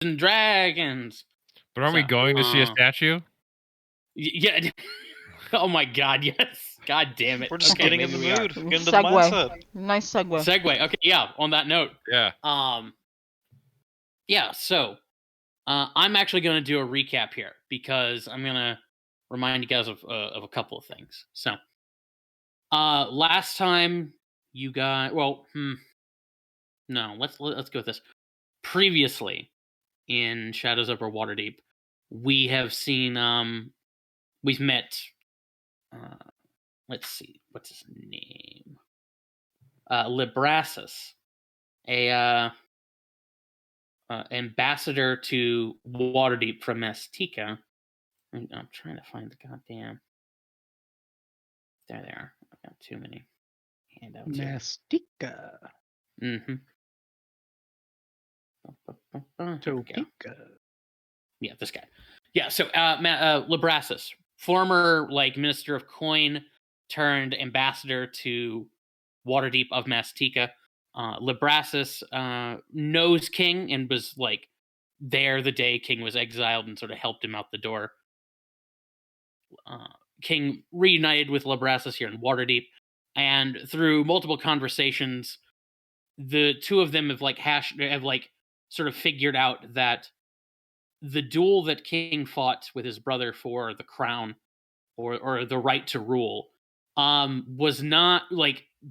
and Dragons. But aren't we going to see a statue? Yeah. Oh my God, yes. God damn it. We're just Okay, getting in maybe the we are. mood. Getting into the mindset. Nice segue. Segue. Okay, yeah, on that note. Yeah. Yeah, so I'm actually going to do a recap here because I'm going to remind you guys of a couple of things. So, last time you guys, no, let's go with this. Previously in Shadows over Waterdeep, we have seen we've met let's see, what's his name? Librasis, a ambassador to Waterdeep from Mastika. I'm trying to find the goddamn. There they are. I've got too many handouts here. Mastika. Mm-hmm. Topeka. Yeah, this guy. Yeah, so Librasis, former minister of coin turned ambassador to Waterdeep of Mastika. Librasis knows King and was there the day King was exiled and sort of helped him out the door. King reunited with Librasis here in Waterdeep, and through multiple conversations, the two of them have sort of figured out that the duel that King fought with his brother for the crown or the right to rule was not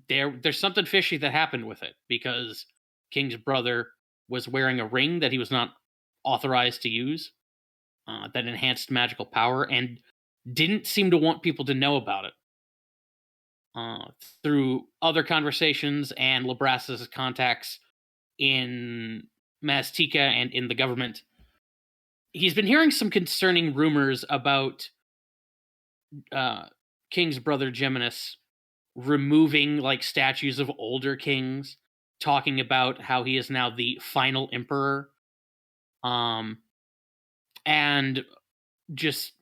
there's something fishy that happened with it, because King's brother was wearing a ring that he was not authorized to use that enhanced magical power, and didn't seem to want people to know about it. Through other conversations and Librasis' contacts in Mastika and in the government, he's been hearing some concerning rumors about King's brother Geminus removing statues of older kings, talking about how he is now the final emperor, and just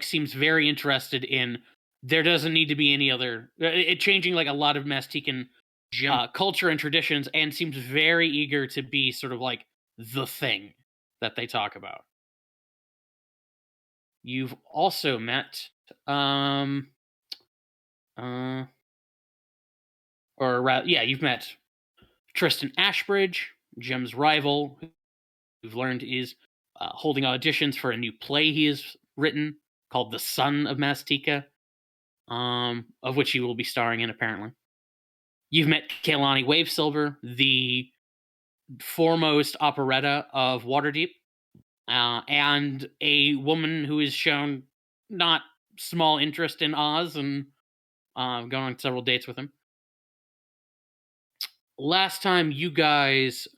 seems very interested in there doesn't need to be any other it changing a lot of Mastican culture and traditions, and seems very eager to be sort of the thing that they talk about. You've also met you've met Tristan Ashbridge, Jem's rival, who you've learned is holding auditions for a new play he has written called The Son of Mastika, of which he will be starring in, apparently. You've met Kaylani Wavesilver, the foremost operetta of Waterdeep, and a woman who has shown not small interest in Oz and gone on several dates with him. Last time you guys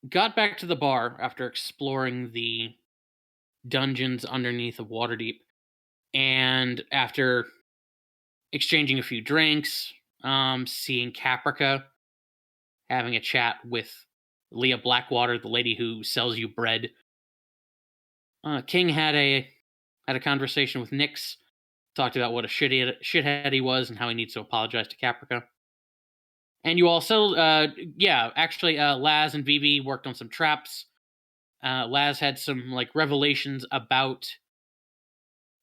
got back to the bar after exploring the dungeons underneath of Waterdeep, and after exchanging a few drinks, seeing Caprica, having a chat with Leah Blackwater, the lady who sells you bread, King had a conversation with Nyx, talked about what a shithead he was and how he needs to apologize to Caprica. And you also, Laz and Vivi worked on some traps. Laz had some revelations about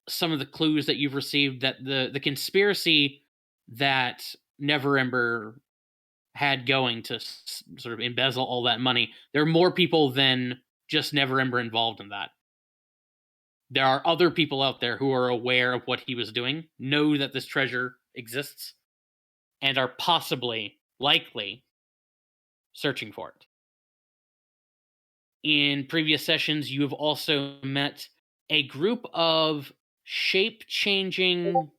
some of the clues that you've received, that the conspiracy that Neverember had going to sort of embezzle all that money. There are more people than just Neverember involved in that. There are other people out there who are aware of what he was doing, know that this treasure exists, and are likely searching for it. In previous sessions, you have also met a group of shape-changing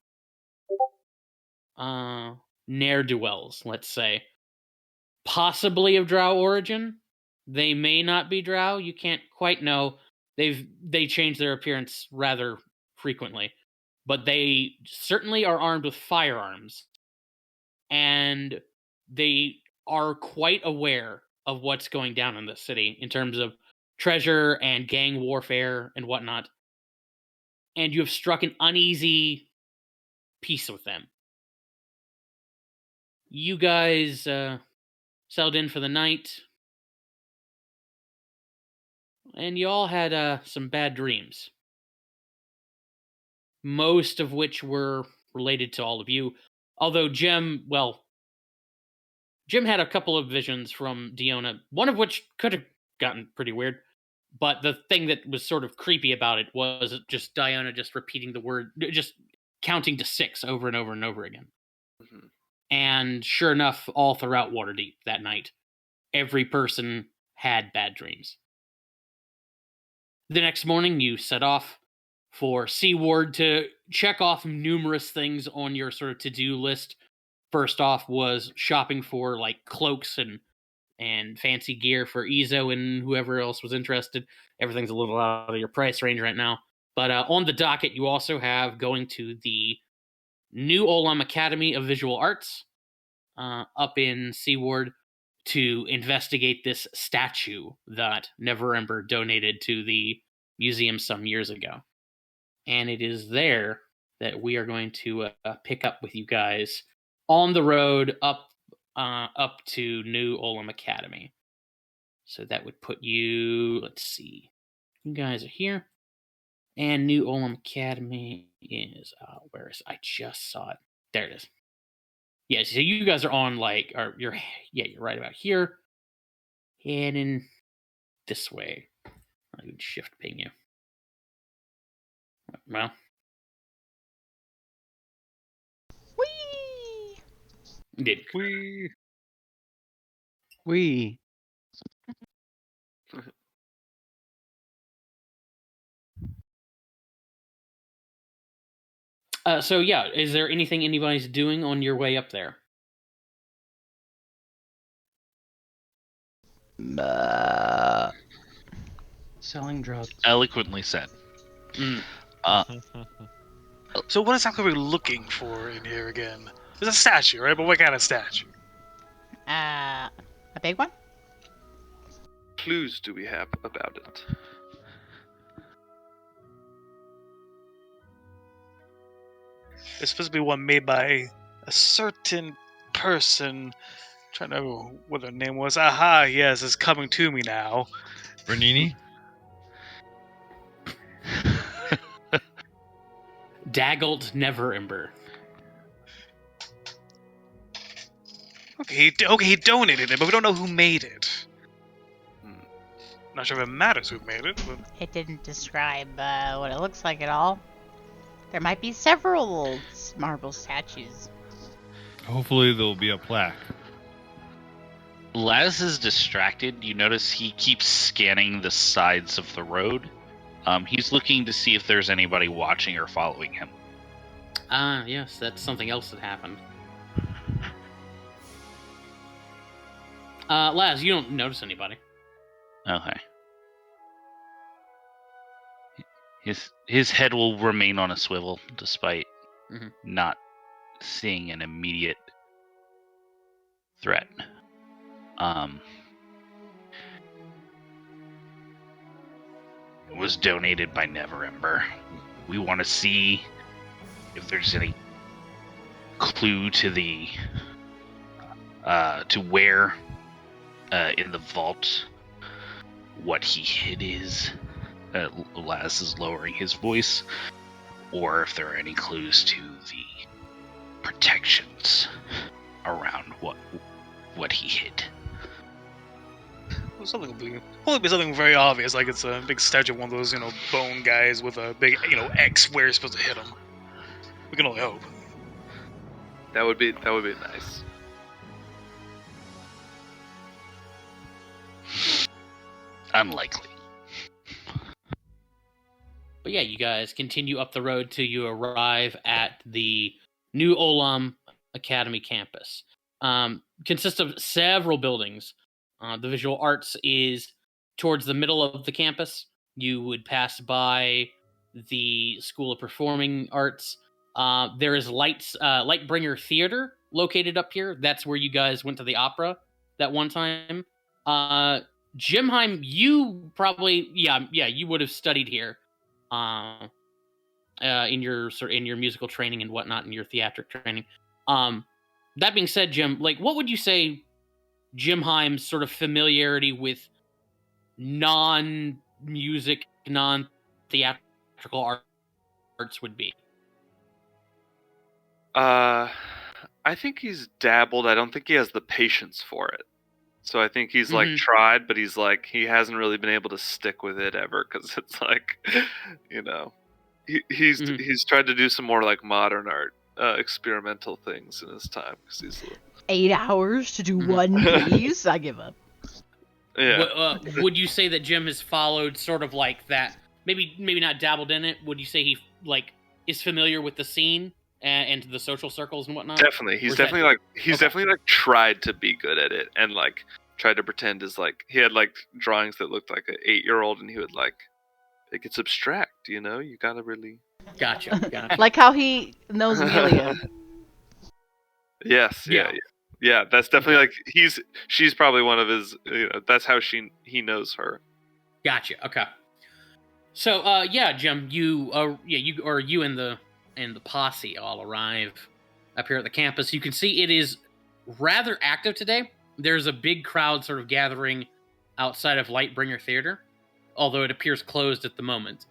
ne'er-do-wells, let's say. Possibly of Drow origin. They may not be Drow. You can't quite know. They change their appearance rather frequently. But they certainly are armed with firearms. And they are quite aware of what's going down in this city in terms of treasure and gang warfare and whatnot. And you have struck an uneasy peace with them. You guys settled in for the night. and you all had some bad dreams. Most of which were related to all of you. Although Jim had a couple of visions from Diona, one of which could have gotten pretty weird. But the thing that was sort of creepy about it was just Diona just repeating the word, just counting to 6 over and over and over again. Mm-hmm. And sure enough, all throughout Waterdeep that night, every person had bad dreams. The next morning, you set off for Seaward to check off numerous things on your sort of to-do list. First off was shopping for like cloaks and fancy gear for Ezo and whoever else was interested. Everything's a little out of your price range right now. But on the docket, you also have going to the New Olam Academy of Visual Arts up in Seaward to investigate this statue that Neverember donated to the museum some years ago. And it is there that we are going to pick up with you guys on the road up to New Olam Academy. So that would put you, let's see, you guys are here. And New Olam Academy is, where is, I just saw it. There it is. Yeah, so you guys are on you're right about here. Heading this way. I would shift ping you. Well. Whee! Did. Wee. So yeah, is there anything anybody's doing on your way up there? Selling drugs. Eloquently said. So what exactly are we looking for in here again? There's a statue, right? But what kind of statue? A big one? Clues do we have about it? It's supposed to be one made by a certain person. I'm trying to know what their name was. Aha, yes, it's coming to me now. Bernini? Daggled Neverember. Okay, he donated it, but we don't know who made it. Not sure if it matters who made it, but... It didn't describe what it looks like at all. There might be several marble statues. Hopefully there'll be a plaque. Laz is distracted. You notice he keeps scanning the sides of the road. He's looking to see if there's anybody watching or following him. Yes, that's something else that happened. Laz, you don't notice anybody. Okay. His head will remain on a swivel despite not seeing an immediate threat. It was donated by Neverember. We want to see if there's any clue to the to where in the vault what he hid is. Laz is lowering his voice, or if there are any clues to the protections around what he hid. Something will be something very obvious, like it's a big statue of one of those, bone guys with a big, X where you're supposed to hit him. We can only hope. That would be nice. Unlikely. But yeah, you guys continue up the road till you arrive at the New Olam Academy campus. Consists of several buildings. The visual arts is towards the middle of the campus. You would pass by the School of Performing Arts. There is Lightbringer Theater located up here. That's where you guys went to the opera that one time. Jimheim, you probably you would have studied here. In your musical training and whatnot, in your theatric training. That being said, Jim, what would you say Jimheim's sort of familiarity with non music, non-theatrical arts would be? I think he's dabbled. I don't think he has the patience for it. So I think he's like Mhm. tried, but he's like he hasn't really been able to stick with it ever because it's like, you know, he's Mhm. he's tried to do some more like modern art, experimental things in his time because he's 8 hours to do Mhm. one piece? I give up. yeah. Would you say that Jim has followed sort of like that? Maybe not dabbled in it. Would you say he like is familiar with the scene and the social circles and whatnot? Definitely, Or he's is that- definitely like he's Okay. definitely like tried to be good at it and like tried to pretend as like he had like drawings that looked like an 8-year-old and he would like it gets abstract, you know. You gotta really Gotcha. Like how he knows Amelia. yes, Yeah. yeah. That's definitely like she's probably one of his. You know, that's how he knows her. Gotcha. Okay. So, yeah, Jim, you and the posse all arrive up here at the campus. You can see it is rather active today. There's a big crowd sort of gathering outside of Lightbringer Theater, although it appears closed at the moment.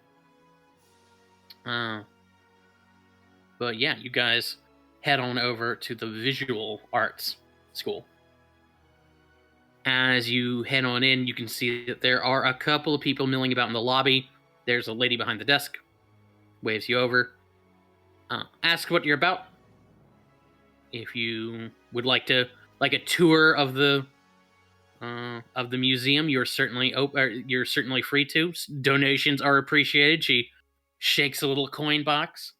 But yeah, you guys head on over to the Visual Arts School. As you head on in, you can see that there are a couple of people milling about in the lobby. There's a lady behind the desk, waves you over. Ask what you're about. If you would like a tour of the museum, you're certainly free to. Donations are appreciated. She shakes a little coin box.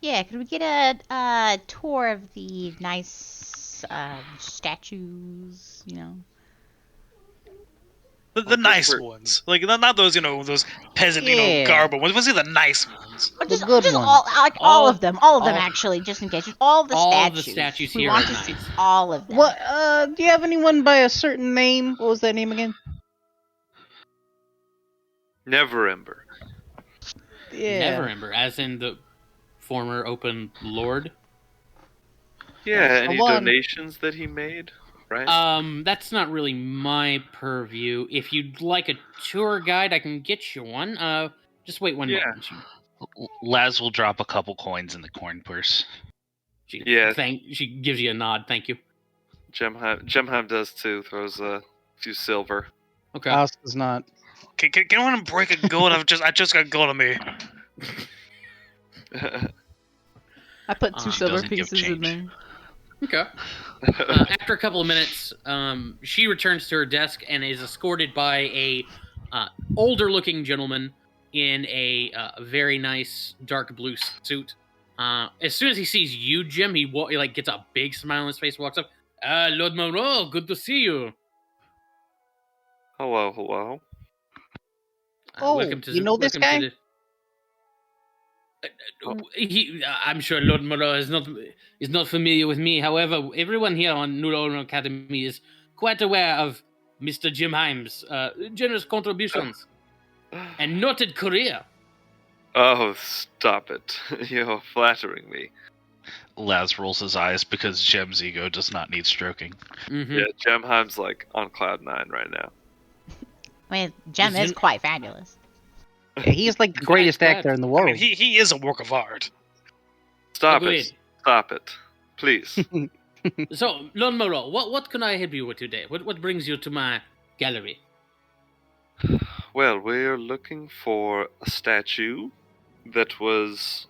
Yeah, could we get a tour of the nice statues, you know? The nice for- ones, like not those those peasant Yeah. garbo ones. Let's see the nice ones. Or The just, good just ones. all of them all- actually, just in case. Just all the all statues. the statues we here want are to see nice. all of them. What? Do you have anyone by a certain name? What was that name again? Never Ember. Yeah. Never Ember, as in the former open lord. Yeah. That's the Any one. donations that he made? Right. That's not really my purview. If you'd like a tour guide, I can get you one. Just wait one Yeah. moment. Laz will drop a couple coins in the coin purse. Yeah. She gives you a nod. Thank you. Gemheim does too. Throws a few silver. Okay. Us does not. Can anyone break a gold? I just got gold on me. I put 2 She silver doesn't give pieces in change. there. Okay. After a couple of minutes, she returns to her desk and is escorted by a older-looking gentleman in a very nice dark blue suit. As soon as he sees you, Jim, he like gets a big smile on his face, walks up. Lord Monroe, good to see you. Hello. Oh, welcome to you know this guy? I'm sure Lord Monroe is not familiar with me. However, everyone here on New Orleans Academy is quite aware of Mr. Jim Himes' generous contributions and noted career. Oh, stop it! You're flattering me. Laz rolls his eyes because Jem's ego does not need stroking. Mm-hmm. Yeah, Gemheim's like on cloud 9 right now. I mean, Gem is Isn't- quite fabulous. Yeah, he's like the greatest Glad. actor in the I world. mean, he is a work of art. Stop Agreed. it! Stop it! Please. So, Lord Monroe, what can I help you with today? What brings you to my gallery? Well, we're looking for a statue that was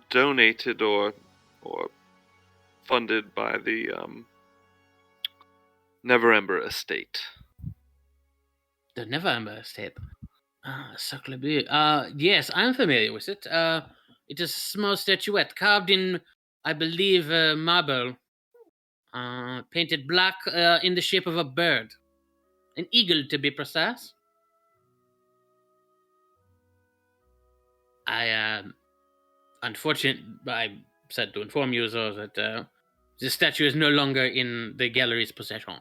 donated or funded by the Never Ember estate. The Never Ember Estate. Sacre bleu. Yes, I'm familiar with it. It is a small statuette carved in, I believe, marble. Painted black in the shape of a bird. An eagle, to be precise. I'm sad to inform you, though, that the statue is no longer in the gallery's possession.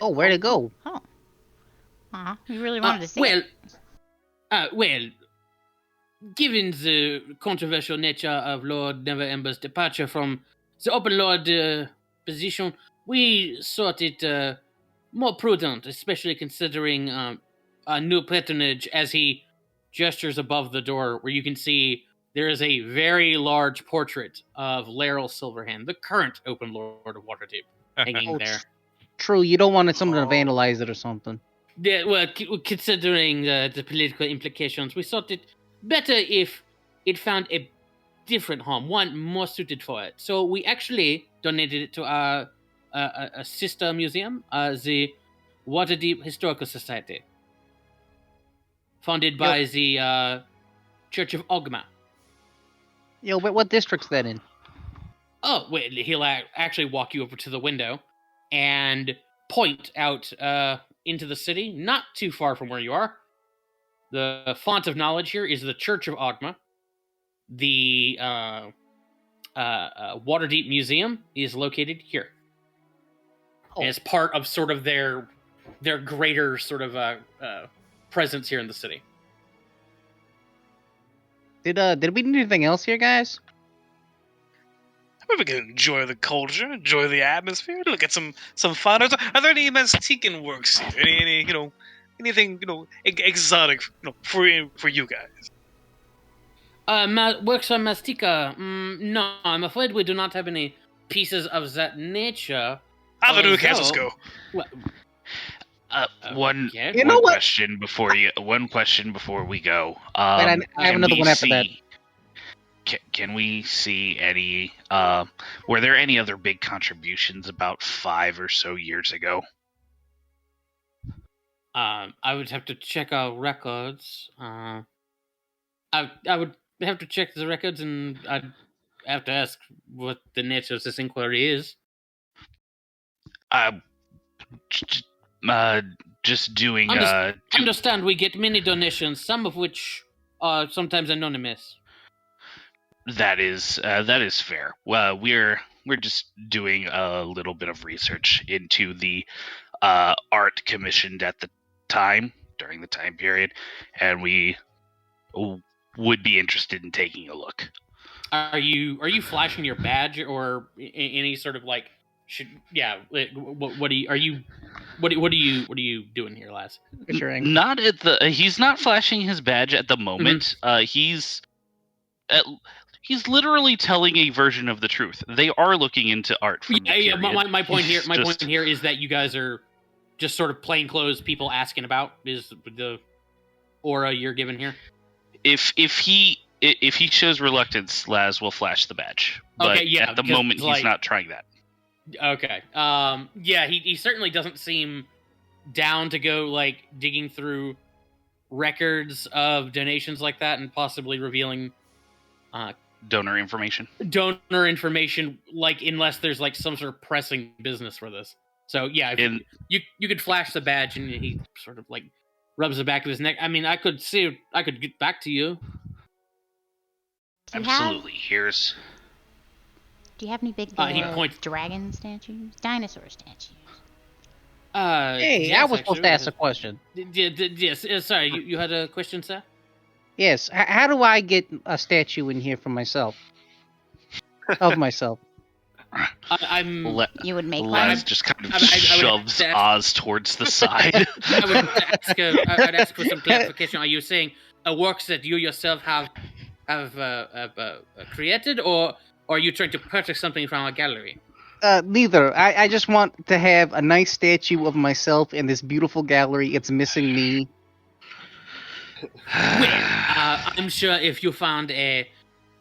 Oh, where'd it go? Oh. Aw, we really wanted to see it. Well, given the controversial nature of Lord Never Ember's departure from the Open Lord position, we thought it more prudent, especially considering a new patronage, as he gestures above the door, where you can see there is a very large portrait of Laeral Silverhand, the current Open Lord of Waterdeep, hanging Oh, there. True, you don't want someone to Oh. vandalize it or something. Yeah, well, considering the political implications, we thought it better if it found a different home, one more suited for it. So we actually donated it to a sister museum, the Waterdeep Historical Society, funded by the Church of Ogma. Yo, but what district's that in? Oh, wait, he'll actually walk you over to the window and point out into the city, not too far from where you are. The font of knowledge here is the Church of Ogma. The Waterdeep Museum is located here. Oh. As part of sort of their greater sort of presence here in the city. Did we need anything else here, guys? We can enjoy the culture, enjoy the atmosphere, look at some fun. Are there any Mastican works here? Any anything exotic for you guys? Works on Mastika. No, I'm afraid we do not have any pieces of that nature. Other new Although- let's go. Well, One okay. You know one what? question before we go. Wait, I have can another we one after that. see- Can we see any? Were there any other big contributions about 5 or so years ago? I would have to check our records. I would have to check the records, and I'd have to ask what the nature of this inquiry is. Just doing. Understand, we get many donations, some of which are sometimes anonymous. That is fair. Well, we're just doing a little bit of research into the art commissioned at the time, during the time period, and we would be interested in taking a look. Are you flashing your badge or any sort of like? What are you doing here, lass? Featuring. Not at the. He's not flashing his badge at the moment. He's literally telling a version of the truth. They are looking into art from the period. My point here. My Just- point here is that you guys are just sort of plainclothes people asking about is the aura you're given here. If he shows reluctance, Laz will flash the badge. But Okay, yeah, at the because, moment, like- he's not trying that. Okay. Yeah, he certainly doesn't seem down to go like digging through records of donations like that and possibly revealing Donor information. donor information, like unless there's like some sort of pressing business for this. So yeah, if In you could flash the badge and he sort of like rubs the back of his neck. I mean, I could get back to you. Do you absolutely, here's Do you have any big He points- dragon statues? Dinosaur statues? Hey, yes, I was supposed to actually, ask a question. Yes, sorry, you had a question, sir? Yes, how do I get a statue in here for myself? Of myself. I'm. You would make Laz one? just kind of I would shoves have to Oz towards the side. I would I'd ask for some clarification. Are you saying a work that you yourself have created, or are you trying to purchase something from a gallery? Neither. I just want to have a nice statue of myself in this beautiful gallery. It's missing me. Well, I'm sure if you found a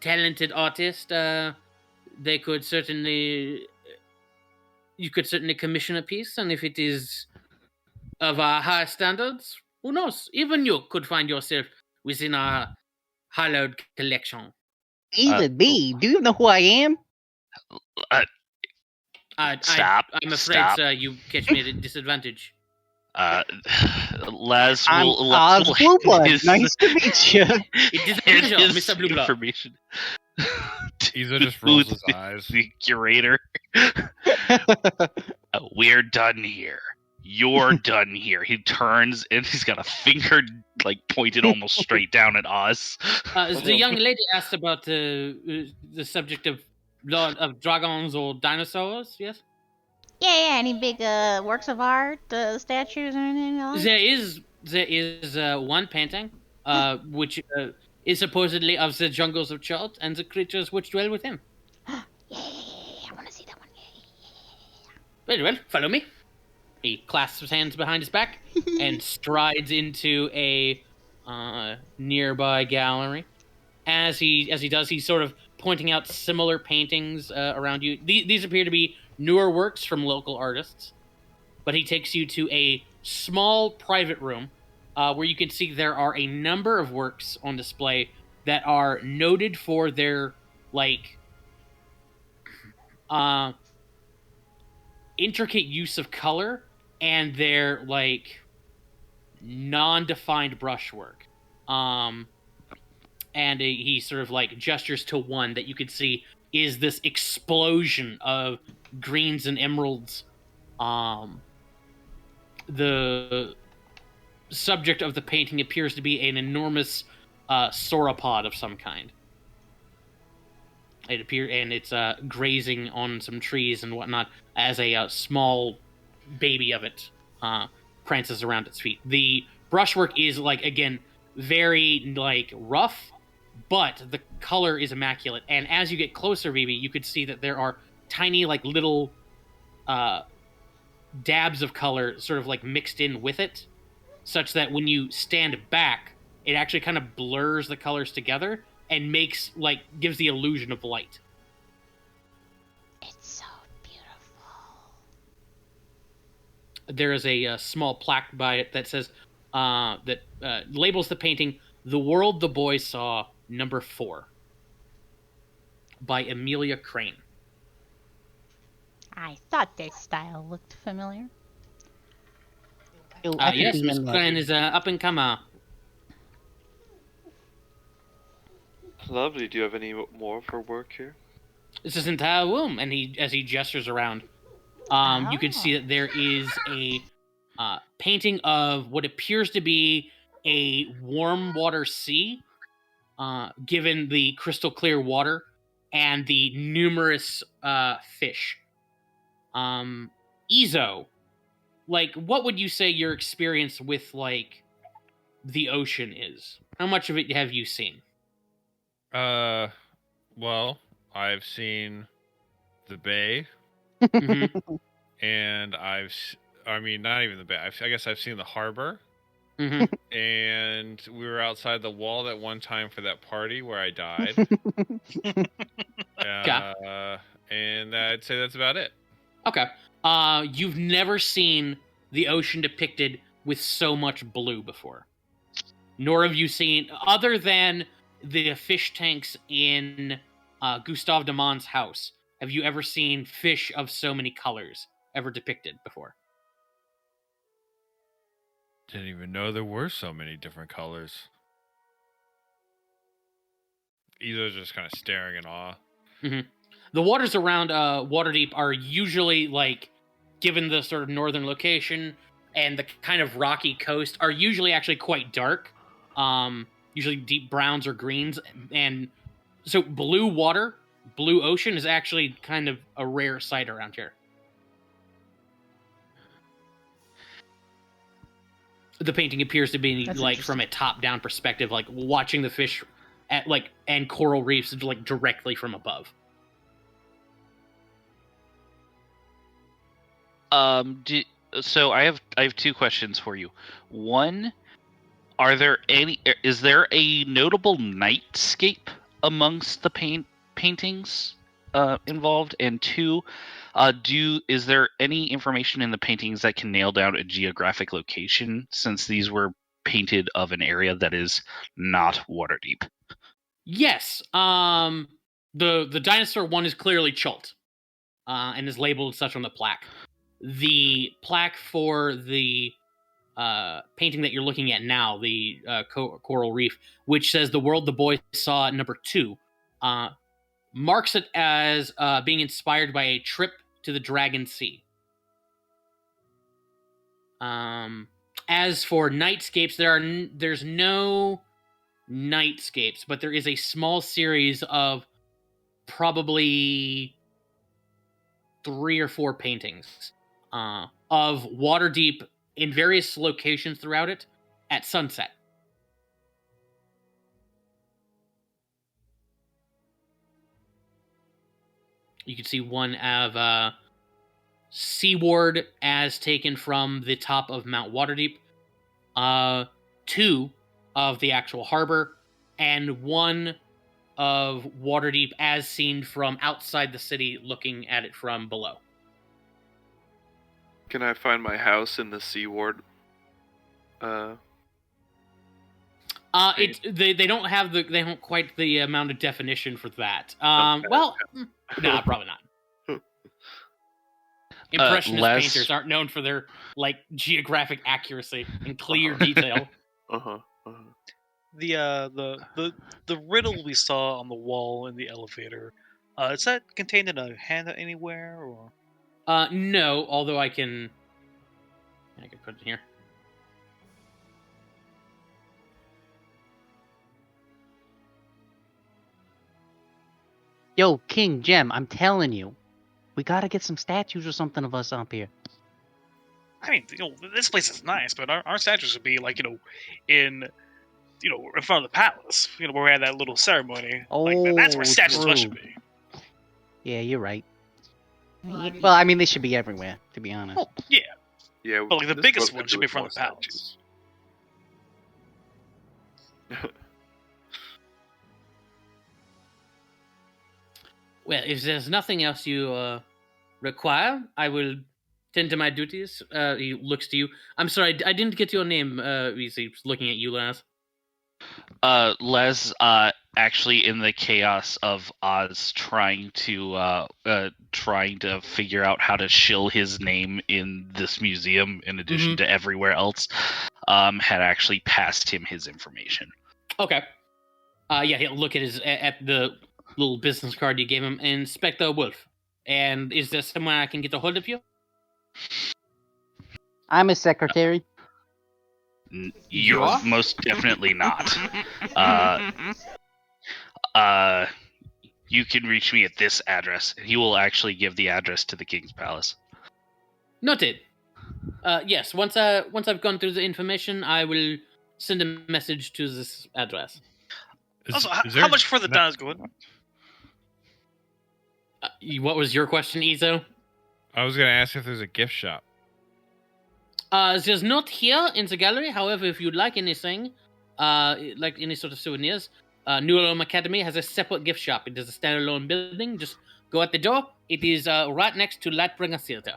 talented artist, they could certainly. You could certainly commission a piece, and if it is of high standards, who knows? Even you could find yourself within our hallowed collection. Even me? Do you know who I am? Stop. I'm afraid, Stop. sir, you catch me at a disadvantage. Laz I'm will. Oz Blueblood. his- Nice to meet you. It is a pleasure, his Mr. Blueblood. information. Caesar just to rolls his eyes. The curator. We're done here. You're done here. He turns and he's got a finger like pointed almost straight down at Oz. The young lady asked about the subject of dragons or dinosaurs. Yes. Yeah. Any big works of art, statues, or anything like? There is one painting, which is supposedly of the jungles of Chult and the creatures which dwell within. Yeah. I want to see that one. Very well, follow me. He clasps his hands behind his back and strides into a nearby gallery. As he does, he's sort of pointing out similar paintings around you. These appear to be newer works from local artists, but he takes you to a small private room where you can see there are a number of works on display that are noted for their like intricate use of color and their like non-defined brushwork. And he sort of like gestures to one that you could see is this explosion of greens and emeralds. The subject of the painting appears to be an enormous sauropod of some kind. It's grazing on some trees and whatnot as a small baby of it prances around its feet. The brushwork is like again very like rough, but the color is immaculate. And as you get closer, Vivi, you could see that there are tiny like little dabs of color sort of like mixed in with it, such that when you stand back, it actually kind of blurs the colors together and gives the illusion of light. It's so beautiful. There is a small plaque by it that says that labels the painting "The World the Boy Saw, Number 4" by Amelia Crane. I thought this style looked familiar. Yes, Miss Crane is up and comer. Lovely. Do you have any more for work here? This is entire room, and as he gestures around, you can see that there is a painting of what appears to be a warm water sea, given the crystal clear water and the numerous fish. Izo, like, what would you say your experience with like the ocean is? How much of it have you seen? Well, I've seen the bay, Mm-hmm. and I mean, not even the bay. I guess I've seen the harbor, Mm-hmm. and we were outside the wall that one time for that party where I died. And I'd say that's about it. Okay. You've never seen the ocean depicted with so much blue before. Nor have you seen, other than the fish tanks in Gustave de Mon's house, have you ever seen fish of so many colors ever depicted before? Didn't even know there were so many different colors. Either's just kind of staring in awe. Mm-hmm. The waters around Waterdeep are usually, like, given the sort of northern location and the kind of rocky coast, are usually actually quite dark. Usually deep browns or greens. And so blue water, blue ocean is actually kind of a rare sight around here. The painting appears to be like from a top-down perspective, like watching the fish at like and coral reefs like directly from above. So I have two questions for you. One, is there a notable nightscape amongst the paintings involved? And two, is there any information in the paintings that can nail down a geographic location, since these were painted of an area that is not Waterdeep? Yes. The dinosaur one is clearly Chult, and is labeled as such on the plaque. The plaque for the painting that you're looking at now, the coral reef, which says "The World the Boy Saw, Number 2," marks it as being inspired by a trip to the Dragon Sea. As for nightscapes, there's no nightscapes, but there is a small series of probably 3 or 4 paintings of Waterdeep in various locations throughout it at sunset. You can see one of Seaward as taken from the top of Mount Waterdeep, 2 of the actual harbor, and 1 of Waterdeep as seen from outside the city looking at it from below. Can I find my house in the Seaward? They don't have they don't quite the amount of definition for that. Okay. Well, nah, probably not. Impressionist Les- painters aren't known for their like geographic accuracy and clear detail. The riddle we saw on the wall in the elevator, is that contained in a handout anywhere, or? No, although I can put it here. Yo, King Gem, I'm telling you, we gotta get some statues or something of us up here. I mean, this place is nice, but our statues would be like, in front of the palace, where we had that little ceremony. That's where statues should be. Yeah, you're right. Well, I mean, they should be everywhere, to be honest. Oh, yeah. Yeah, But the biggest one should be in front of the palace. Well, if there's nothing else you require, I will tend to my duties. He looks to you. I'm sorry, I didn't get your name. He's looking at you, Les. Les, actually, in the chaos of Oz trying to figure out how to shill his name in this museum, in addition to everywhere else, had actually passed him his information. Okay. Yeah, he'll look at the little business card you gave him. Inspector Wolf. And is there somewhere I can get a hold of you? I'm his secretary. You're most definitely not. You can reach me at this address. He will actually give the address to the King's Palace. Noted. Yes, once I've gone through the information, I will send a message to this address. Also, how much further down is going? What was your question, Izo? I was going to ask if there's a gift shop. There's not here in the gallery. However, if you'd like anything, like any sort of souvenirs, New Ulm Academy has a separate gift shop. It is a standalone building. Just go at the door. It is right next to Lightbringer Theater.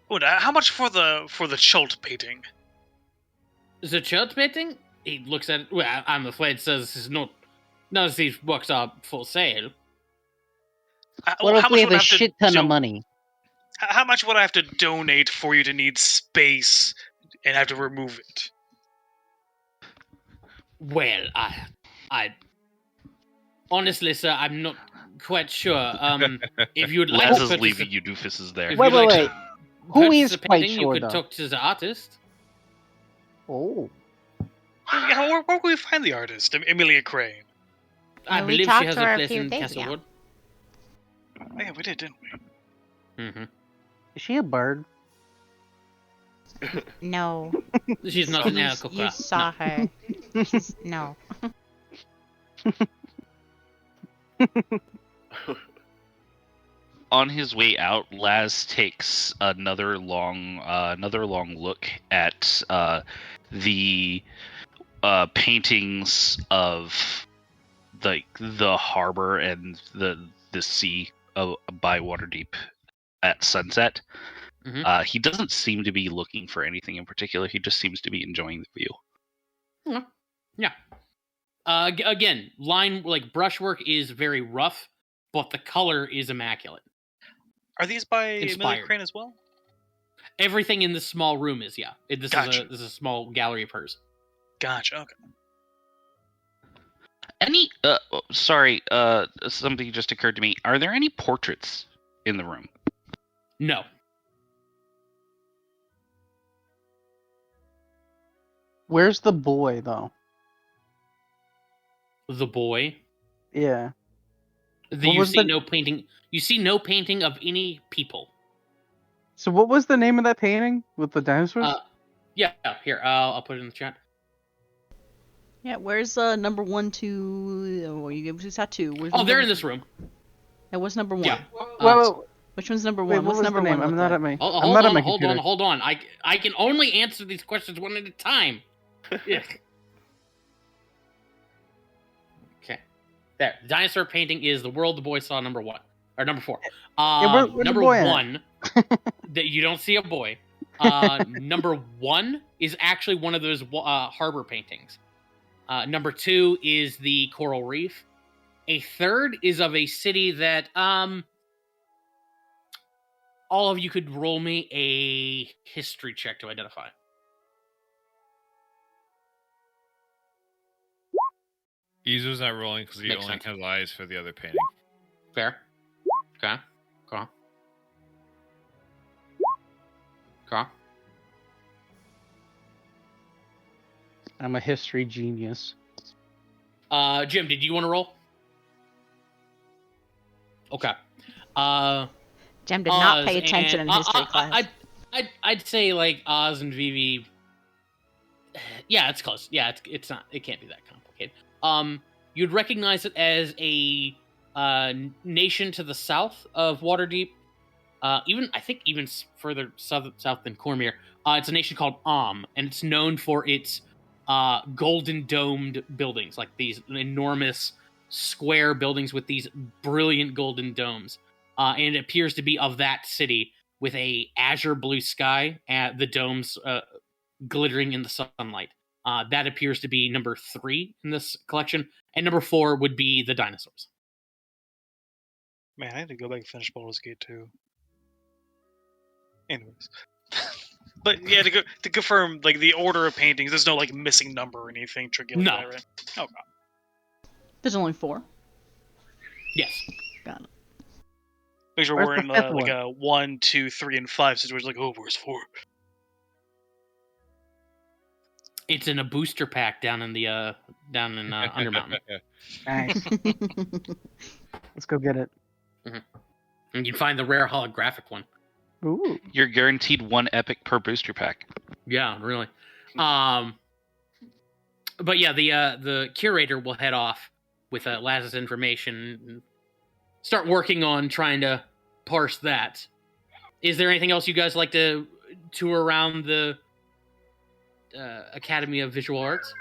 How much for the Chult painting? The Chult painting? He looks at it. Well, I'm afraid says this is not. None of these works are for sale. What if we have a shit ton of money? How much would I have to donate for you to need space and have to remove it? Well, I honestly, sir, I'm not quite sure. If you'd like Les to is purchase leaving you doofuses there. Wait. Who purchase is a quite painting, sure, you could though? talk to the artist. Oh. Where can we find the artist, Emilia Crane? I we believe she talked has to a her a place few in days ago. Castlewood. Oh, yeah, we did, didn't we? Mm-hmm. Is she a bird? No. She's not an Elko. You saw her. No. On his way out, Laz takes another long look at the paintings of the harbor and the sea by Waterdeep at sunset. Mhm. He doesn't seem to be looking for anything in particular. He just seems to be enjoying the view. Yeah. Again, brushwork is very rough, but the color is immaculate. Are these by Emilia Inspired. Crane as well? Everything in this small room is, yeah. Gotcha. This is a small gallery of hers. Gotcha. Okay. Something just occurred to me. Are there any portraits in the room? No. Where's the boy, though? The boy. Yeah. What You was see the- no painting. You see no painting of any people. So what was the name of that painting with the dinosaurs? Yeah, here I'll put it in the chat. Yeah, where's number 1, 2? Well, you gave us out 2. Where's Oh, they're number- in this room. Yeah, what's number 1? Yeah. Which one's number 1? wait, what What's was number the 1? name? I'm look not like? at my. Hold, I'm hold not at on, my hold computer. on, hold on. I can only answer these questions one at a time. Yeah. Okay. There. The dinosaur painting is The World the Boy Saw number 1. Or number 4. where's the Number boy at? 1 that you don't see a boy. Number 1 is actually one of those harbor paintings. Number 2 is the coral reef. A third is of a city that all of you could roll me a history check to identify. Izu's not rolling because he Makes only sense. has eyes for the other painting. Fair. Okay. Okay. Okay. I'm a history genius. Jim, did you want to roll? Okay. Jem did not Oz pay attention and- in history class. I'd say like Oz and Vivi. Yeah, it's close. Yeah, it's not. It can't be that complicated. You'd recognize it as a nation to the south of Waterdeep. I think even further south than Cormyr. It's a nation called and it's known for its golden domed buildings, like these enormous square buildings with these brilliant golden domes. And it appears to be of that city with a azure blue sky and the domes glittering in the sunlight. That appears to be number 3 in this collection, and number 4 would be the dinosaurs. Man, I need to go back and finish Baldur's Gate 2. Anyways. But yeah, to confirm, like, the order of paintings, there's no, like, missing number or anything tricky like No. that, right? Oh, God. There's only 4. Yes. Got it. Make sure Where's we're the in, fifth like, one? a 1, 2, 3, and 5 situation, like, oh, where's 4? It's in a booster pack down in Undermountain. Nice. Let's go get it. And you can find the rare holographic one. Ooh. You're guaranteed 1 epic per booster pack. Yeah, really. But yeah, the curator will head off with Laz's information and start working on trying to parse that. Is there anything else you guys like to tour around the Academy of Visual Arts?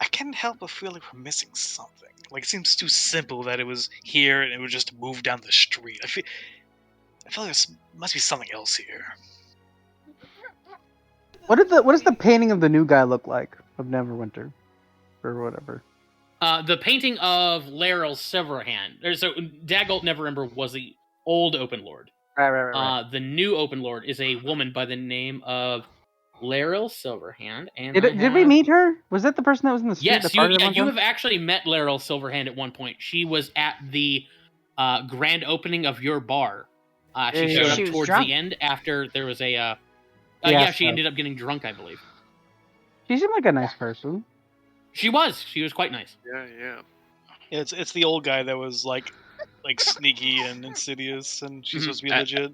I can't help but feel like we're missing something. Like, it seems too simple that it was here and it would just move down the street. I feel like there must be something else here. What does the painting of the new guy look like of Neverwinter, or whatever? The painting of Laeral Silverhand. So Dagult Neverember was the old Open Lord. Right. The new Open Lord is a woman by the name of Laeral Silverhand. And Did we meet her? Was that the person that was in the street? Yes, that you parted at one have time? actually met Laeral Silverhand at one point. She was at the grand opening of your bar. She Yeah, showed yeah. up She was towards drunk. the end after there was a. Yeah, She so- ended up getting drunk, I believe. She seemed like a nice person. She was quite nice. Yeah. It's the old guy that was like sneaky and insidious, and she's supposed to be legit.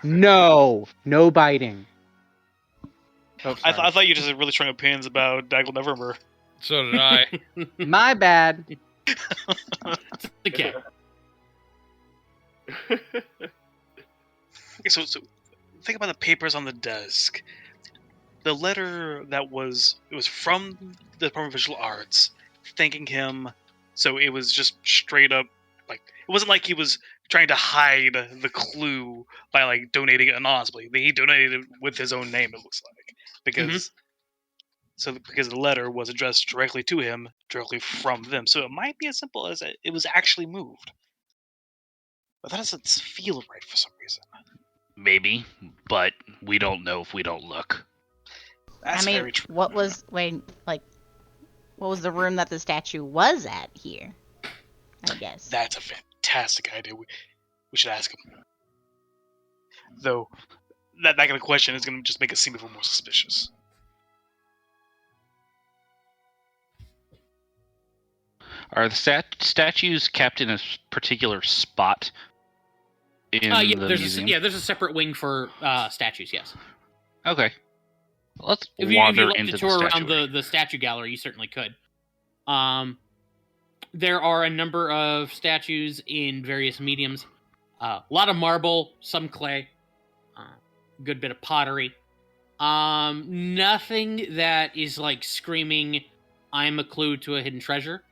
No, no biting. Oh, I sorry. thought you just had really strong opinions about Daggle Neverember. So did I. My bad. It's okay. Okay, so think about the papers on the desk. The letter it was from the Department of Visual Arts, thanking him. So it was just straight up, like, it wasn't like he was trying to hide the clue by like donating it anonymously. He donated it with his own name. It looks like because the letter was addressed directly to him, directly from them. So it might be as simple as it was actually moved. But that doesn't feel right for some reason. Maybe, but we don't know if we don't look. That's I mean, very true. what was the room that the statue was at here? I guess. That's a fantastic idea. We should ask him. Though, that kind of question is going to just make us seem even more suspicious. Are the statues kept in a particular spot in the museum? There's a separate wing for statues. Yes. Okay. Let's If you'd wander like to into the tour around statuary. the statue gallery, you certainly could. There are a number of statues in various mediums. A lot of marble, some clay, good bit of pottery. Nothing that is like screaming, "I'm a clue to a hidden treasure."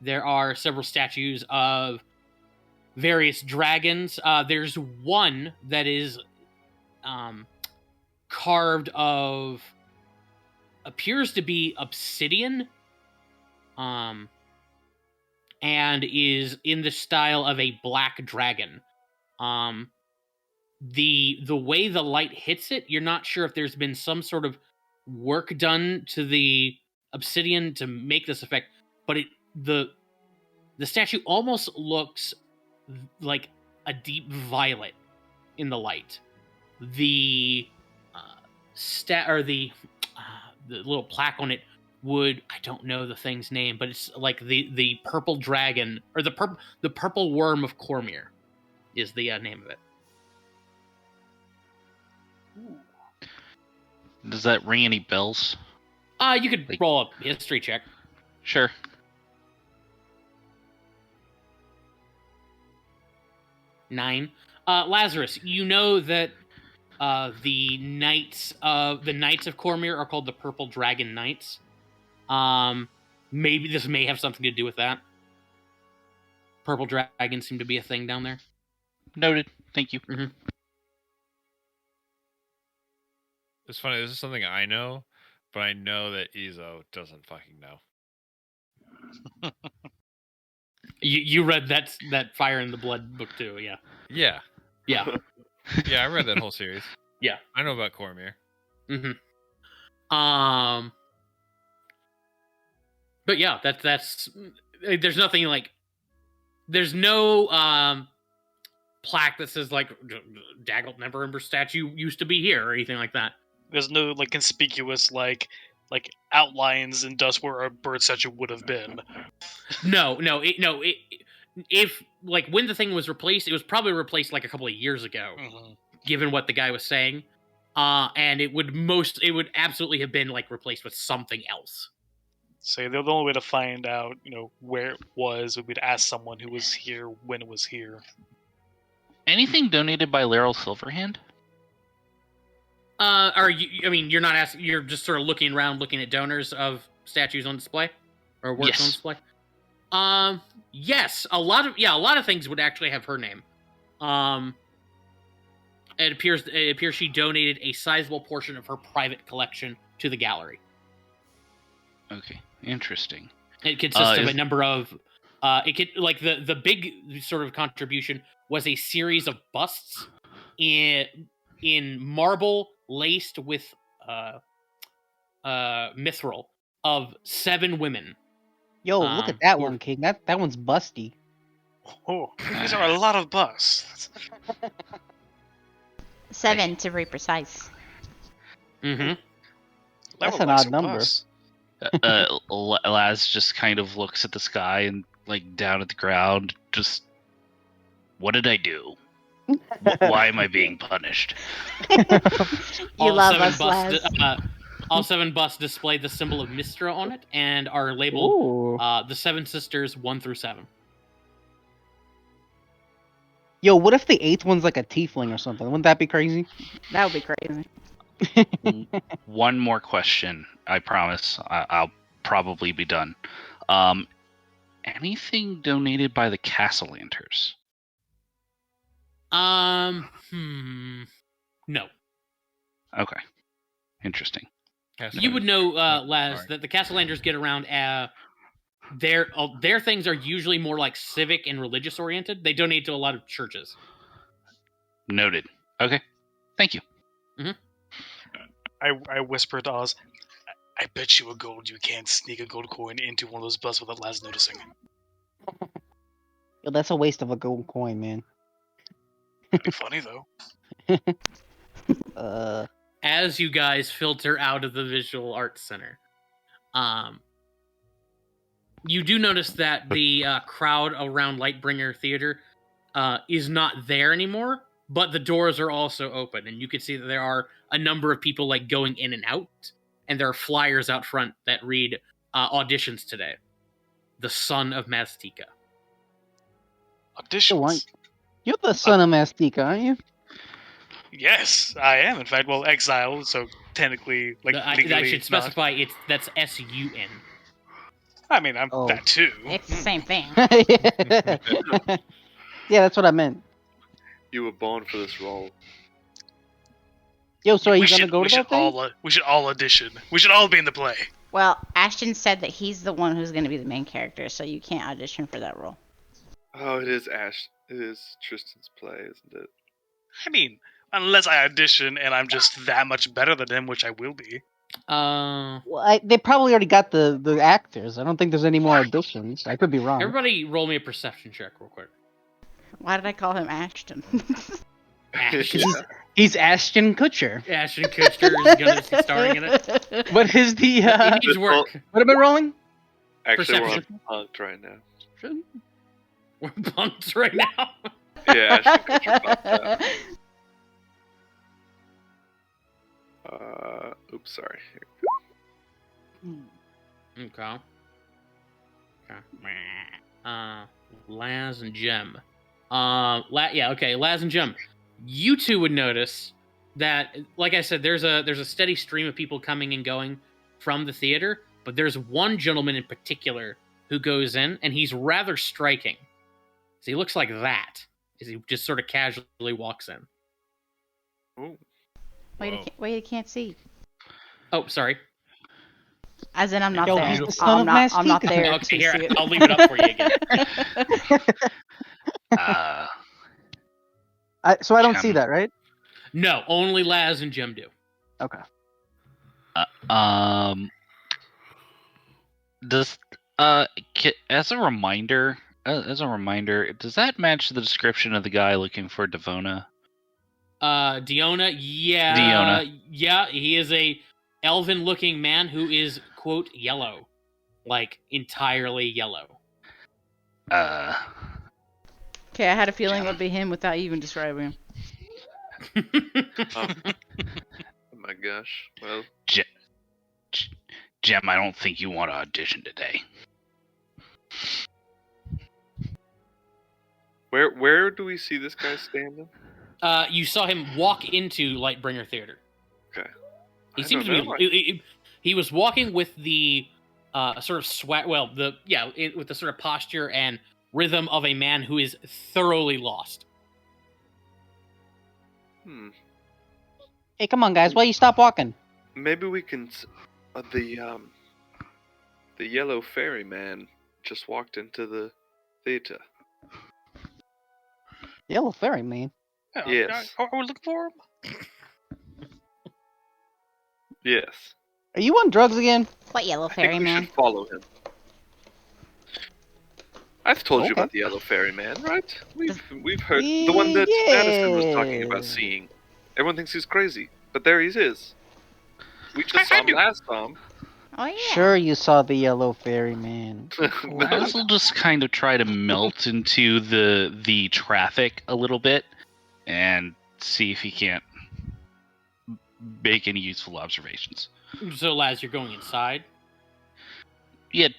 There are several statues of various dragons. There's one that is carved of appears to be obsidian, and is in the style of a black dragon. The way the light hits it, you're not sure if there's been some sort of work done to the obsidian to make this effect, but the statue almost looks like a deep violet in the light. The the little plaque on it I don't know the thing's name, but it's like the purple dragon, or the purple worm of Cormyr is the name of it. Does that ring any bells? You could roll a history check. Sure. Nine. Lazarus, you know that the knights of Cormyr are called the Purple Dragon Knights. Maybe this may have something to do with that. Purple dragons seem to be a thing down there. Noted. Thank you. Mm-hmm. It's funny. This is something I know, but I know that Izo doesn't fucking know. You read that Fire in the Blood book too, yeah. Yeah. Yeah. Yeah, I read that whole series. Yeah. I know about Cormyr. Mm-hmm. But yeah, that's there's nothing like, there's no plaque that says like Daggled Neverember statue used to be here or anything like that. There's no like conspicuous like outlines in dust where a bird statue would have been. No. If like when the thing was replaced, it was probably replaced like a couple of years ago, given what the guy was saying. And it would absolutely have been like replaced with something else. So the only way to find out, where it was would be to ask someone who was here when it was here. Anything donated by Laryl Silverhand? You're not asking, you're just sort of looking around, looking at donors of statues on display or works on display. Yes, a lot of things would actually have her name. It appears she donated a sizable portion of her private collection to the gallery. Okay, interesting. It consists of a number of the big sort of contribution was a series of busts in marble laced with mithril of 7 women. Yo, look at that one, King. That one's busty. Oh, these are a lot of busts. 7 to be precise. Mm-hmm. That's an odd number. Laz just kind of looks at the sky and like down at the ground. Just, what did I do? Why am I being punished? You love us, Laz. All 7 busts display the symbol of Mistra on it and are labeled the 7 Sisters 1 through 7. Yo, what if the 8th one's like a tiefling or something? Wouldn't that be crazy? That would be crazy. One more question. I promise. I'll probably be done. Anything donated by the Castellanters? No. Okay. Interesting. You would know, Laz, that the Castellanders get around. Their things are usually more like civic and religious oriented. They donate to a lot of churches. Noted. Okay. Thank you. Mm-hmm. I whispered to Oz, I bet you a gold you can't sneak a gold coin into one of those busts without Laz noticing. Yo, that's a waste of a gold coin, man. It'd be funny though. As you guys filter out of the Visual Arts Center, You do notice that the crowd around Lightbringer Theater is not there anymore, but the doors are also open, and you can see that there are a number of people like going in and out, and there are flyers out front that read auditions today. The son of Mastika. Auditions. You're the son of Mastika, aren't you? Yes, I am. In fact, well, exiled, so technically, like legally, I should not. specify that's SUN. I mean, I'm Oh. that too. It's the same thing. Yeah, that's what I meant. You were born for this role. Yo, so are we you should, gonna go we to should that thing? all we should all audition. We should all be in the play. Well, Ashton said that he's the one who's going to be the main character, so you can't audition for that role. Oh, it is Ash. It is Tristan's play, isn't it? I mean, unless I audition and I'm just that much better than him, which I will be. Well, they probably already got the actors. I don't think there's any more auditions. I could be wrong. Everybody, roll me a perception check real quick. Why did I call him Ashton? Ashton. He's Ashton Kutcher. Ashton Kutcher is going to be starring in it. What is the? He needs work. What am I rolling? Actually, Perception. we're on punked right now. We're punked right now. Yeah, Ashton Kutcher punked out. Oops, sorry. Okay. Laz and Jem. Laz and Jem. You two would notice that, like I said, there's a steady stream of people coming and going from the theater, but there's one gentleman in particular who goes in, and he's rather striking. So he looks like that as he just sort of casually walks in. Ooh. Wait, I can't see. Oh, sorry. As in, I'm not Yo, there. he's the son of I'm not Mastika. there. Okay, to here, see it. I'll leave it up for you again. So I don't Jem. see that, right? No, only Laz and Jem do. Okay. Does as a reminder, does that match the description of the guy looking for Devona? Diona, yeah. Diona. Yeah, he is a elven-looking man who is, quote, yellow. Like, entirely yellow. Okay, I had a feeling it would be him without even describing him. Oh my gosh. Well, Jem, I don't think you want to audition today. where do we see this guy standing? You saw him walk into Lightbringer Theater. Okay. He I seems to don't be. know, He was walking with the sort of swag. Well, with the sort of posture and rhythm of a man who is thoroughly lost. Hey, come on, guys. Why you stop walking? Maybe we can. The yellow ferryman just walked into the theater. Yellow Fairy, man. Yes. Are we looking for him? Yes. Are you on drugs again? What yellow I think fairy we man? should follow him. I've told you Okay. about the yellow ferryman, right? We've heard the one that Madison was talking about seeing. Everyone thinks he's crazy, but there he is. We just saw him last time. Oh yeah. Sure, you saw the Yellow Fairy Man. Laz will just kind of try to melt into the traffic a little bit and see if he can't make any useful observations. So, Laz, you're going inside. Yeah.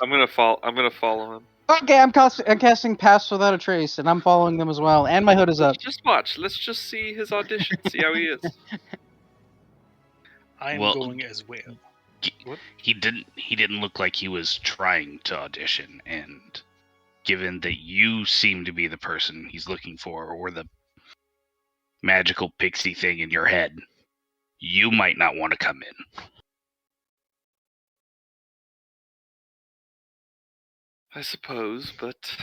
I'm gonna follow him. Okay, I'm casting Pass Without a Trace, and I'm following them as well. And my hood is up. Just watch. Let's just see his audition. See how he is. I am Well, going as well. He didn't look like he was trying to audition, and given that you seem to be the person he's looking for, or the magical pixie thing in your head, you might not want to come in. I suppose, but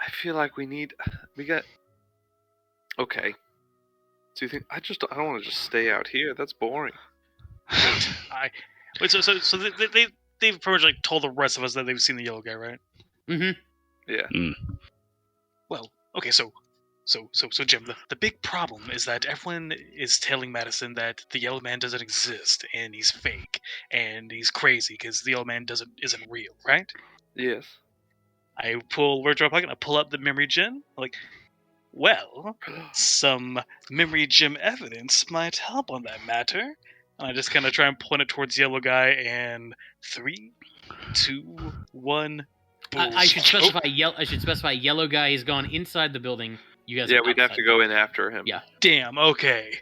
I feel like we got. Okay. So you think I don't want to just stay out here? That's boring. Wait, so they've pretty much like told the rest of us that they've seen the yellow guy, right? Mm-hmm. Yeah. Well, okay, so So, Jim, the big problem is that everyone is telling Madison that the Yellow Man doesn't exist and he's fake and he's crazy because the Yellow Man isn't real, right? Yes. I pull wardrobe pocket, I pull up the memory gem, like, well, some memory gem evidence might help on that matter. And I just kind of try and point it towards Yellow Guy, and 3, 2, 1. I should specify. I should specify. Yellow guy has gone inside the building. You guys. Yeah, are we'd have outside. to go in after him. Yeah. Damn. Okay.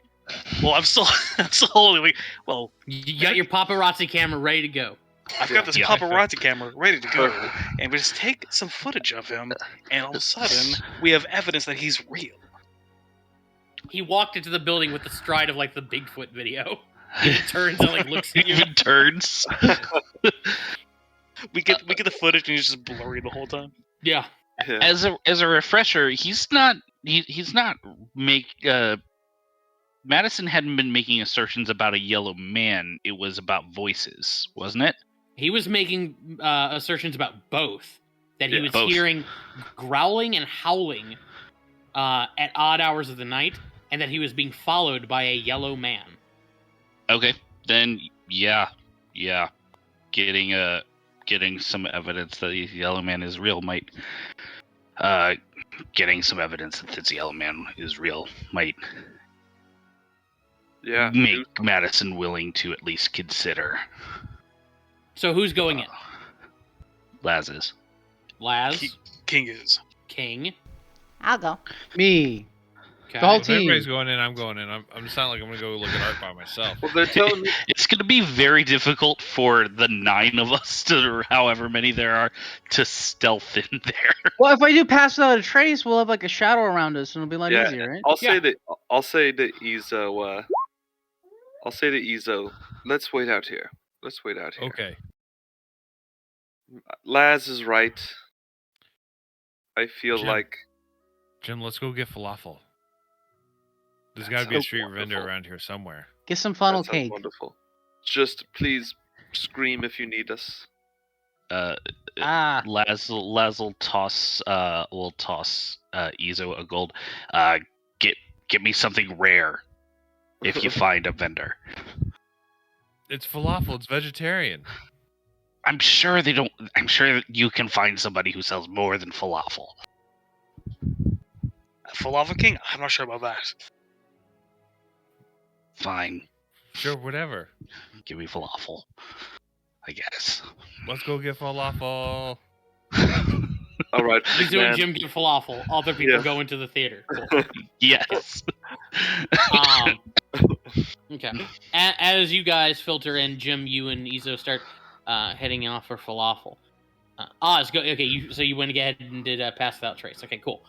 Well, I'm still holding. Well, You got your paparazzi camera ready to go. I've got this Yeah. paparazzi camera ready to go, and we just take some footage of him, and all of a sudden we have evidence that he's real. He walked into the building with the stride of like the Bigfoot video. He turns and like looks at you. Even turns. We get the footage, and he's just blurry the whole time. Yeah. Yeah. As a refresher, he's not Madison hadn't been making assertions about a yellow man. It was about voices, wasn't it? He was making assertions about both. That he Yeah, was both. hearing growling and howling at odd hours of the night, and that he was being followed by a yellow man. Okay, then yeah, getting some evidence that the yellow man is real might getting some evidence that this yellow man is real might Yeah. make Madison willing to at least consider. So who's going in? Laz is. Laz, King is. King. I'll go. Me. Okay. The whole If team. everybody's going in, I'm going in. I'm just not like I'm gonna go look at art by myself. Well, they're telling me. It's going to be very difficult for the 9 of us, to, or however many there are, to stealth in there. Well, if I do pass without a trace, we'll have like a shadow around us, and it'll be a lot Yeah, easier, right? I'll Yeah. say to Ezo. I'll say to Ezo. Let's wait out here. Okay. Laz is right. I feel Jim. like Jim, let's go get falafel. There's That got to be a sounds street vendor wonderful. around here somewhere. Get some funnel that sounds cake. wonderful. Just please scream if you need us. Laz will toss Izo a gold. Get me something rare if you find a vendor. It's falafel. It's vegetarian. I'm sure they don't. I'm sure you can find somebody who sells more than falafel. Falafel King? I'm not sure about that. Fine, Sure, whatever. give me falafel. I guess. Let's go get falafel. All right, He's big doing man. Jim get falafel. Other people Yeah. go into the theater. Cool. Yes. Okay. As you guys filter in, Jim, you and Izo start heading off for falafel. Oz, go. Okay, so you went ahead and did pass without trace. Okay, cool.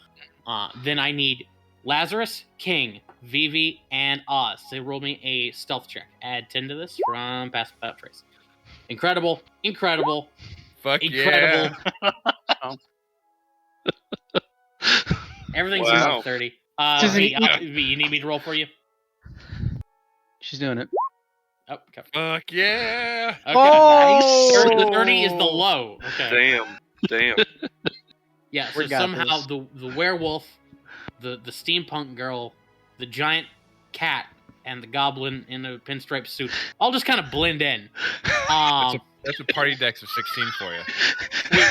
Then I need Lazarus, King, Vivi, and Oz. So roll me a stealth check. Add 10 to this from pass without trace. Incredible. Fuck Incredible. yeah. Everything's Wow. above 30. Susan, V, you need me to roll for you? She's doing it. Oh, okay. Fuck yeah. Okay. Oh! 30 is the low. Okay. Damn. Yeah, so We got somehow this. the werewolf, the steampunk girl, the giant cat, and the goblin in a pinstripe suit all just kind of blend in. That's a party dex of 16 for you.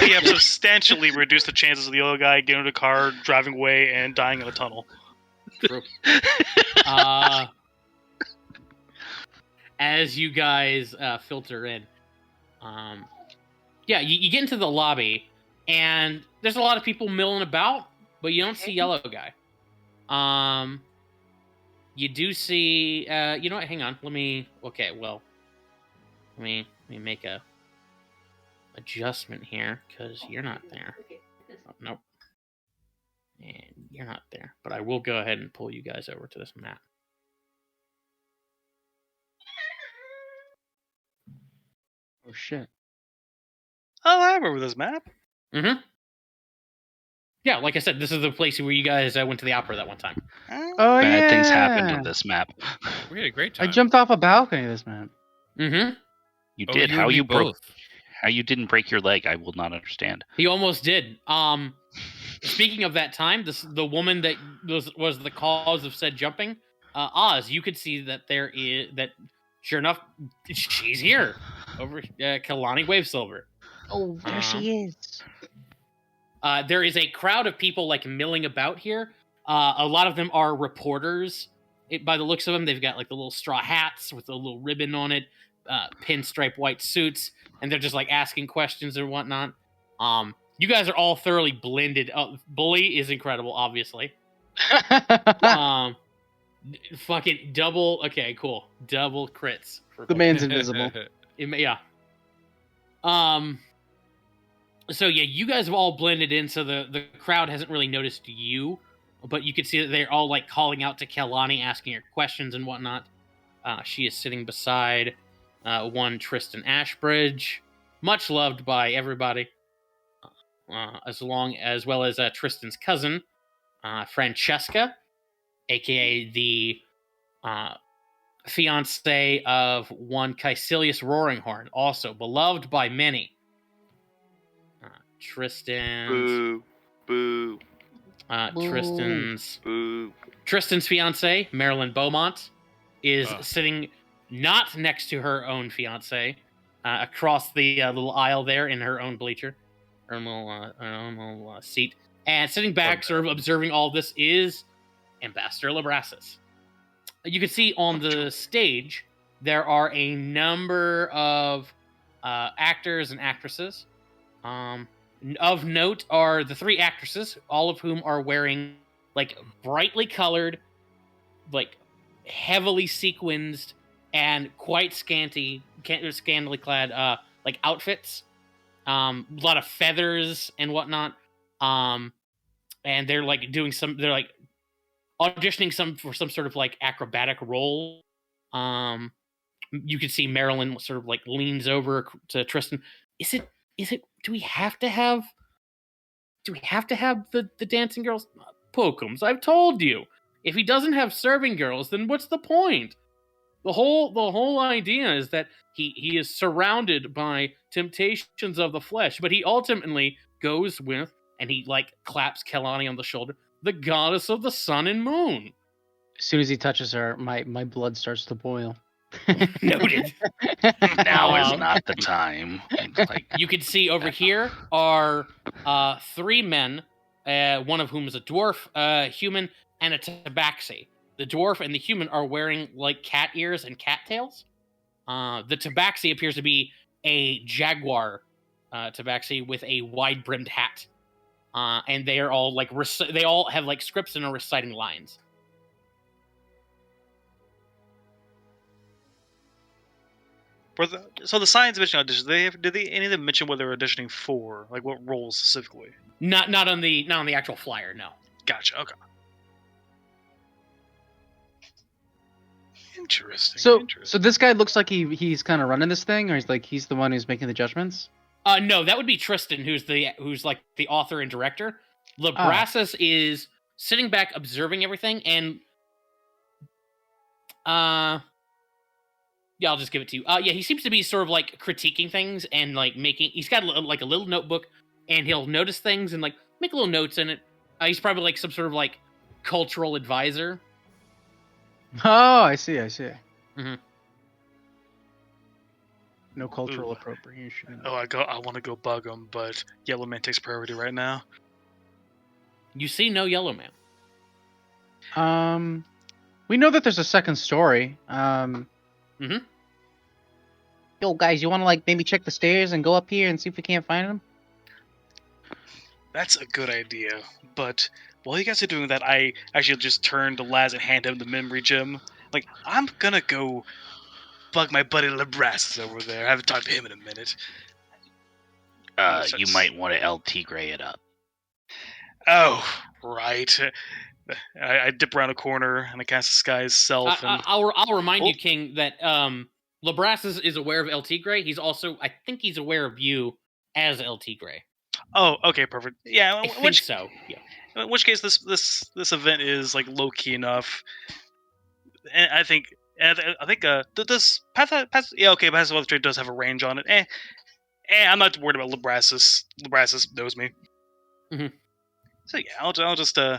We have substantially reduced the chances of the other guy getting into a car, driving away, and dying in a tunnel. True. As you guys filter in, you get into the lobby, and there's a lot of people milling about, but you don't see Yellow Guy. You do see, you know what? Hang on. Let me make a adjustment here because you're not there. Oh, nope. And you're not there, but I will go ahead and pull you guys over to this map. Oh shit. Oh, I remember this map. Mm-hmm. Yeah, like I said, this is the place where you guys went to the opera that one time. Oh Bad yeah. things happened on this map. We had a great I time. jumped off a balcony this man. Mm-hmm. You Oh, did. you How and me you broke? both. How you didn't break your leg? I will not understand. He almost did. Speaking of that time, the woman that was the cause of said jumping, Oz, you could see that sure enough, she's here over Kalani Wavesilver. Oh, there she is. There is a crowd of people like milling about here. A lot of them are reporters. By the looks of them, they've got like the little straw hats with a little ribbon on it, pinstripe white suits, and they're just like asking questions and whatnot. You guys are all thoroughly blended. Bully is incredible, obviously. Fucking double. Okay, cool. Double crits. The man's invisible. Yeah. So yeah, you guys have all blended in, so the crowd hasn't really noticed you, but you can see that they're all like calling out to Kelani, asking her questions and whatnot. She is sitting beside one Tristan Ashbridge, much loved by everybody, as well as Tristan's cousin, Francesca, aka the fiance of one Caecilius Roaringhorn, also beloved by many. Tristan's Boo. Tristan's fiance, Marilyn Beaumont, is sitting not next to her own fiance, across the little aisle there in her own bleacher, her little seat, and sitting back, sort of observing all this, is Ambassador Labrassus. You can see on the stage there are a number of actors and actresses. Of note are the 3 actresses, all of whom are wearing like brightly colored, like heavily sequenced and quite scantily clad like outfits. A lot of feathers and whatnot. And they're like they're like auditioning for some sort of like acrobatic role. You can see Marilyn sort of like leans over to Tristan. Is it do we have to have the dancing girls? Pokums, I've told you. If he doesn't have serving girls, then what's the point? The whole idea is that he is surrounded by temptations of the flesh, but he ultimately goes with, and he like claps Kelani on the shoulder, the goddess of the sun and moon. As soon as he touches her, my blood starts to boil. Noted. Now is not the time. Like, you can see over here are 3 men, one of whom is a dwarf, human, and a tabaxi. The dwarf and the human are wearing like cat ears and cat tails. The tabaxi appears to be a jaguar tabaxi with a wide-brimmed hat, and they are all like they all have like scripts and are reciting lines. So the science mission audition, did any of them mention what they were auditioning for? Like what roles specifically? Not on the actual flyer, no. Gotcha. Okay. Interesting. So this guy looks like he's kind of running this thing, or he's the one who's making the judgments. No, that would be Tristan, who's like the author and director. Labrassus is sitting back observing everything, and yeah, I'll just give it to you. Yeah, he seems to be sort of like critiquing things and like he's got like a little notebook, and he'll notice things and like make little notes in it. He's probably like some sort of like cultural advisor. Oh, I see. Mm-hmm. No cultural appropriation. Oh, I want to go bug him, but Yellow Man takes priority right now. You see no Yellow Man. We know that there's a second story. Mm-hmm. Yo, guys, you want to like maybe check the stairs and go up here and see if we can't find him? That's a good idea, but while you guys are doing that, I actually just turn to Laz and hand him the memory gem. Like, I'm gonna go bug my buddy Labrassus over there. I haven't talked to him in a minute. You might want to LT Gray it up. Oh, right. I dip around a corner and I cast Disguise Self. I'll remind you, King, that Labrassus is aware of LT Gray. I think he's aware of you as LT Gray. Oh, okay, perfect. Yeah, I think so. Yeah. In which case, this event is like low key enough, and I think does Pass? Yeah, okay, Pass Weather Trade does have a range on it. I'm not worried about Labrassus. Labrassus knows me. Mm-hmm. So yeah, I'll just yeah.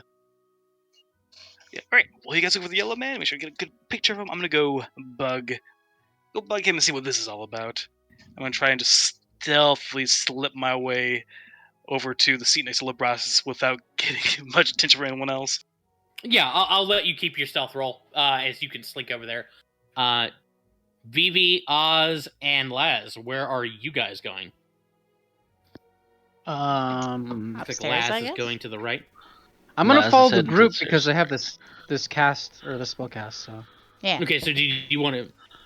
All right. Well, you guys look for the yellow man. Make sure you get a good picture of him. I'm gonna go bug him and see what this is all about. I'm gonna try and just stealthily slip my way over to the seat next to Labrassus without getting much attention from anyone else. Yeah, I'll let you keep your stealth roll as you can slink over there. Vivi, Oz, and Laz, where are you guys going? I think Upstairs, Laz I is guess? going to the right. I'm gonna Laz is follow the heading to group the because I have stairs. this cast or this spell cast. So Yeah. Okay, so do you want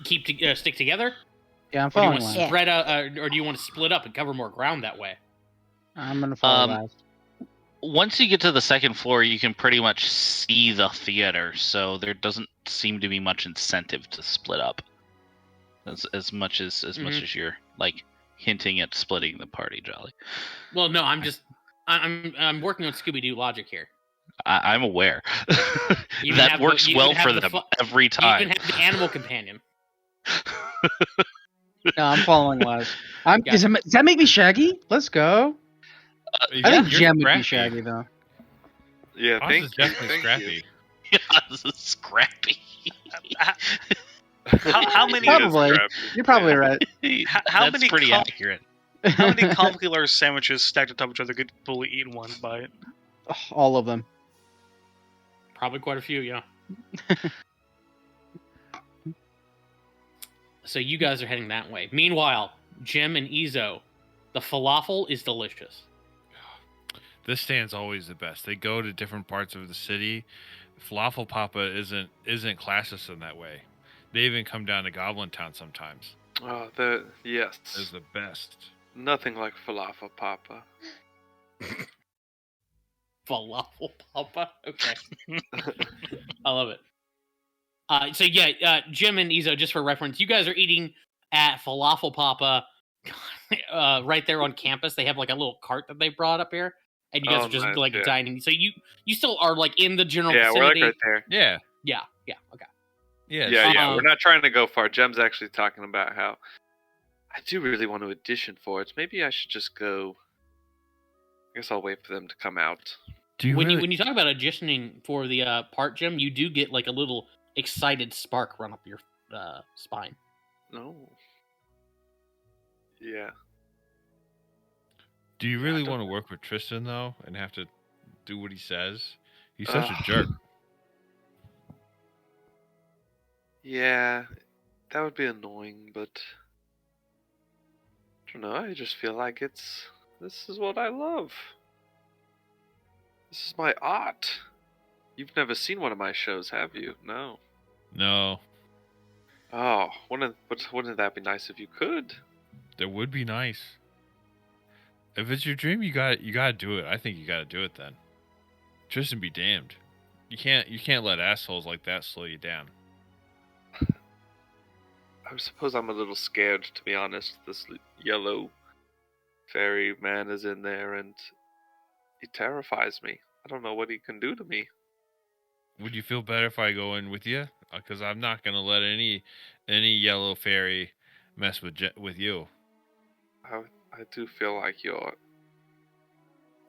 to stick together, yeah, I'm or do you following want to Laz. Yeah. spread out, or do you want to split up and cover more ground that way? I'm gonna follow Um, Laz. Once you get to the second floor, you can pretty much see the theater, so there doesn't seem to be much incentive to split up. As much as you're like hinting at splitting the party, Jolly. Well, no, I'm working on Scooby Doo logic here. I'm aware. You even That have works you well even have for the them fu- every You time. even have the animal companion. No, I'm following Laz. Gotcha. Does that make me Shaggy? Let's go. I think You're Gem would be scrappy. Shaggy though. Yeah, Oz thank is you. definitely Thank scrappy. Yeah, this is scrappy. How many? He is Probably. scrappy. You're probably Yeah. right. How That's many pretty accurate. How many complicated sandwiches stacked on top of each other could fully eat in one bite? All of them. Probably quite a few, yeah. So you guys are heading that way. Meanwhile, Jim and Izo, the falafel is delicious. This stand's always the best. They go to different parts of the city. Falafel Papa isn't classist in that way. They even come down to Goblin Town sometimes. Oh, yes. It's the best. Nothing like falafel papa. Falafel Papa? Okay. I love it. So yeah, Jim and Izo, just for reference, you guys are eating at Falafel Papa right there on campus. They have like a little cart that they brought up here, and you guys are just nice, like yeah. dining. So you still are like in the general Yeah, we're like vicinity. right there. Yeah. Yeah, okay. Yeah. We're not trying to go far. Jem's actually talking about how I do really want to audition for it. Maybe I should just go. I guess I'll wait for them to come out. When you talk about auditioning for the part, Jim, you do get like a little excited spark run up your spine. No. Yeah. Do you really want to work with Tristan though, and have to do what he says? He's such a jerk. Yeah, that would be annoying, but I don't know. I just feel like this is what I love. This is my art. You've never seen one of my shows, have you? No. No, Oh, wouldn't that be nice if you could? that would be nice. If it's your dream, you gotta do it. I think you gotta do it then. Tristan be damned. You can't let assholes like that slow you down. I suppose I'm a little scared, to be honest. This yellow fairy man is in there, and he terrifies me. I don't know what he can do to me. Would you feel better if I go in with you? Because I'm not gonna let any yellow fairy mess with you. I do feel like you're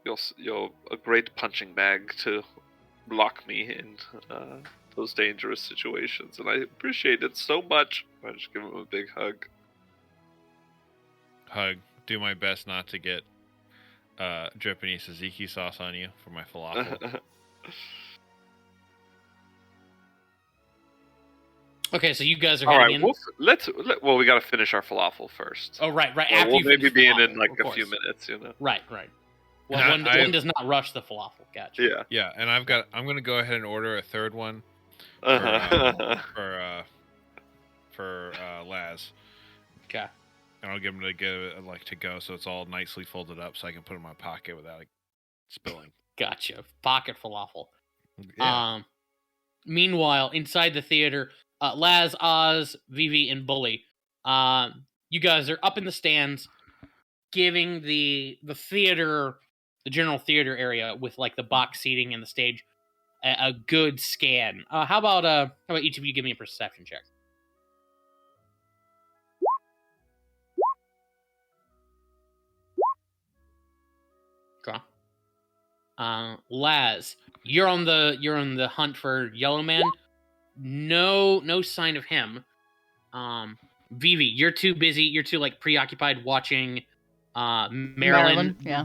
a great punching bag to block me in those dangerous situations, and I appreciate it so much. I just give him a big hug. Hug. Do my best not to get dripping tzatziki sauce on you for my falafel. Okay, so you guys are All heading right, in. well, we got to finish our falafel first. Oh, right. Well, After we'll you maybe finish be in falafel, like of a few course. minutes, you know. Right. Well, And one does not rush the falafel. Gotcha. Yeah. Yeah, and I'm gonna go ahead and order a third one for Laz, Okay. and I'll give him to to go, so it's all nicely folded up, so I can put it in my pocket without it spilling. Gotcha. Pocket falafel. Yeah. Meanwhile, inside the theater, Laz, Oz, Vivi, and Bully, you guys are up in the stands, giving the theater, the general theater area with like the box seating and the stage, a good scan. How about each of you give me a perception check? Okay. Laz, you're on the hunt for Yellow Man. No sign of him. Vivi, you're too busy. You're too like preoccupied watching Marilyn yeah.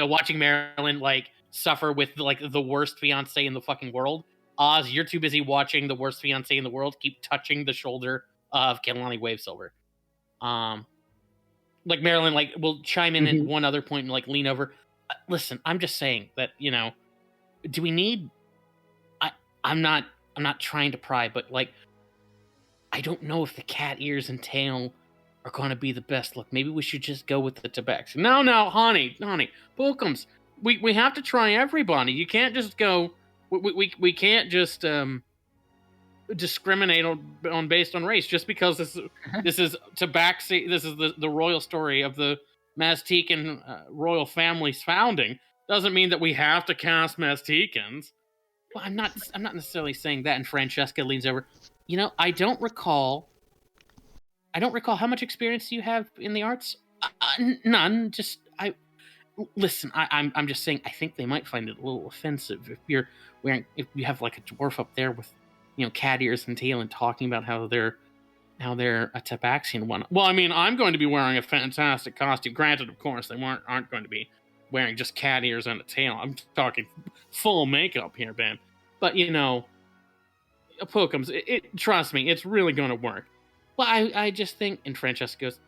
watching Marilyn like suffer with like the worst fiance in the fucking world. Oz, you're too busy watching the worst fiance in the world keep touching the shoulder of Kalani Wavesilver. Like Marilyn like will chime in at one other point and like lean over. Listen, I'm just saying that, do we need I'm not trying to pry, but like I don't know if the cat ears and tail are going to be the best look. Maybe we should just go with the tabaxi. No, honey, Bookums. We have to try everybody. You can't just go. We can't just discriminate on based on race just because this is tabaxi. This is the royal story of the Maztecan royal family's founding. Doesn't mean that we have to cast Maztecans. Well, I'm not necessarily saying that. And Francesca leans over. I don't recall how much experience do you have in the arts. None. Just listen. I'm just saying. I think they might find it a little offensive if you have like a dwarf up there with cat ears and tail and talking about how they're a tabaxian one. Well, I mean, I'm going to be wearing a fantastic costume. Granted, of course, they aren't going to be wearing just cat ears and a tail. I'm talking full makeup here, Ben. But Pookums, trust me, it's really going to work. Well, I just think, and Francesca goes,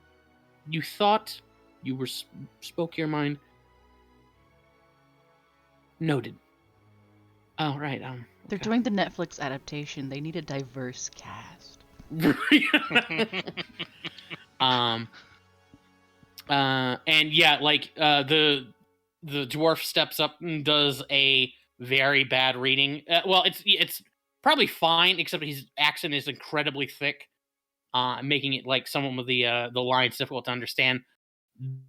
you thought you spoke your mind? Noted. Oh, right. They're doing the Netflix adaptation. They need a diverse cast. And yeah, like the dwarf steps up and does a very bad reading. Well, it's probably fine, except his accent is incredibly thick, making it like some of the lines difficult to understand.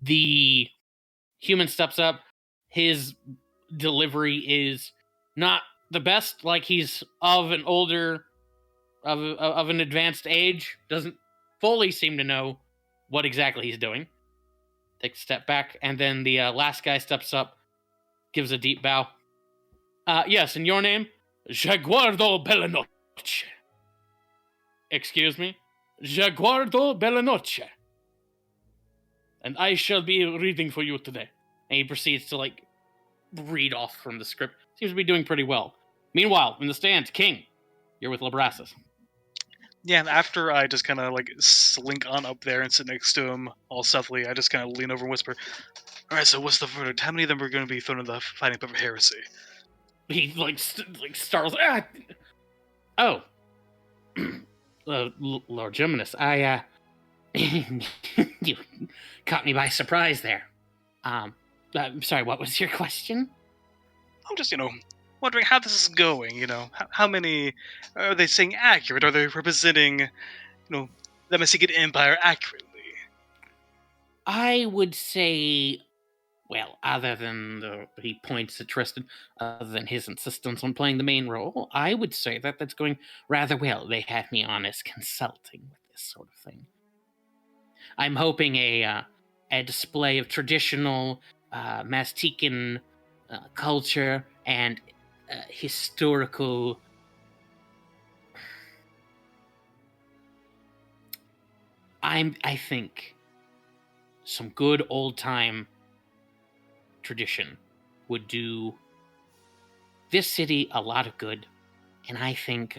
The human steps up. His delivery is not the best. Like he's of an older, of an advanced age. Doesn't fully seem to know what exactly he's doing. Takes a step back, and then the last guy steps up, gives a deep bow. Yes, and your name? Jaguardo Bellanoche. Excuse me? Jaguardo Bellanoche. And I shall be reading for you today. And he proceeds to, like, read off from the script. Seems to be doing pretty well. Meanwhile, in the stands, King, you're with Labrassus. Yeah, and after I just kind of like slink on up there and sit next to him all stealthily, I just kind of lean over and whisper, "All right, so what's the verdict? How many of them are going to be thrown in the Fighting Pepper Heresy?" He, like, startles. Oh. Lord Geminus, you caught me by surprise there. I'm sorry, what was your question? I'm just, wondering how this is going, How many are they saying accurate? Are they representing, the Mexican Empire accurately? I would say, well, other than he points at Tristan, other than his insistence on playing the main role, I would say that that's going rather well. They had me on as consulting with this sort of thing. I'm hoping a display of traditional Maztecan culture and historical. I think some good old time tradition would do this city a lot of good, and I think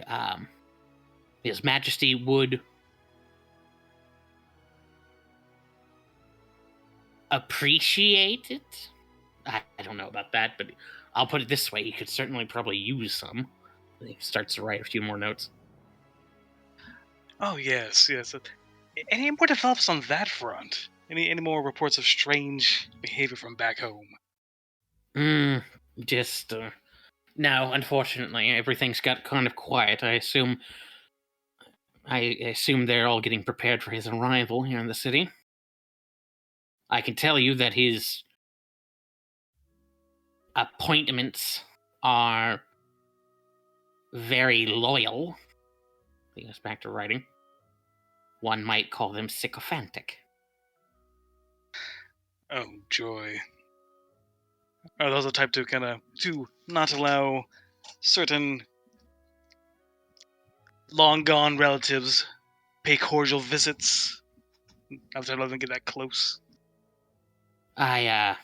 His Majesty would appreciate it. I don't know about that, but I'll put it this way: he could certainly probably use some. He starts to write a few more notes. Oh yes. Any more develops on that front? Any more reports of strange behavior from back home? Just no. Unfortunately, everything's got kind of quiet. I assume they're all getting prepared for his arrival here in the city. I can tell you that his appointments are very loyal. He goes back to writing. One might call them sycophantic. Oh, joy. are those the type to not allow certain long gone relatives pay cordial visits after letting them get that close? I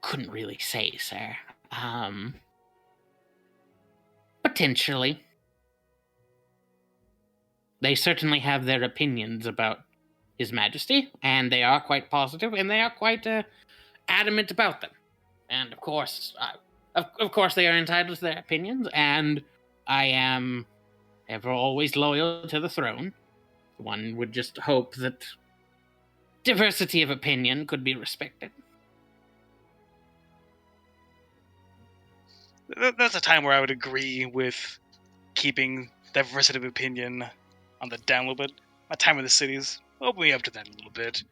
couldn't really say, sir. Potentially. They certainly have their opinions about His Majesty, and they are quite positive, and they are quite adamant about them. And of course, of course, they are entitled to their opinions, and I am ever always loyal to the throne. One would just hope that diversity of opinion could be respected. That's a time where I would agree with keeping diversity of opinion on the down a little bit. My time in the cities opened me up to that a little bit.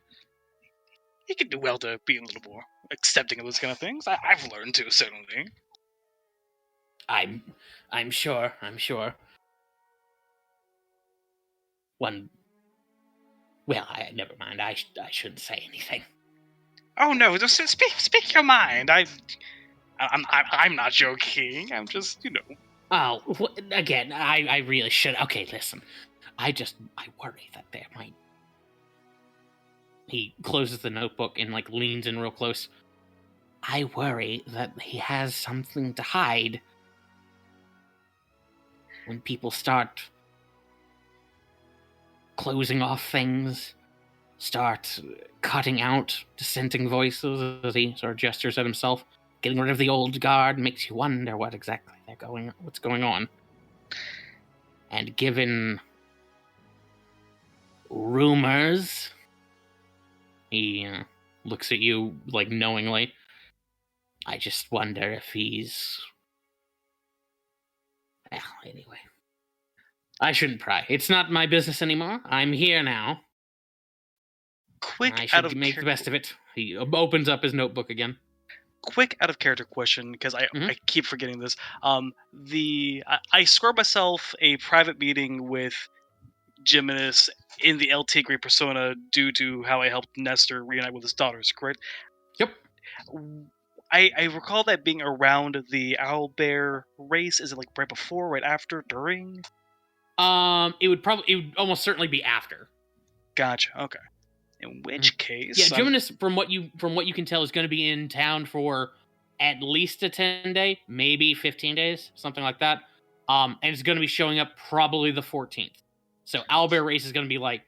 You can do well to be a little more accepting of those kind of things. I've learned to, certainly. I'm sure. One. Well, never mind. I shouldn't say anything. Oh no, just speak your mind. I'm not joking. I'm just, Oh, again, I really should. Okay, listen. I worry that there might. He closes the notebook and leans in real close. I worry that he has something to hide. When people start closing off things, start cutting out dissenting voices as he sort of gestures at himself, getting rid of the old guard makes you wonder what's going on. And given rumors, he looks at you knowingly. I just wonder if he's. Well, anyway. I shouldn't pry. It's not my business anymore. I'm here now. I should make the best of it. He opens up his notebook again. Quick out of character question, because I keep forgetting this. I scored myself a private meeting with Jimenez in the El Tigre persona due to how I helped Nestor reunite with his daughters, correct? Yep. I recall that being around the owlbear race. Is it right before, right after, during? It would almost certainly be after. Gotcha. Okay. In which case, yeah, Jimenez, from what you can tell, is going to be in town for at least a 10-day, maybe 15 days, something like that. And it's going to be showing up probably the 14th. So owlbear race is going to be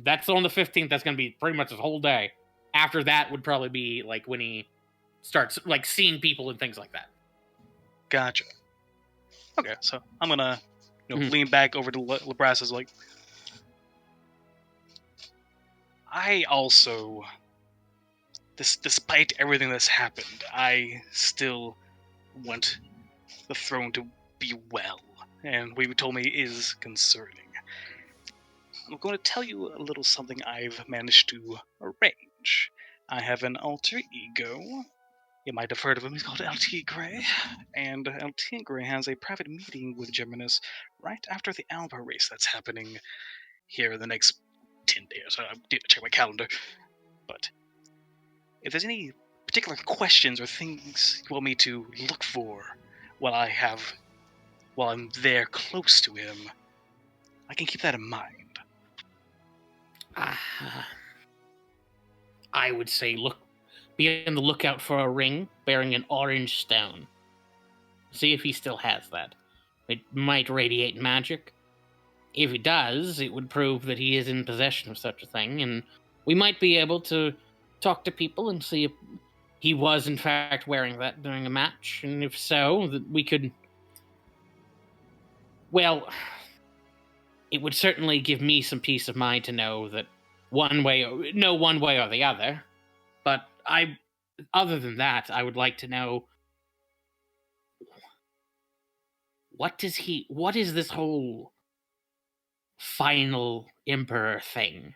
that's on the 15th. That's going to be pretty much his whole day. After that would probably be when he starts seeing people and things like that. Gotcha. Okay, so I'm gonna lean back over to Lebrassa's I also, despite everything that's happened, I still want the throne to be well, and what you told me is concerning. I'm going to tell you a little something I've managed to arrange. I have an alter ego. You might have heard of him. He's called El Tigre. And El Tigre has a private meeting with Geminus right after the Alba race that's happening here in the next 10 days. I didn't check my calendar. But if there's any particular questions or things you want me to look for while I'm there close to him, I can keep that in mind. I would say be on the lookout for a ring bearing an orange stone. See if he still has that. It might radiate magic. If it does, it would prove that he is in possession of such a thing, and we might be able to talk to people and see if he was in fact wearing that during a match, and if so, that we could... Well, it would certainly give me some peace of mind to know that one way or the other. But other than that, I would like to know what is this whole final emperor thing?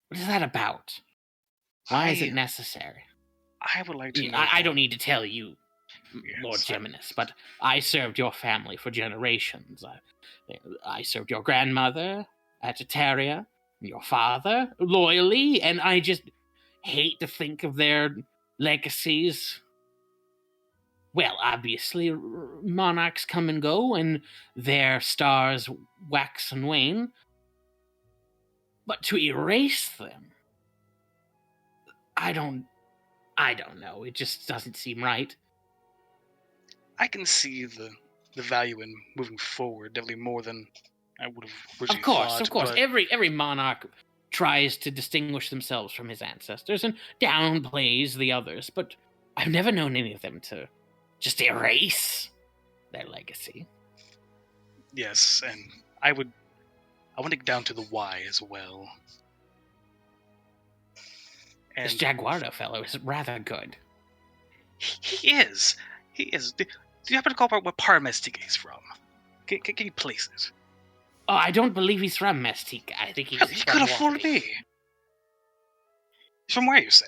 What is that about? Why is it necessary? I would like to know. I don't need to tell you, Lord Geminus, but I served your family for generations. I served your grandmother at your father loyally, and I just hate to think of their legacies. Well, obviously, monarchs come and go, and their stars wax and wane. But to erase them, I don't know. It just doesn't seem right. I can see the value in moving forward, definitely more than I would have originally Of thought. course. But Every monarch tries to distinguish themselves from his ancestors and downplays the others, but I've never known any of them to just erase their legacy. yes, and I want to get down to the why as well. This And Jaguardo fellow is rather good. he is. He is. Do you happen to call out where Parmestic is from? Can you place it? Oh, I don't believe he's from Mestique. I think he's Really? He from could have fooled Waterdeep. me. He's from where, you say?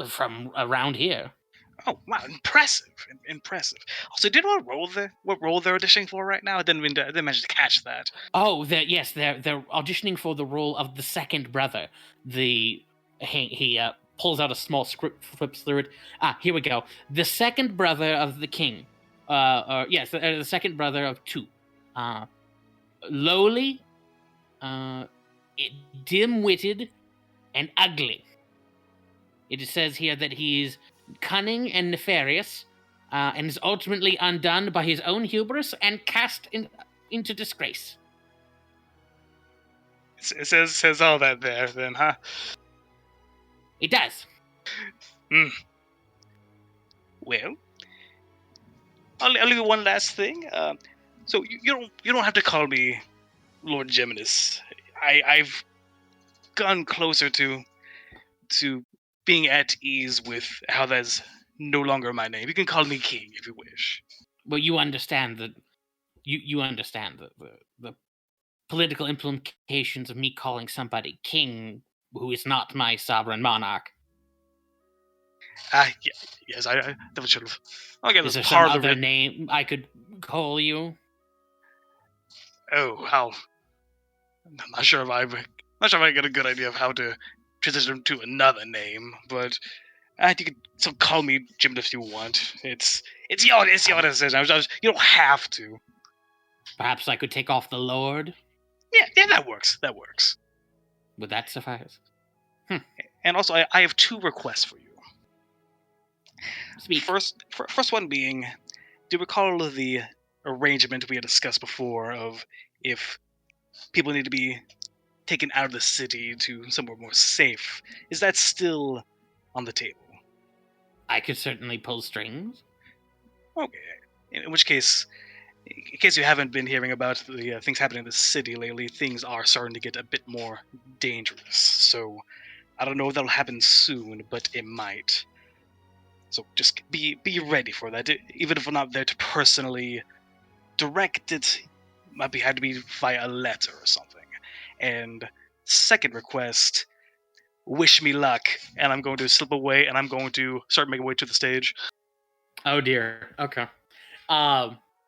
From around here. Oh wow, impressive, impressive. Also, did what role they're auditioning for right now? I didn't manage to catch that. Oh, they're auditioning for the role of the second brother. He pulls out a small script, flips through it. Here we go. The second brother of the king. The second brother of two. Lowly, dim-witted, and ugly. It says here that he's cunning and nefarious, and is ultimately undone by his own hubris and cast into disgrace. It says all that there, then, huh? It does. Well, I'll leave you one last thing. So you don't have to call me Lord Geminus. I've gone closer to being at ease with how that's no longer my name. You can call me King if you wish. But you understand that you understand the political implications of me calling somebody king who is not my sovereign monarch. Yes, I definitely should have. I guess Is there it's some part of other it. name I could call you? Oh, I'm not sure if I get a good idea of how to transition to another name, but you can still call me Jim if you want. It's your decision. You don't have to. Perhaps I could take off the Lord? Yeah, that works. That works. Would that suffice? And also, I have two requests for you. Speak. First one being, do you recall the arrangement we had discussed before of if people need to be taken out of the city to somewhere more safe? Is that still on the table? I could certainly pull strings. Okay. In which case, in case you haven't been hearing about the things happening in the city lately, things are starting to get a bit more dangerous. So I don't know if that'll happen soon, but it might. So just be ready for that. Even if we're not there to personally direct it, might have to be via a letter or something. And second request, wish me luck. And I'm going to slip away, and I'm going to start making my way to the stage. Oh dear. Okay.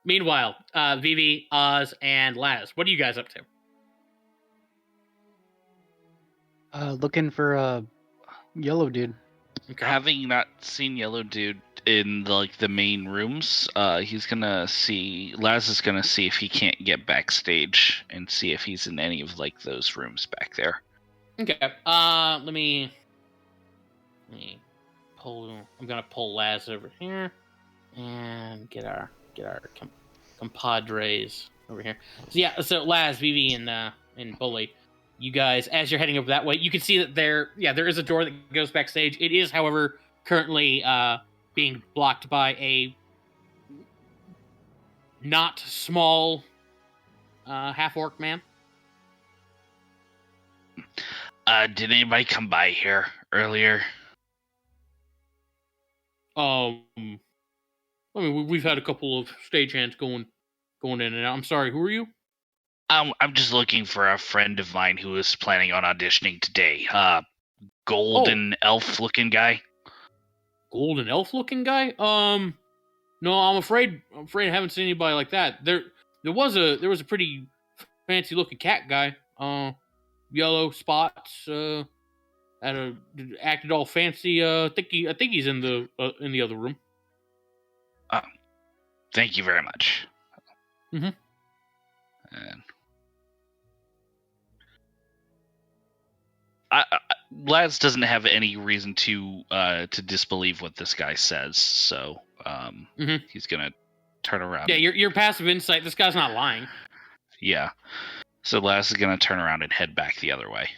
Meanwhile, Vivi, Oz, and Laz, what are you guys up to? Looking for a yellow dude. Okay. Having not seen Yellow Dude in the main rooms, he's gonna see. Laz is gonna see if he can't get backstage and see if he's in any of those rooms back there. Okay. Let me pull. I'm gonna pull Laz over here and get our compadres over here. So Laz, Vivi, and Bully, you guys, as you're heading over that way, you can see that there is a door that goes backstage. It is, however, currently being blocked by a not small half-orc man. Did anybody come by here earlier? I mean, we've had a couple of stagehands going in and out. I'm sorry, who are you? I'm just looking for a friend of mine who is planning on auditioning today. Golden elf-looking guy. Golden elf-looking guy? No, I'm afraid I haven't seen anybody like that. There was a pretty fancy-looking cat guy. Yellow spots. acted all fancy. I think he's in the other room. Thank you very much. Mhm. And Laz doesn't have any reason to disbelieve what this guy says, so Mhm. he's gonna turn around. Yeah, your passive insight. This guy's not lying. Yeah. So Laz is gonna turn around and head back the other way.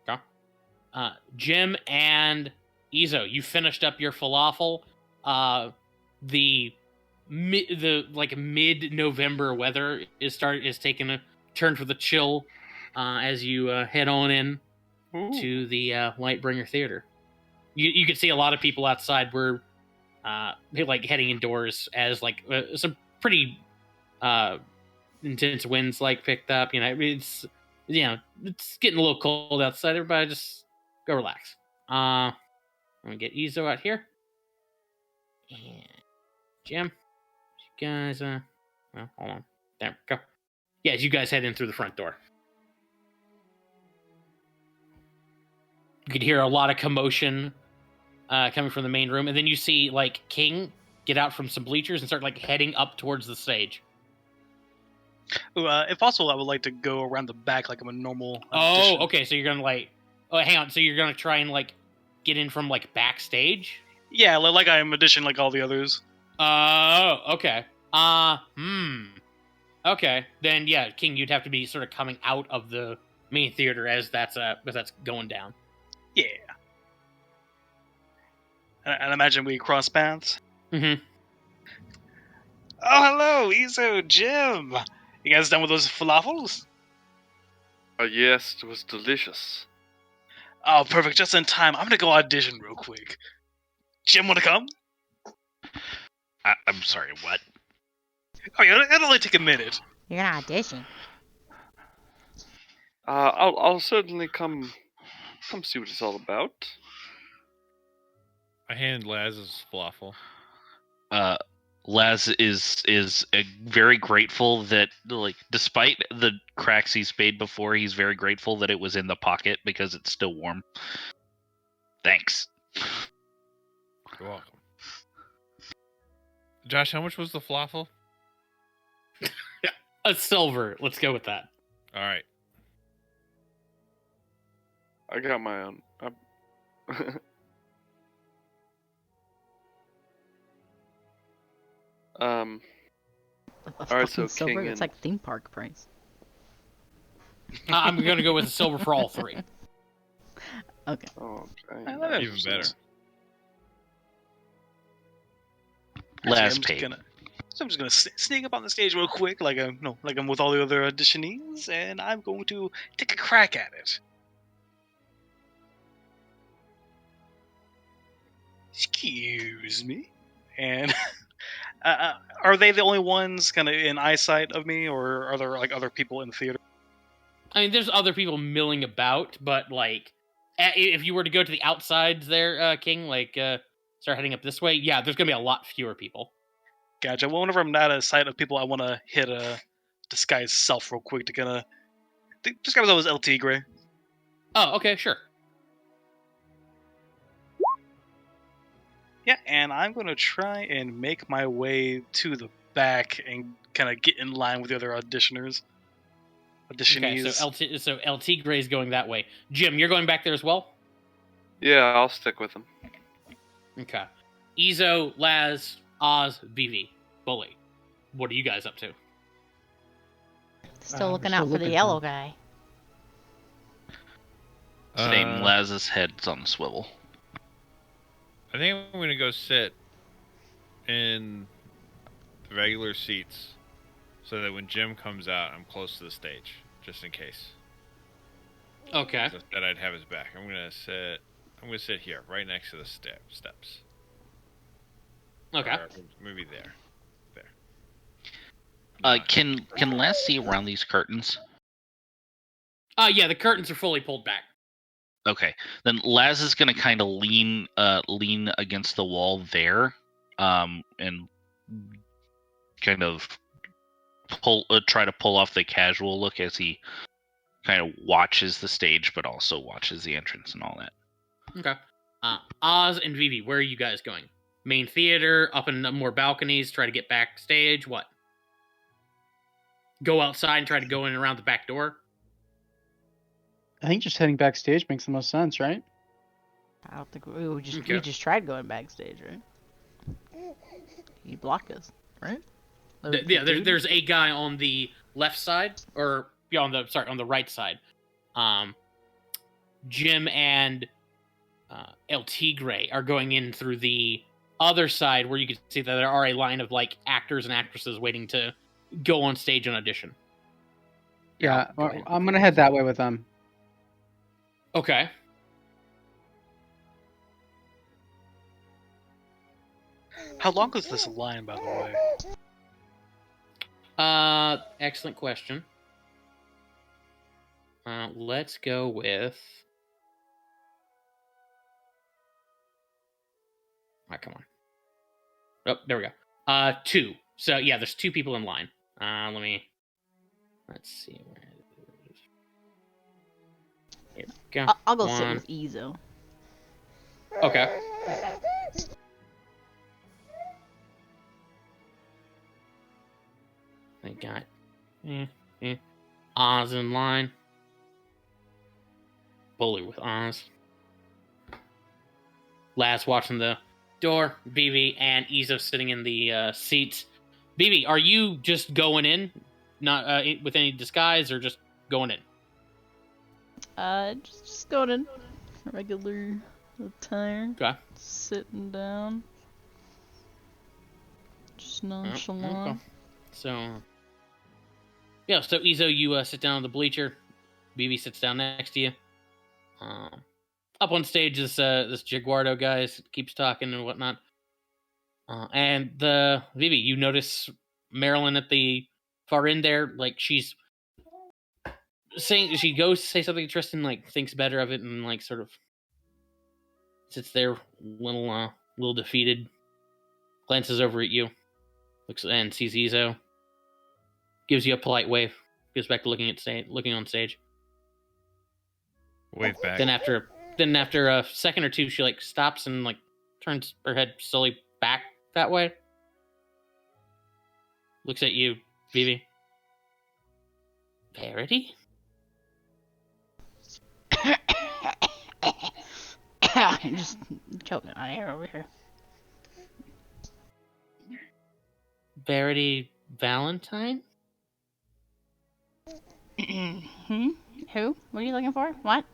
Okay. Jim and Izo, you finished up your falafel. The mid-November weather is taking a turn for the chill as you head on in to the Lightbringer Theater. You can see a lot of people outside were like heading indoors as like some pretty intense winds like picked up. It's it's getting a little cold outside. Everybody just go relax. I'm gonna get Izo out here. And Jim, you guys well, hold on. There we go. Yeah, as you guys head in through the front door. You could hear a lot of commotion coming from the main room, and then you see like King get out from some bleachers and start like heading up towards the stage. If possible, I would like to go around the back like I'm a normal. Oh, okay. So you're gonna like, oh, hang on. So you're gonna try and like get in from like backstage? Yeah, like I am audition like all the others. Oh, okay. Okay, then yeah, King, you'd have to be sort of coming out of the main theater as that's going down. Yeah. And I imagine we cross paths. Mm-hmm. Oh, hello, Izo, Jim. You guys done with those falafels? Yes, it was delicious. Oh, perfect. Just in time. I'm gonna go audition real quick. Jim, wanna come? I'm sorry, what? Oh, yeah, it'll only take a minute. You're gonna audition. I'll certainly come see what it's all about. I hand Laz's falafel. Laz is very grateful that, like, despite the cracks he's made before, he's very grateful that it was in the pocket because it's still warm. Thanks. You're welcome. Josh, how much was the falafel? A silver. Let's go with that. All right. I got my own. A Alright, so fucking silver. King It's and- like theme park price. I'm gonna go with a silver for all three. Okay. Oh, okay. I love it. Even better. Laz I'm paid. just gonna sneak up on the stage real quick, like I'm with all the other auditionees, and I'm going to take a crack at it. Excuse me. And are they the only ones kind of in eyesight of me, or are there like other people in the theater? I mean, there's other people milling about, but like, if you were to go to the outsides there, King, like, start heading up this way, yeah, there's gonna be a lot fewer people. Gotcha. Well, whenever I'm not at a sight of people, I want to hit a disguise self real quick to kind of disguise myself as LT Gray. Oh, okay, sure. Yeah, and I'm going to try and make my way to the back and kind of get in line with the other auditionees. Okay, so LT Gray's going that way. Jim, you're going back there as well? Yeah, I'll stick with him. Okay. Izo, Laz, Oz, BV, Bully. What are you guys up to? Still we're looking still out for the looking yellow for- guy. Same. Laz's head's on the swivel. I think I'm gonna go sit in the regular seats so that when Jim comes out, I'm close to the stage, just in case. Okay. So that I'd have his back. I'm gonna sit here, right next to the steps. Okay. Or maybe there. Can Laz see around these curtains? Yeah, the curtains are fully pulled back. Okay, then Laz is gonna kind of lean against the wall there, and kind of try to pull off the casual look as he kind of watches the stage, but also watches the entrance and all that. Okay. Oz and Vivi, where are you guys going? Main theater, up in more balconies, try to get backstage, what? Go outside and try to go in around the back door? I think just heading backstage makes the most sense, right? I don't think we Okay. just tried going backstage, right? You blocked us, right? Yeah, there's a guy on the left side, or yeah, on the right side. Jim and El Tigre are going in through the other side, where you can see that there are a line of like actors and actresses waiting to go on stage and audition. Yeah, I'll go ahead. I'm gonna head that way with them. Okay. How long is this line, by the way? Excellent question. Let's go with. Alright, come on. Oh, there we go. 2. So yeah, there's 2 people in line. Let's see where it is. Here we go. I'll go sit 1. with Ezo. Okay. I got Oz in line. Bully with Oz. Laz watching the door. Vivi and Ezo sitting in the seats. Vivi, are you just going in, not with any disguise, or just going in? Just going in regular attire. Okay. Sitting down. Just nonchalant. Okay. So, yeah. So Ezo, you sit down on the bleacher. Vivi sits down next to you. Up on stage, this Jaguardo guy keeps talking and whatnot. And the Vivi, you notice Marilyn at the far end there, like she's saying, she goes to say something to Tristan, like thinks better of it, and like sort of sits there, little defeated. Glances over at you, looks and sees Ezo. Gives you a polite wave. Goes back to looking on stage. Wave back. Then after a second or two, she like stops and like turns her head slowly back that way. Looks at you, Vivi. Verity? Just choking on air over here. Verity Valentine? Hmm? Who? What are you looking for? What?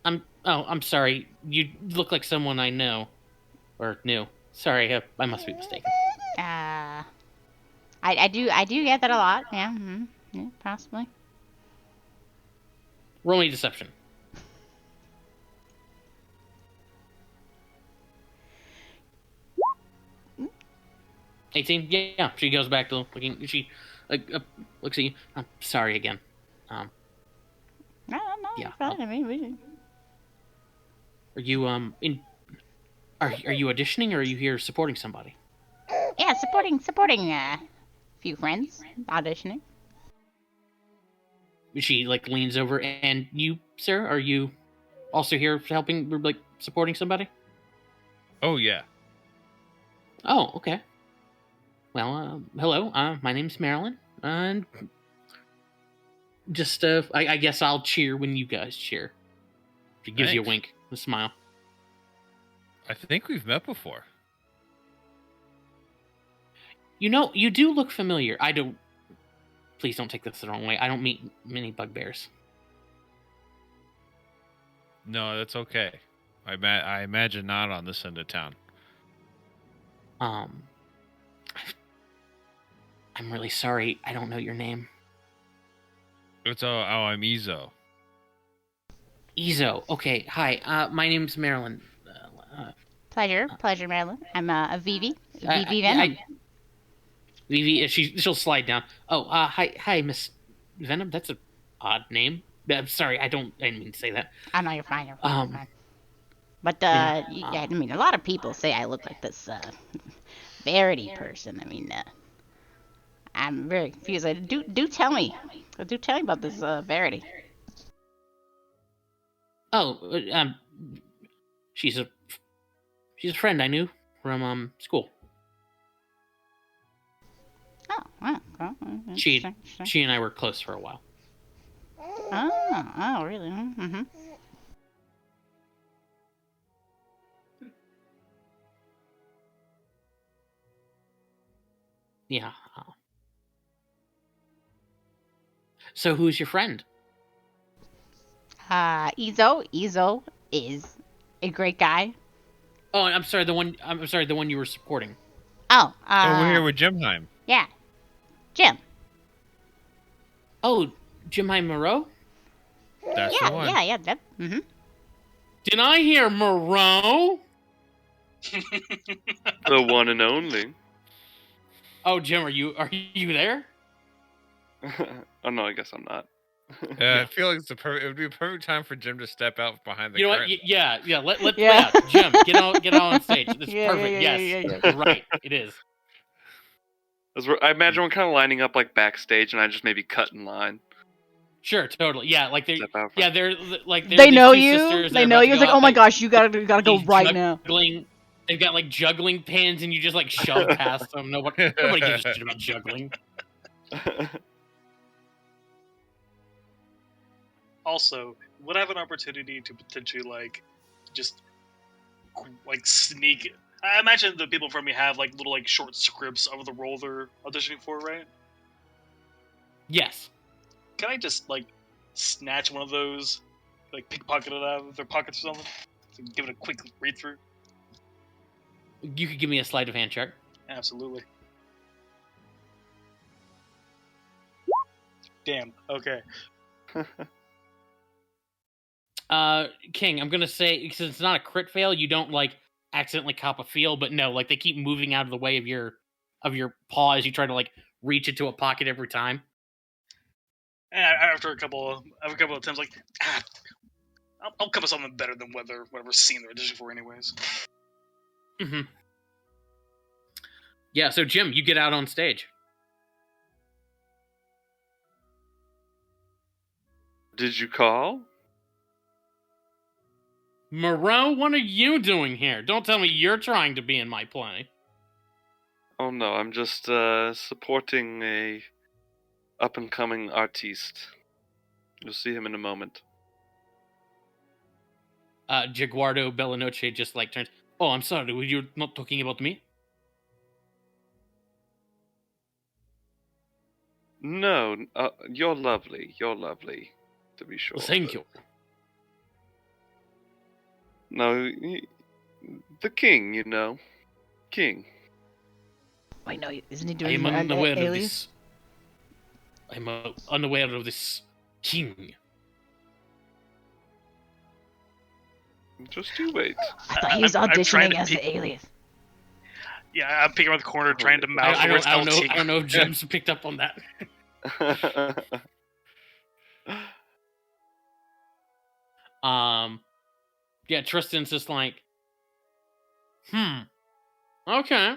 I'm sorry. You look like someone I know. Or knew. Sorry, I must be mistaken. I do get that a lot. Yeah. Mm-hmm. Yeah, possibly. Roll me deception. 18? Yeah. She goes back to looking. She looks at you. I'm sorry again. No, Yeah, it's fine. I mean, we. Are you Are you auditioning, or are you here supporting somebody? Yeah, supporting a few friends auditioning. She like leans over, and you, sir, are you also here helping, like supporting somebody? Oh yeah. Oh, okay. Well, hello. My name's Marilyn, and just I guess I'll cheer when you guys cheer. She gives you a Thanks. wink, a smile. I think we've met before. You know, you do look familiar. I don't. Please don't take this the wrong way. I don't meet many bugbears. No, that's okay. I imagine not on this end of town. I'm really sorry. I don't know your name. It's I'm Ezo. Ezo. Okay. Hi. My name's Marilyn. Pleasure, Marilyn. I'm a Vivi. Vivi Venom. Vivi. She'll slide down. Oh. Hi, Miss Venom. That's a odd name. Sorry. I didn't mean to say that. I know you're fine. You're fine. But yeah, I mean, a lot of people say I look like this Verity person. I mean, I'm very confused. Do tell me. Do tell me about this Verity. Oh, she's a friend I knew from school. Oh, wow. Well, She interesting. and I were close for a while. Oh, really? Mm-hmm. Yeah. So who's your friend? Izo. Izo is a great guy. Oh, I'm sorry. The one you were supporting. Oh, Oh, we're here with Jimheim. yeah, Jim. Oh, Jemai Moreau? That's Yeah, the one. yeah. That. Mm-hmm. Did I hear Moreau? The one and only. Oh, Jim, are you there? Oh no, I guess I'm not. I feel like it would be a perfect time for Jim to step out behind the You know what? curtain. Yeah. Yeah. Jim, get out on stage. It's Yeah, perfect. yeah, Yes, yeah. you're right. It is. I imagine we're kind of lining up like backstage, and I just maybe cut in line. Sure, totally. Yeah, like Step out front. they're They these know two you. sisters. They They're know about to you. It's go like, out, oh my gosh, you gotta go right now. They've got like juggling pins, and you just like shove past them. Nobody gives a shit about juggling. Also, would I have an opportunity to potentially like just like sneak? I imagine the people from me have like little like short scripts of the role they're auditioning for, right? Yes. Can I just like snatch one of those, like pickpocket it out of their pockets or something? So give it a quick read through. You could give me a sleight of hand check. Absolutely. Damn. Okay. King, I'm gonna say because it's not a crit fail, you don't like accidentally cop a feel, but no, like they keep moving out of the way of your paw as you try to like reach into a pocket every time. And after a couple of attempts, like I'll come up with something better than whatever scene they're auditioning for, anyways. Mm-hmm. Yeah. So Jim, you get out on stage. Did you call? Moreau, what are you doing here? Don't tell me you're trying to be in my play. Oh no, I'm just supporting a up and coming artiste. You'll see him in a moment. Jaguardo Bellanoche just like turns. Oh, I'm sorry. Were you not talking about me? No, you're lovely. You're lovely, to be sure. Well, thank you. No, the king, you know. King. Wait, no, isn't he doing I'm unaware of alias? this. I'm unaware of this king. Just you wait. I thought he was I'm trying auditioning to as peek- the alias. Yeah, I'm peeking around the corner trying to mouth the words I LT. don't know if Jim's picked up on that. Yeah, Tristan's just like, okay,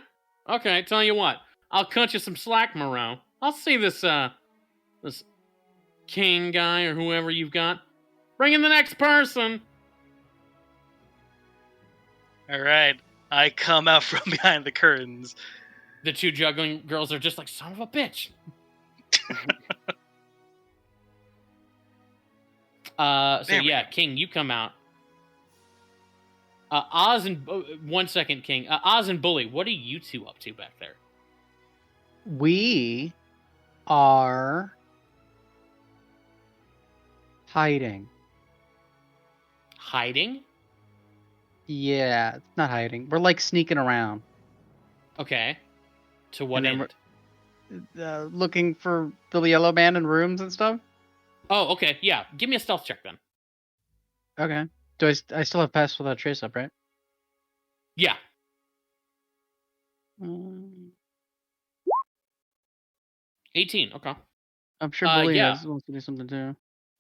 tell you what, I'll cut you some slack, Moreau. I'll see this king guy or whoever you've got. Bring in the next person. All right, I come out from behind the curtains. The two juggling girls are just like, son of a bitch. So yeah, King, you come out. Oz and 1 second, King. Oz and Bully, what are you two up to back there? We are hiding. Hiding? Yeah, it's not hiding. We're like sneaking around, Okay. To what And end? looking for the yellow man in rooms and stuff. Oh, okay. Yeah. Give me a stealth check then. Okay. Do I still have pass without trace up, right? Yeah. 18. Okay. I'm sure Bully yeah. wants to do something too.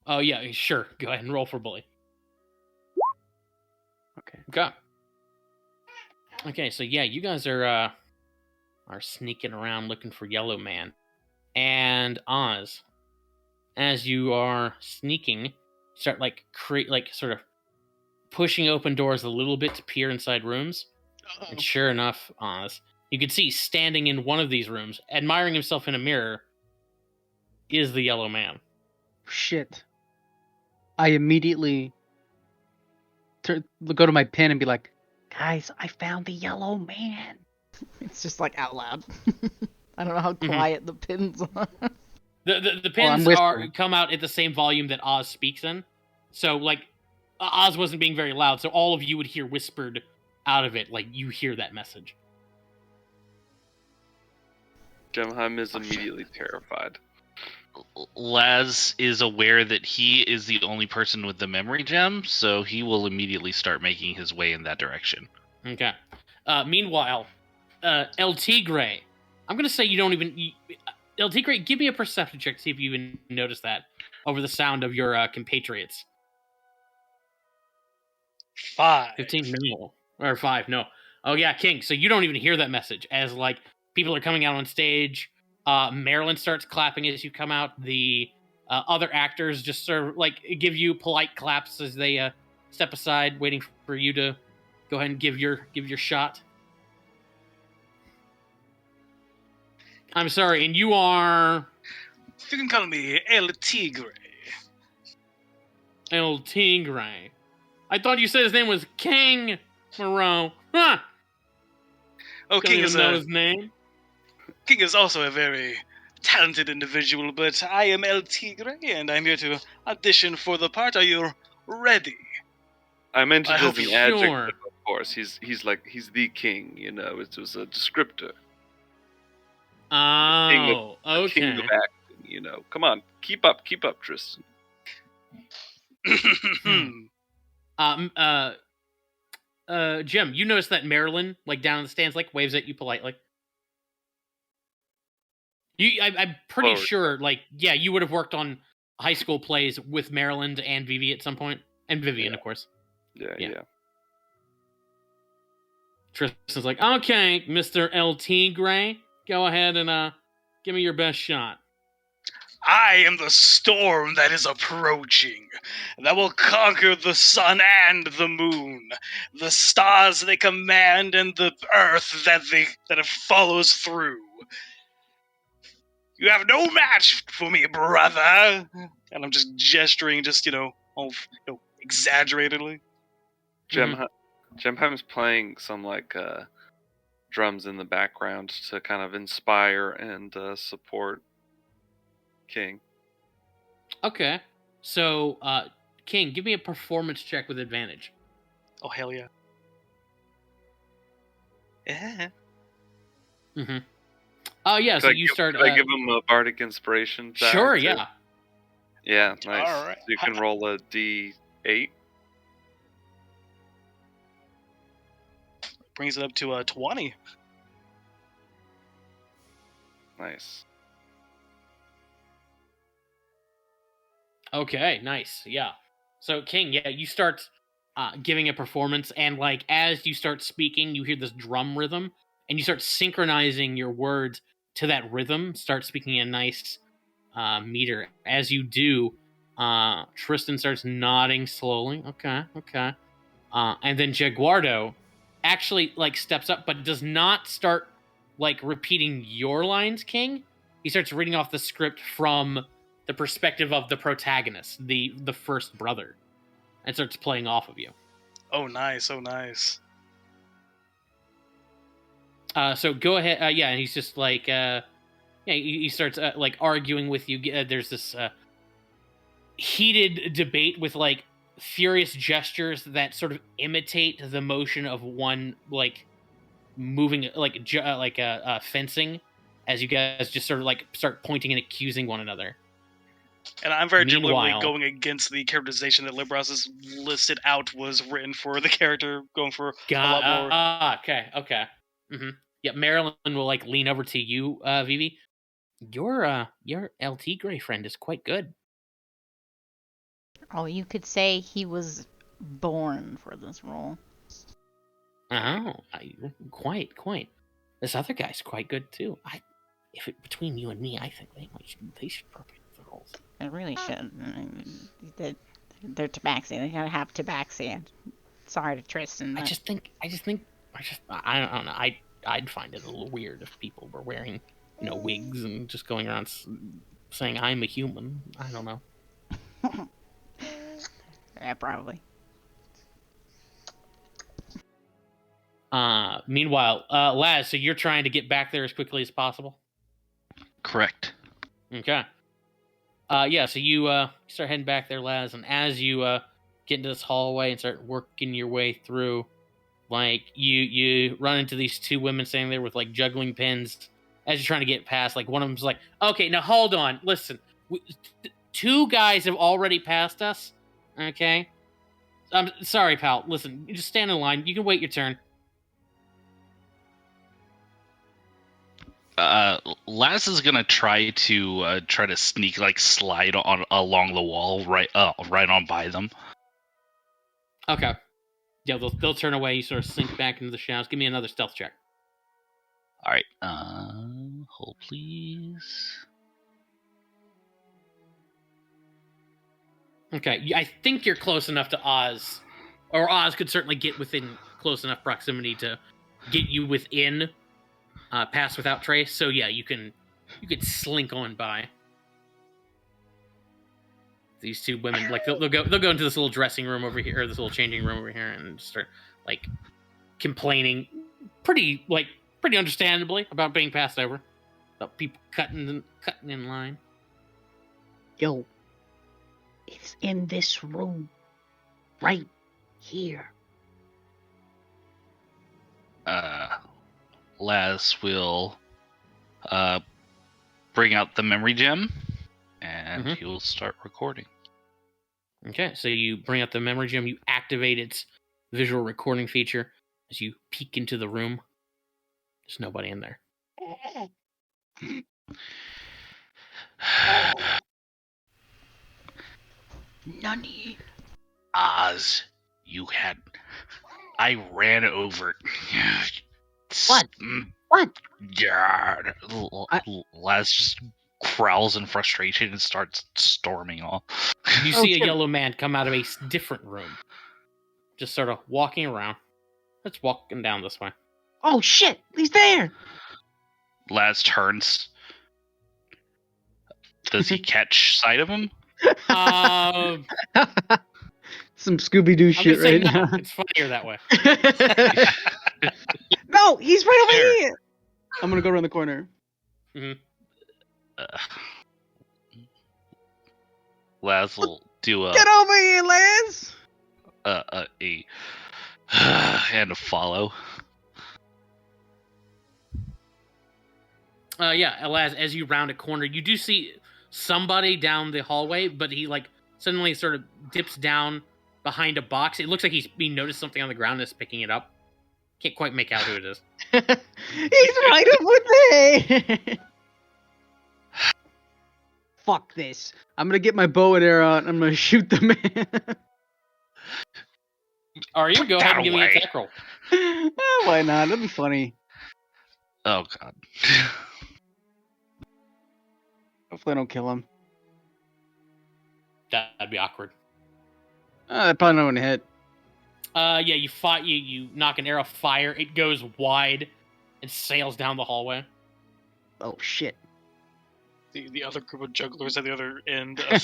Oh, yeah. Sure. Go ahead and roll for Bully. Okay. Okay. So yeah, you guys are sneaking around looking for Yellow Man. and Oz. As you are sneaking, start sort of pushing open doors a little bit to peer inside rooms. And sure enough, Oz, you can see standing in one of these rooms, admiring himself in a mirror, is the Yellow Man. Shit. I immediately go to my pen and be like, guys, I found the Yellow Man. It's just like out loud. I don't know how quiet the pins are. The pins come out at the same volume that Oz speaks in. So, like, Oz wasn't being very loud, so all of you would hear whispered out of it, like, you hear that message. Gemheim is immediately terrified. Laz is aware that he is the only person with the memory gem, so he will immediately start making his way in that direction. Okay. Meanwhile, El Tigre, I'm going to say you don't even... El Tigre, give me a perception check to see if you even notice that over the sound of your compatriots. 5. 15, no. Or 5, no. Oh, yeah, King. So you don't even hear that message as, like, people are coming out on stage. Marilyn starts clapping as you come out. The other actors just sort of, like, give you polite claps as they step aside, waiting for you to go ahead and give your shot. I'm sorry, and you are... You can call me El Tigre. El Tigre. I thought you said his name was King Moreau. Huh! Oh, Don't even know his name. King is also a very talented individual, but I am El Tigre, and I'm here to audition for the part. Are you ready? I meant it as an sure. adjective, of course. He's the king, you know. It was a descriptor. Oh, okay. King of acting, you know. Come on, keep up, Tristan. Jim, you notice that Marilyn, like down in the stands, like waves at you politely. I'm pretty sure, like, yeah, you would have worked on high school plays with Maryland and Vivi at some point, and Vivian, of course. Yeah. Tristan's like, okay, Mr. LT Gray, go ahead and give me your best shot. I am the storm that is approaching, that will conquer the sun and the moon, the stars they command, and the earth that it follows through. You have no match for me, brother. And I'm just gesturing, exaggeratedly. Gemheim's playing some drums in the background to kind of inspire and support King. Okay. So, King, give me a performance check with advantage. Oh, hell yeah. Yeah. Mm-hmm. Oh, yeah, so you start... Can I give him a bardic inspiration? Sure, yeah. Yeah, nice. All right. So you can roll a D8. Brings it up to 20. Nice. Okay, nice. Yeah. So, King, yeah, you start giving a performance, and, like, as you start speaking, you hear this drum rhythm, and you start synchronizing your words to that rhythm, start speaking a nice meter. As you do, Tristan starts nodding slowly. Okay. And then Jaguardo actually, like, steps up, but does not start, like, repeating your lines, King. He starts reading off the script from the perspective of the protagonist, the first brother, and starts playing off of you. Oh, nice. Oh, nice. So go ahead. Yeah, and he's just like, he starts like arguing with you. There's this heated debate with like furious gestures that sort of imitate the motion of one like moving like fencing, as you guys just sort of like start pointing and accusing one another. And I'm very deliberately going against the characterization that Libras' listed out was written for the character, going for a lot more. Okay. Mm-hmm. Yeah, Marilyn will like lean over to you, Vivi. Your LT Gray friend is quite good. Oh, you could say he was born for this role. Oh, quite. This other guy's quite good too. between you and me, I think they should probably have the roles. They really should. They're tabaxi. They gotta have tabaxi. Sorry to Tristan. I But... just think I don't know. I'd find it a little weird if people were wearing, wigs and just going around saying I'm a human. I don't know. Yeah, probably. Meanwhile, Laz, so you're trying to get back there as quickly as possible? Correct. Okay. Yeah, so you start heading back there, Laz, and as you get into this hallway and start working your way through, like, you run into these two women standing there with, like, juggling pins. As you're trying to get past, like, one of them's like, okay, now hold on, listen. Two guys have already passed us, okay? I'm sorry, pal. Listen, you just stand in line. You can wait your turn. Laz is gonna try to sneak, like, slide on along the wall right on by them. Okay. Yeah, they'll turn away. You sort of sink back into the shadows. Give me another stealth check. All right. Hold please. Okay, I think you're close enough to Oz, or Oz could certainly get within close enough proximity to get you within pass without trace. So yeah, you could slink on by. These two women, like they'll go into this little dressing room over here, or this little changing room over here, and start like complaining, pretty understandably, about being passed over, about people cutting in line. Yo, it's in this room, right here. Laz will bring out the memory gem, and he'll start recording. Okay, so you bring up the memory gem, you activate its visual recording feature. As you peek into the room, there's nobody in there. Nani? Oz, I ran over. What? What? Yeah. Laz just growls in frustration and starts storming off. You see a yellow man come out of a different room, just sort of walking around. Let's walking down this way. Oh shit! He's there. Laz turns. Does he catch sight of him? Some Scooby-Doo shit right now. It's funnier that way. No, he's right over here. I'm gonna go around the corner. Laz will do a Get over here, Laz. And a follow. Yeah, Laz, as you round a corner, you do see somebody down the hallway, but he like suddenly sort of dips down behind a box. It looks like he noticed something on the ground and is picking it up. Can't quite make out who it is. He's right over there. Fuck this. I'm gonna get my bow and arrow out and I'm gonna shoot the man. Are you? Go ahead and give me an attack roll. Why not? That'd be funny. Oh, God. Hopefully I don't kill him. That'd be awkward. Probably not gonna hit. Yeah, you knock an arrow fire. It goes wide and sails down the hallway. Oh shit. The other group of jugglers at the other end of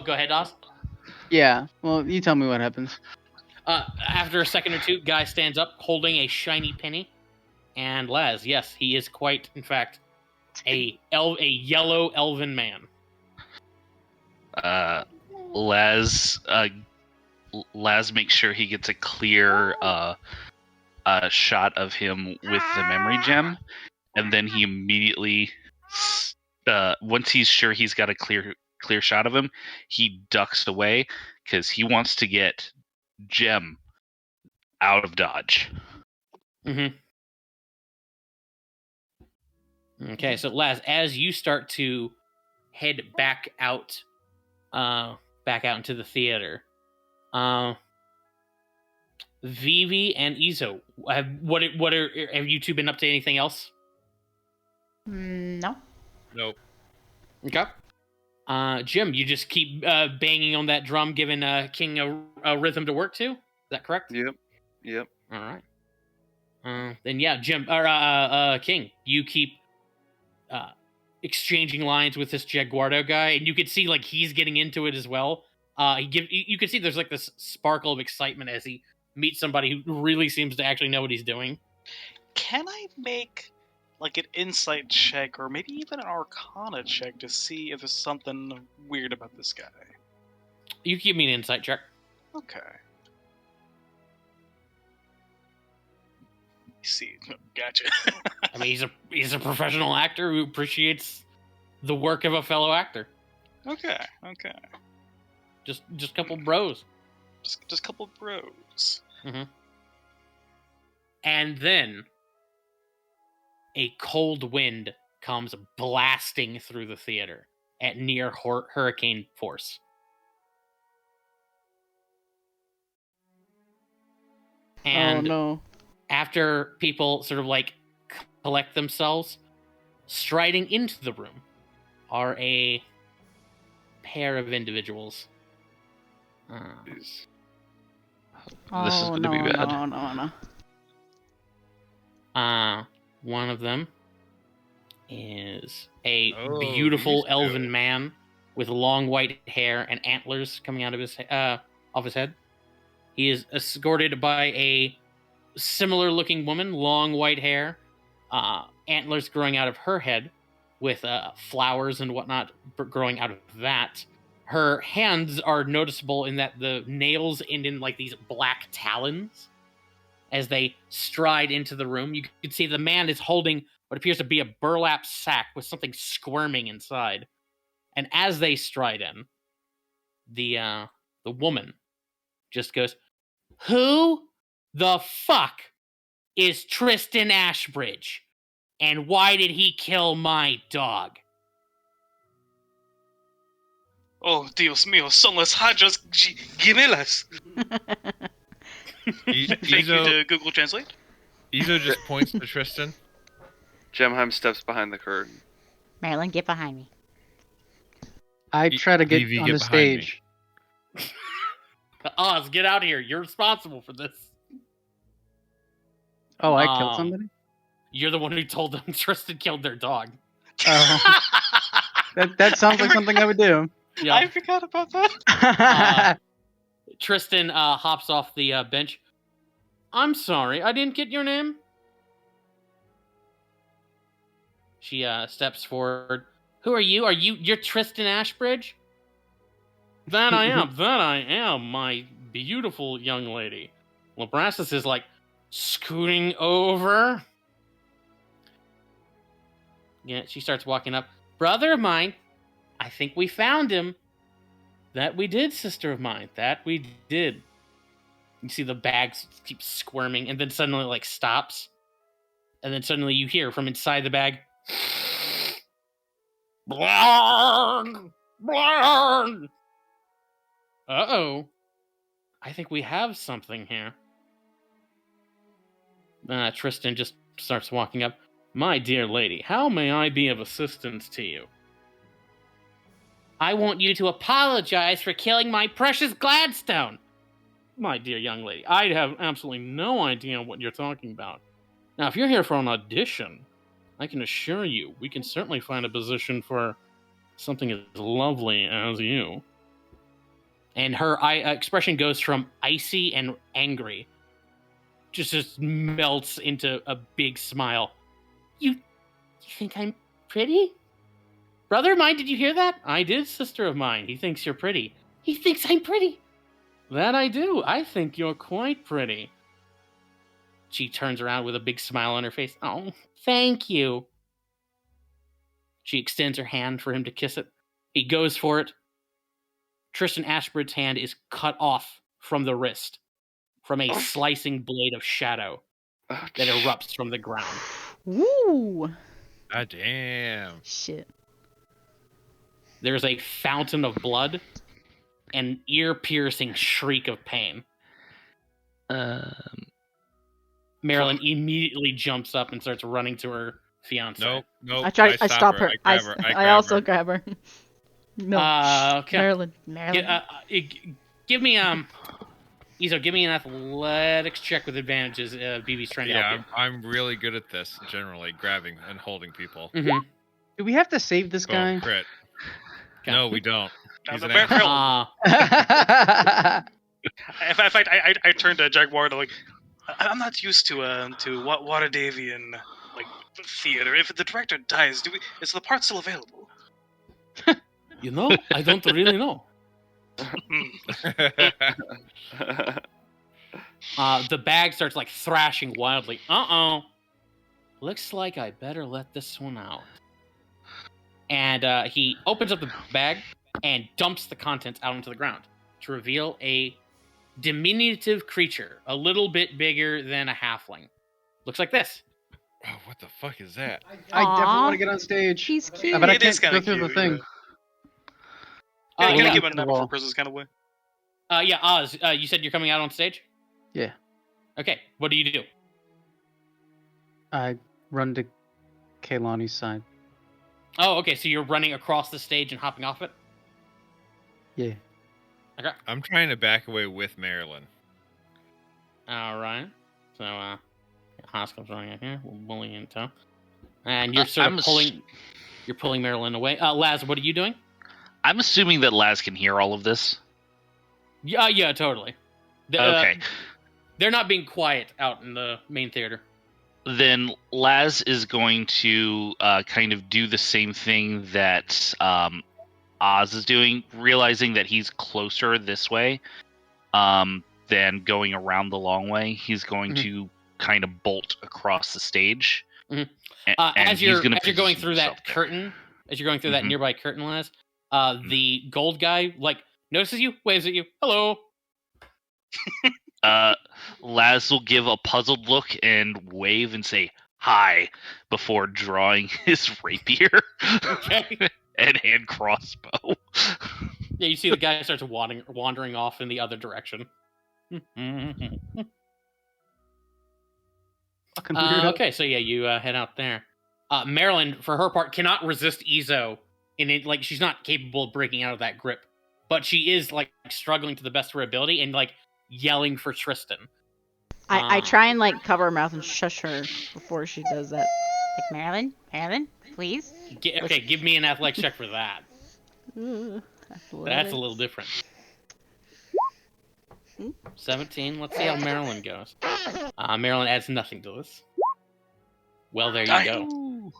go ahead, Oz. Yeah. Well, you tell me what happens. After a second or two, guy stands up holding a shiny penny. And Laz, yes, he is quite, in fact, a yellow elven man. Laz makes sure he gets a clear shot of him with the memory gem, and then he immediately, once he's sure he's got a clear shot of him, he ducks away because he wants to get Gem out of dodge. Okay, so Laz, as you start to head back out into the theater, Vivi and Izo, have you two been up to anything else? No. Nope. Okay. Jim, you just keep banging on that drum, giving King a rhythm to work to. Is that correct? Yep. All right. Then yeah, Jim or King, you keep exchanging lines with this Jaguardo guy, and you can see like he's getting into it as well. You can see there's like this sparkle of excitement as he meets somebody who really seems to actually know what he's doing. Can I make like an insight check or maybe even an arcana check to see if there's something weird about this guy? You can give me an insight check. Okay. See, gotcha. I mean, he's a professional actor who appreciates the work of a fellow actor. Okay. Just a couple bros. Just a couple bros. Mm-hmm. And then a cold wind comes blasting through the theater at near hurricane force. And oh no. after people sort of like collect themselves, striding into the room are a pair of individuals. Jeez. This is going to be bad. No. One of them is a Oh, beautiful these two. elven man with long white hair and antlers coming out of his head. He is escorted by a similar looking woman, long white hair, antlers growing out of her head, with flowers and whatnot growing out of that. Her hands are noticeable in that the nails end in like these black talons. As they stride into the room, you can see the man is holding what appears to be a burlap sack with something squirming inside. And as they stride in, the woman just goes, "Who the fuck is Tristan Ashbridge? And why did he kill my dog?" Oh, Dios mío, son las hajas gemelas. Thank you to Google Translate. Izo just points to Tristan. Gemheim steps behind the curtain. Marilyn, get behind me. I try to get Vivi, on get the behind me. stage. Oz, get out of here. You're responsible for this. Oh, I killed somebody? You're the one who told them Tristan killed their dog. Oh. That sounds like something I would do. Yeah. I forgot about that. Tristan hops off the bench. "I'm sorry, I didn't get your name." She steps forward. "Who are you? You're Tristan Ashbridge?" That I am, my beautiful young lady." Labrassus is like scooting over. Yeah, she starts walking up. "Brother of mine, I think we found him." "That we did, sister of mine. That we did." You see the bags keep squirming, and then suddenly like stops. And then suddenly you hear from inside the bag, "Blarg! Blarg!" Uh-oh. I think we have something here. Tristan just starts walking up. "My dear lady, how may I be of assistance to you?" "I want you to apologize for killing my precious Gladstone." "My dear young lady, I have absolutely no idea what you're talking about. Now, if you're here for an audition, I can assure you we can certainly find a position for something as lovely as you." And her expression goes from icy and angry, just melts into a big smile. You think I'm pretty? Brother of mine, did you hear that?" "I did, sister of mine. He thinks you're pretty." "He thinks I'm pretty?" "That I do. I think you're quite pretty." She turns around with a big smile on her face. "Oh, thank you." She extends her hand for him to kiss it. He goes for it. Tristan Ashbridge's hand is cut off from the wrist, from a slicing blade of shadow that erupts from the ground. Woo! God damn. Shit. There's a fountain of blood, an ear-piercing shriek of pain. Marilyn immediately jumps up and starts running to her fiance. Nope. I stop stop her. I grab her. I also grab her. No. Okay. Marilyn. Give me Izo, give me an athletics check with advantages. BB's trying to help you. I'm really good at this generally, grabbing and holding people. Mm-hmm. Do we have to save this Boom, guy? crit. Okay. No, we don't. Now, He's the an Mar- asshole. Marilyn. In fact, I turned to Jaguar to like, I'm not used to Waterdavian like theater. If the director dies, is the part still available? You know, I don't really know. The bag starts like thrashing wildly. Looks like I better let this one out. And he opens up the bag and dumps the contents out onto the ground to reveal a diminutive creature, a little bit bigger than a halfling. Looks like this. Oh, what the fuck is that? I definitely Aw. want to get on stage. He's cute. But I It is can't kinda go through the cute, thing. Gonna Yeah. give him a night before Wall. Christmas kind of way. Yeah, Oz, you said you're coming out on stage? Yeah. Okay, what do you do? I run to Kaylani's side. Oh, okay, so you're running across the stage and hopping off it? Yeah. Okay. I'm trying to back away with Marilyn. Alright. So, Haas comes running in here. We're bullying in tow. And you're sort of You're pulling Marilyn away. Laz, what are you doing? I'm assuming that Laz can hear all of this. Yeah, totally. Okay. They're not being quiet out in the main theater. Then Laz is going to kind of do the same thing that Oz is doing, realizing that he's closer this way than going around the long way. He's going to kind of bolt across the stage. Mhm. And As he's you're gonna going position through himself that there. curtain, as you're going through that Mhm. nearby curtain, Laz, the gold guy notices you, waves at you. Hello. Laz will give a puzzled look and wave and say hi before drawing his rapier Okay. and hand crossbow. Yeah, you see the guy starts wandering off in the other direction. Fucking weirdo. Okay, so yeah, you head out there. Marilyn, for her part, cannot resist Izo, and she's not capable of breaking out of that grip, but she is struggling to the best of her ability and yelling for Tristan. I try and cover her mouth and shush her before she does that. Marilyn, please. Okay, give me an athletics check for that. Ugh, That's a little different. 17. Let's see how Marilyn goes. Marilyn adds nothing to this. Well, there you go.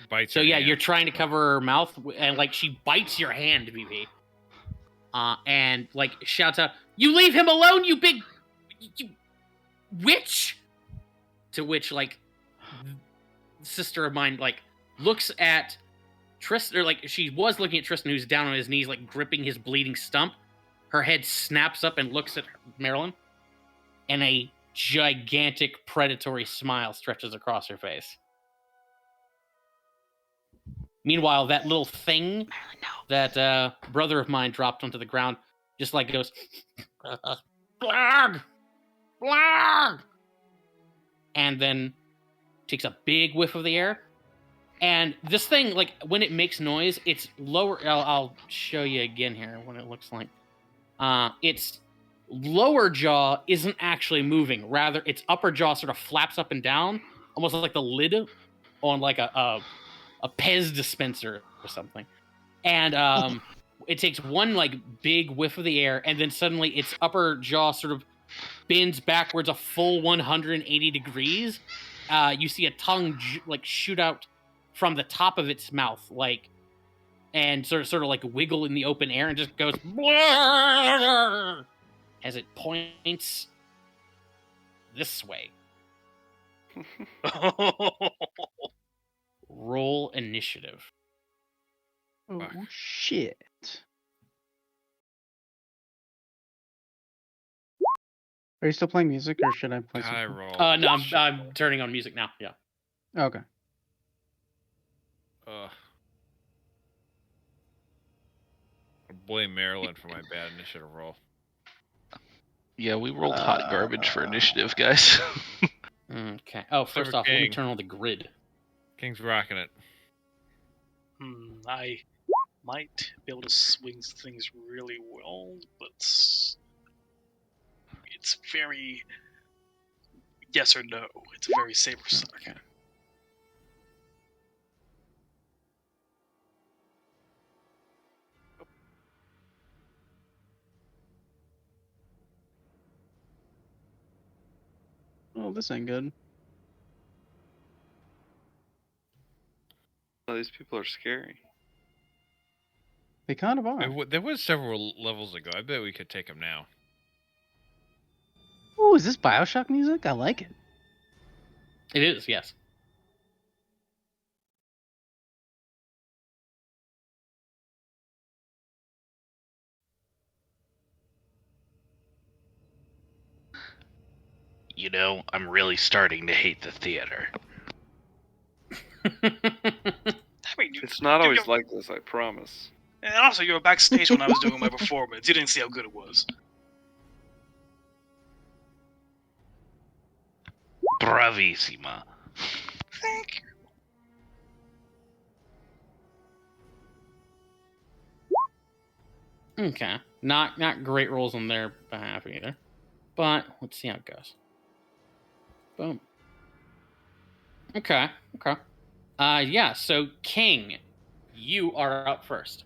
Bites So her yeah, hand. you're trying to cover her mouth, and she bites your hand, VV. And shouts out, "You leave him alone, you big you witch!" To which sister of mine looks at Tristan, or she was looking at Tristan, who's down on his knees, gripping his bleeding stump. Her head snaps up and looks at Marilyn, and a gigantic predatory smile stretches across her face. Meanwhile, that little thing that brother of mine dropped onto the ground just goes, blarg, blarg, and then takes a big whiff of the air. And this thing, when it makes noise, it's lower. I'll show you again here what it looks like. Its lower jaw isn't actually moving. Rather, its upper jaw sort of flaps up and down, almost like the lid on a Pez dispenser or something. And it takes one big whiff of the air, and then suddenly its upper jaw sort of bends backwards a full 180 degrees. You see a tongue shoot out from the top of its mouth, and sort of wiggle in the open air, and just goes as it points this way. Roll initiative. Oh, shit. Are you still playing music, or should I play God, I something? roll. No, I'm turning on music now. Yeah. Okay. I blame Marilyn for my bad initiative roll. Yeah, we rolled hot garbage for initiative, guys. Okay. Oh, first Silver off, let me King. turn on the grid. King's rocking it. I might be able to swing things really well, but it's very yes or no. It's very saber suck. Okay. Oh, this ain't good. Oh, these people are scary. They kind of are. There was several levels ago. I bet we could take them now. Oh, is this Bioshock music? I like it. It is, yes. You know, I'm really starting to hate the theater. I mean, It's not you- always like this, I promise. and also you were backstage when I was doing my performance. You didn't see how good it was. Bravissima. Thank you. Okay. Not great rolls on their behalf either. But let's see how it goes. Boom. Okay. Yeah, so King, you are up first.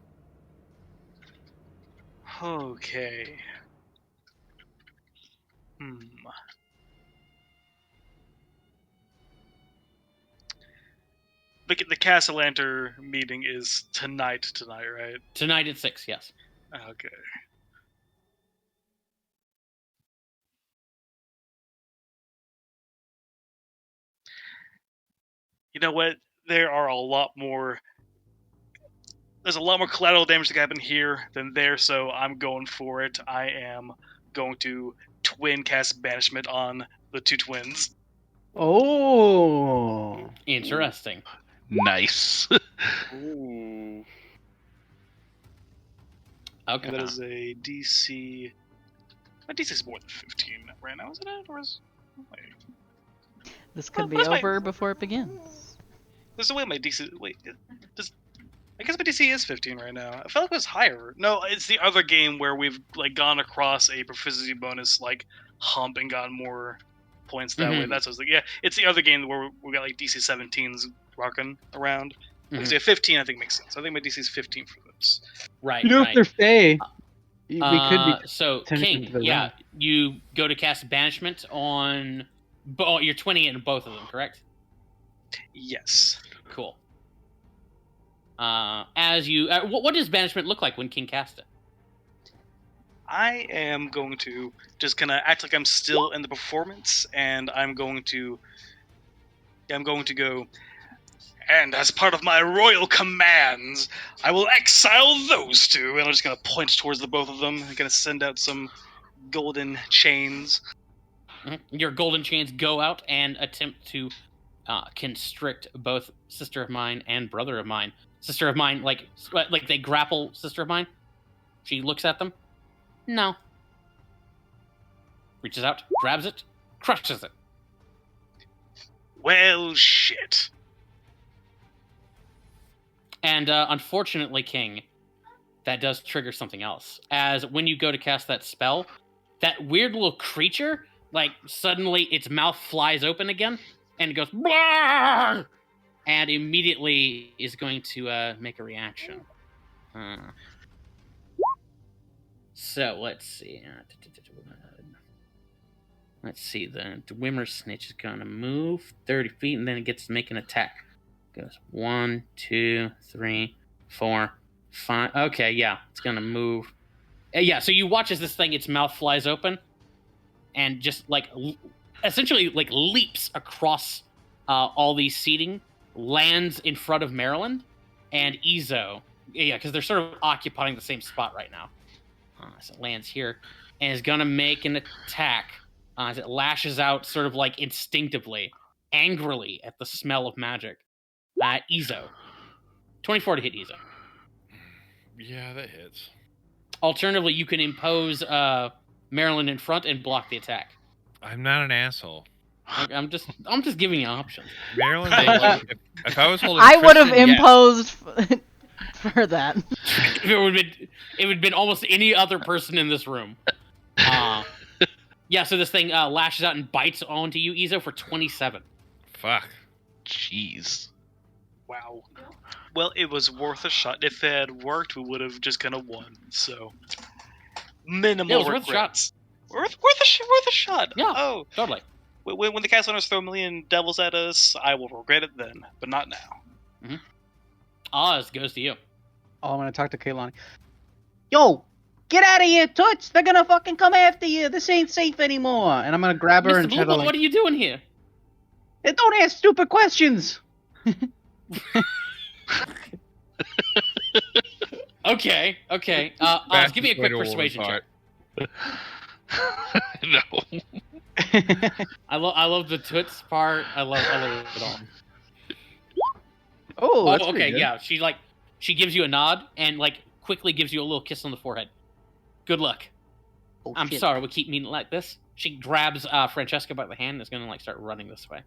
Okay. The Castellanter meeting is tonight, right? Tonight at 6, yes. Okay. You know what? There's a lot more collateral damage that can happen here than there, so I'm going for it. I am going to twin cast banishment on the two twins. Oh. Interesting. Nice. Ooh. Okay. And that is a DC. My DC is more than 15 right now, isn't it? Or is wait, This could be What's my- over before it begins. there's a way my DC. Wait, does I guess my DC is 15 right now. I felt like it was higher. No, it's the other game where we've like gone across a proficiency bonus like hump and gotten more points that way. Mhm. That's what I was like. Yeah, it's the other game where we got like DC 17s rocking around. Mhm. Because 15 I think makes sense. I think my DC is 15 for this. Right. You know, right. if they're Fae, we could be. So technically King, the yeah, round. you go to cast banishment on. You're 20 in both of them, correct? Yes. Cool. As you, what does banishment look like when King cast it? I am going to just kind of act like I'm still in the performance, and I'm going to go. And as part of my royal commands, I will exile those two. And I'm just gonna point towards the both of them. I'm gonna send out some golden chains. Mhm. Your golden chains go out and attempt to constrict both sister of mine and brother of mine. Sister of mine, like they grapple sister of mine. She looks at them. No. Reaches out, grabs it, crushes it. Well, shit. And unfortunately, King, that does trigger something else. As when you go to cast that spell, that weird little creature, like suddenly its mouth flies open again, and it goes, "Blah!" and immediately is going to make a reaction. So let's see. Let's see. The Dwimmer Snitch is going to move 30 feet, and then it gets to make an attack. Goes 1, 2, 3, 4, 5. Okay, yeah, it's going to move. Yeah, so you watch as this thing, its mouth flies open, and just like essentially like leaps across all these seating, lands in front of Maryland and Ezo. Yeah, because they're sort of occupying the same spot right now. So it lands here and is going to make an attack as it lashes out sort of like instinctively, angrily at the smell of magic. Ezo. 24 to hit Ezo. Yeah, that hits. Alternatively, you can impose Marilyn in front and block the attack. I'm not an asshole. I'm just giving you options. Marilyn, if I was holding I would have Tristan, yes. imposed for that. It would have been almost any other person in this room. Yeah, so this thing lashes out and bites onto you, Izo, for 27. Fuck. Jeez. Wow. Well, it was worth a shot. If it had worked, we would have just kind of won. So minimal Yeah, it was worth a shot. regrets. Worth a shot. Yeah. Oh, Totally. when the cast owners throw a million devils at us, I will regret it then, but not now. Oz goes to you. Oh, I'm gonna talk to Kaylani. Yo, get out of here, Toots! They're gonna fucking come after you. This ain't safe anymore. And I'm gonna grab her Mr. and try to Bluebell, like. what are you doing here? Hey, don't ask stupid questions. Okay. Oz, give me a quick Fastest way to a persuasion woman's check. No. I love the toots part. I love it all. Oh, that's pretty okay, good. yeah. She gives you a nod and like quickly gives you a little kiss on the forehead. Good luck. Oh, I'm shit. sorry we keep meeting like this. She grabs Francesca by the hand and is gonna like start running this way.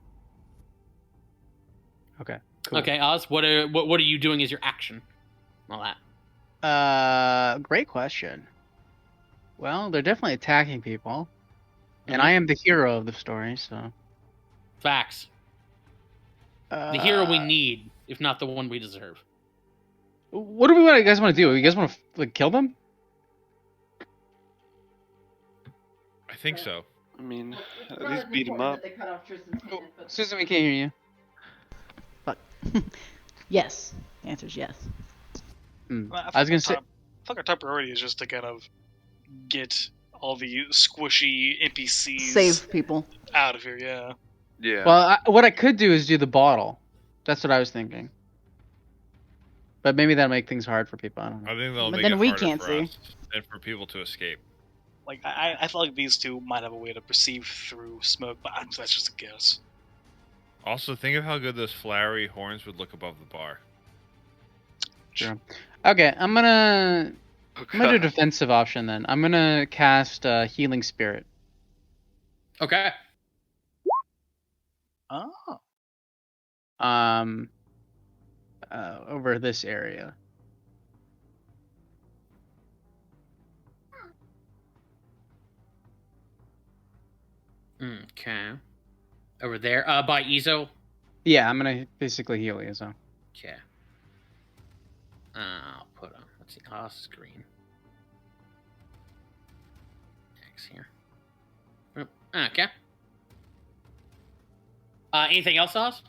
Okay. Cool. Okay, Oz, what are you doing as your action? All that. Great question. Well, they're definitely attacking people, and Mhm. I am the hero of the story, so. Facts. The hero we need, if not the one we deserve. What do you guys want to do? You guys want to like kill them? I think so. I mean, at least beat him up. Susan, we can't hear you. Yes. The answer is yes. I was gonna say. I feel like our top priority is just to kind of get all the squishy NPCs Save people. out of here. Yeah. Yeah. Well, what I could do is do the bottle. That's what I was thinking. But maybe that'll make things hard for people. I don't know. I think they'll But make then it we harder can't for see. us and for people to escape. Like I feel like these two might have a way to perceive through smoke, but that's just a guess. Also, think of how good those flowery horns would look above the bar. Sure. Okay, I'm gonna Oh, do a God. defensive option then. I'm gonna cast Healing Spirit. Okay. Oh. Over this area. Okay. Over there, by Izo. Yeah, I'm gonna basically heal you. So. Okay. I'll put on. Let's see. Oz screen. X here. Okay. Anything else, Oz?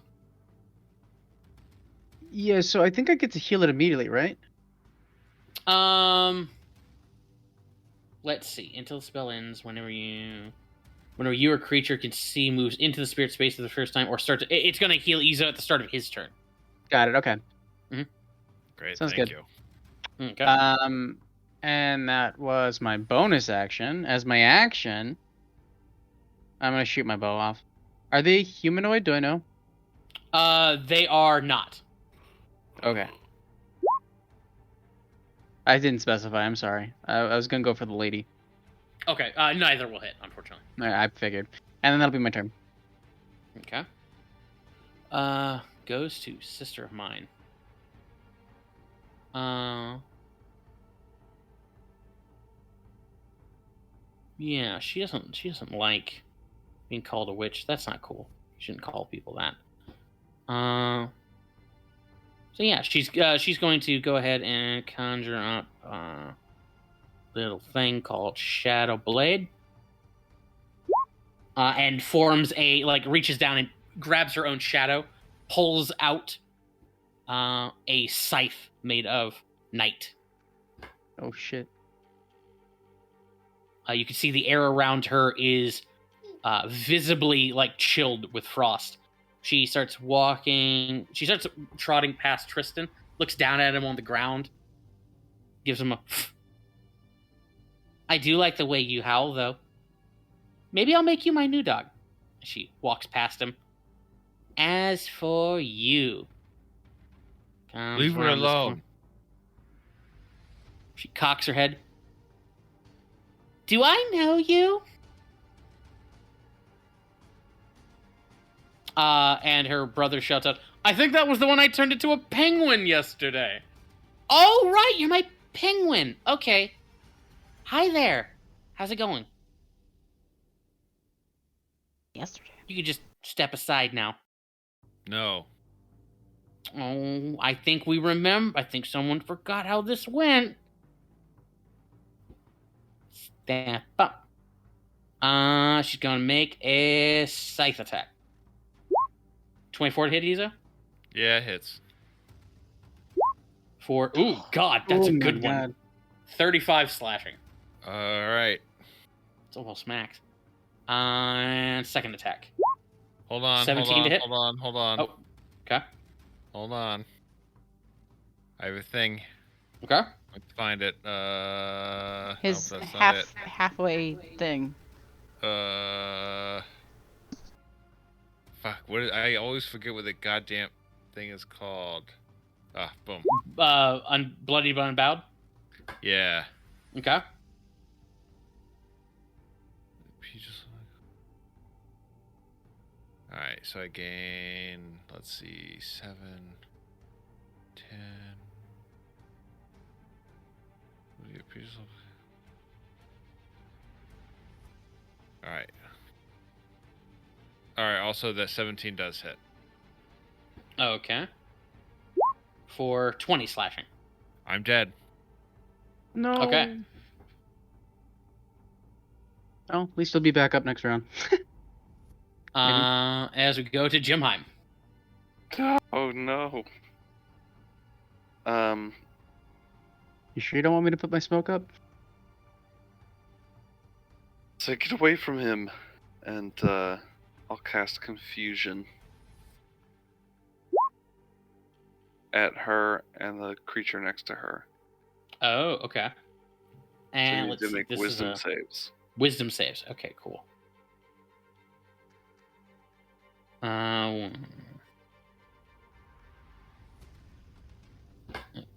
Yeah, so I think I get to heal it immediately, right? Let's see. Until the spell ends, whenever you or creature can see moves into the spirit space for the first time or it's going to heal Izo at the start of his turn. Got it. Okay. Great, Sounds thank good. you. Okay. And that was my bonus action. As my action, I'm gonna shoot my bow off. Are they humanoid? Do I know? They are not. Okay. I didn't specify. I'm sorry. I was gonna go for the lady. Okay. Neither will hit, unfortunately. I figured. And then that'll be my turn. Okay. Goes to Sister of Mine. Yeah, she doesn't like being called a witch. That's not cool. You shouldn't call people that. So yeah, she's going to go ahead and conjure up a little thing called Shadow Blade. And forms reaches down and grabs her own shadow, pulls out a scythe made of night. Oh shit. You can see the air around her is visibly chilled with frost. She starts trotting past Tristan, looks down at him on the ground, gives him a I do like the way you howl, though. Maybe I'll make you my new dog. She walks past him. As for you... Leave her alone. She cocks her head. Do I know you? And her brother shouts out, I think that was the one I turned into a penguin yesterday. Oh, right, you're my penguin. Okay. Hi there. How's it going? Yesterday. You could just step aside now. No. Oh, I think we remember. I think someone forgot how this went. Step up. She's gonna make a scythe attack. 24 to hit, Iza? Yeah, it hits. Ooh, God, that's Oh a my good one. God. 35 slashing. All right. It's almost max. And second attack. Hold on. 17 to hit? Hold on. Oh, okay. Hold on. I have a thing. Okay. Let's find it. His nope, that's not it. halfway thing. Fuck. I always forget what the goddamn thing is called. Ah, boom. Bloody but unbowed? Yeah. Okay. Alright, so I gain, let's see, 7, 10. Alright. Alright, also that 17 does hit. Okay. For 20 slashing. I'm dead. No. Okay. Oh, at least he'll be back up next round. As we go to Jimheim. Oh no. You sure you don't want me to put my smoke up? So get away from him, and I'll cast confusion at her and the creature next to her. Oh, okay. So And you let's need to see. make This wisdom is a saves. wisdom saves. Okay, cool.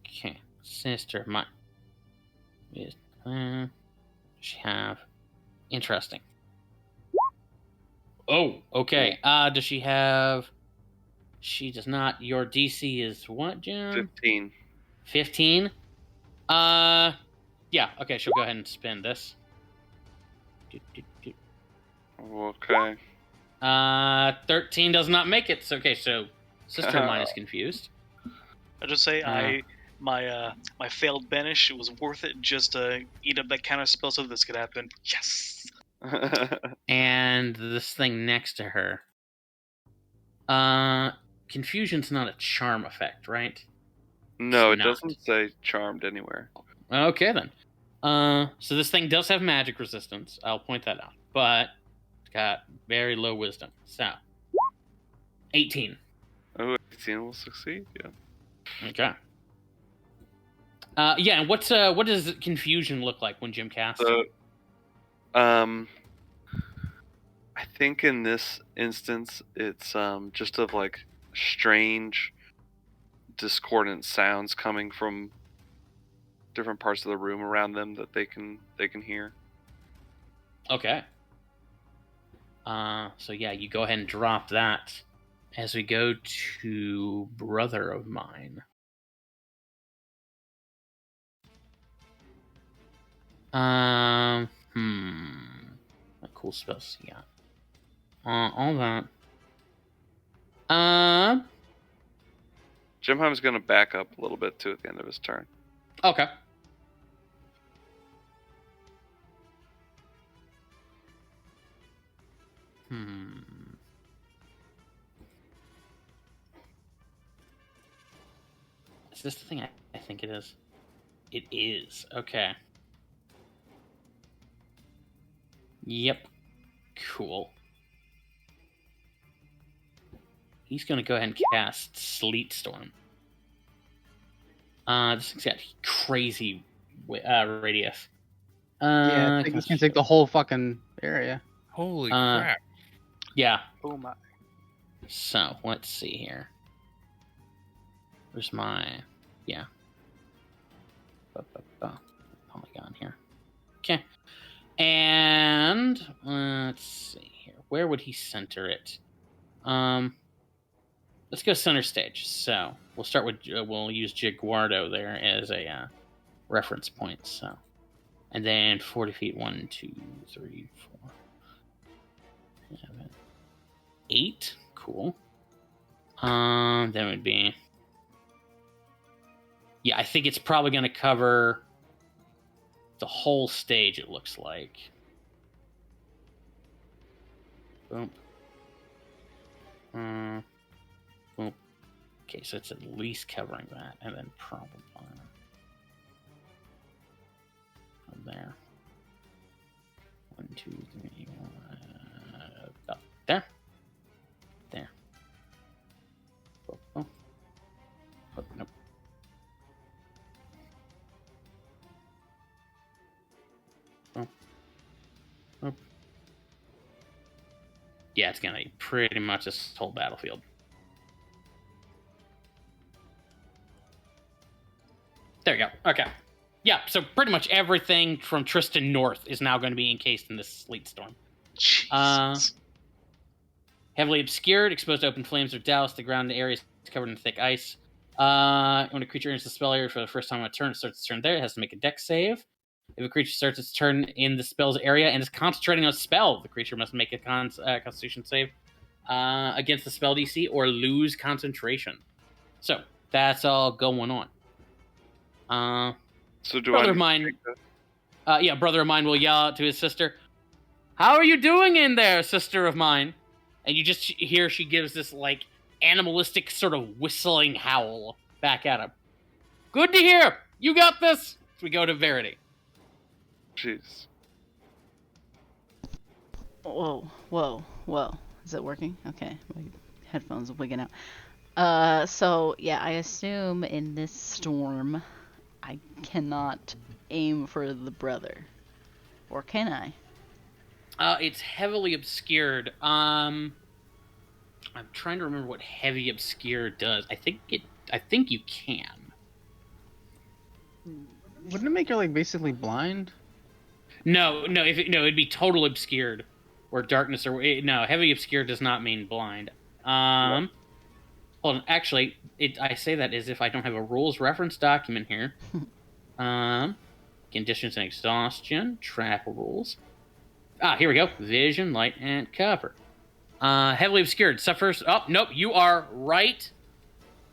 Okay, sister, mine. She have interesting. Oh, okay. Does she have? She does not. Your DC is what, Jim? 15. 15. Yeah. Okay, she'll go ahead and spend this. Okay. 13 does not make it. So, okay, so sister of mine is confused. I'll just say my failed banish, it was worth it just to eat up that counter spell so this could happen. Yes. And this thing next to her. Confusion's not a charm effect, right? No, it not. doesn't say charmed anywhere. Okay then. So this thing does have magic resistance. I'll point that out, but it's got very low wisdom. So 18. Oh, 18 will succeed. Yeah. Okay. Yeah. And what does confusion look like when Jim casts? So, I think in this instance, it's just of like strange, discordant sounds coming from different parts of the room around them that they can hear. Okay. So yeah, you go ahead and drop that as we go to brother of mine. What cool spells he got? All that. Jimheim's going to back up a little bit too at the end of his turn. Okay. Is this the thing I think it is? It is. Okay. Yep. Cool. He's going to go ahead and cast Sleet Storm. This thing's got crazy radius. Yeah, I think it's gonna take the whole fucking area. Holy crap. Yeah. Oh my. So, let's see here. Where's my... Yeah. Polygon here. Okay. And let's see here. Where would he center it? Let's go center stage. So we'll start with we'll use Jaguardo there as a reference point. So, and then 40 feet. 1, 2, 3, 4, 7, 8. Cool. That would be. Yeah, I think it's probably going to cover the whole stage. It looks like. Boom. Boom. Okay, so it's at least covering that, and then probably from there. 1, 2, 3, 4, up there. There. Oh, oh. Oh, nope. Oh. Oh. Yeah, it's gonna be pretty much this whole battlefield. There you go. Okay. Yeah, so pretty much everything from Tristan North is now going to be encased in this sleet storm. Jesus. Heavily obscured, exposed to open flames or doused. The ground area is covered in thick ice. When a creature enters the spell area for the first time on a turn, it starts its turn there. It has to make a dex save. If a creature starts its turn in the spell's area and is concentrating on a spell, the creature must make a Constitution save against the spell DC or lose concentration. So that's all going on. So do brother I? Of mine, brother of mine will yell out to his sister, "How are you doing in there, sister of mine?" And you just hear she gives this like animalistic sort of whistling howl back at him. "Good to hear. You got this." So we go to Verity. Jeez. Whoa. Is it working? Okay, my headphones are wigging out. So yeah, I assume in this storm, I cannot aim for the brother, or can I? It's heavily obscured. I'm trying to remember what heavy obscure does. I think you can. Wouldn't it make her like basically blind? No, it'd be total obscured, or darkness, or no. Heavy obscure does not mean blind. Hold on. Actually, I say that as if I don't have a rules reference document here. Conditions and exhaustion, trap rules. Here we go. Vision, light, and cover. Heavily obscured suffers. Oh, nope. You are right,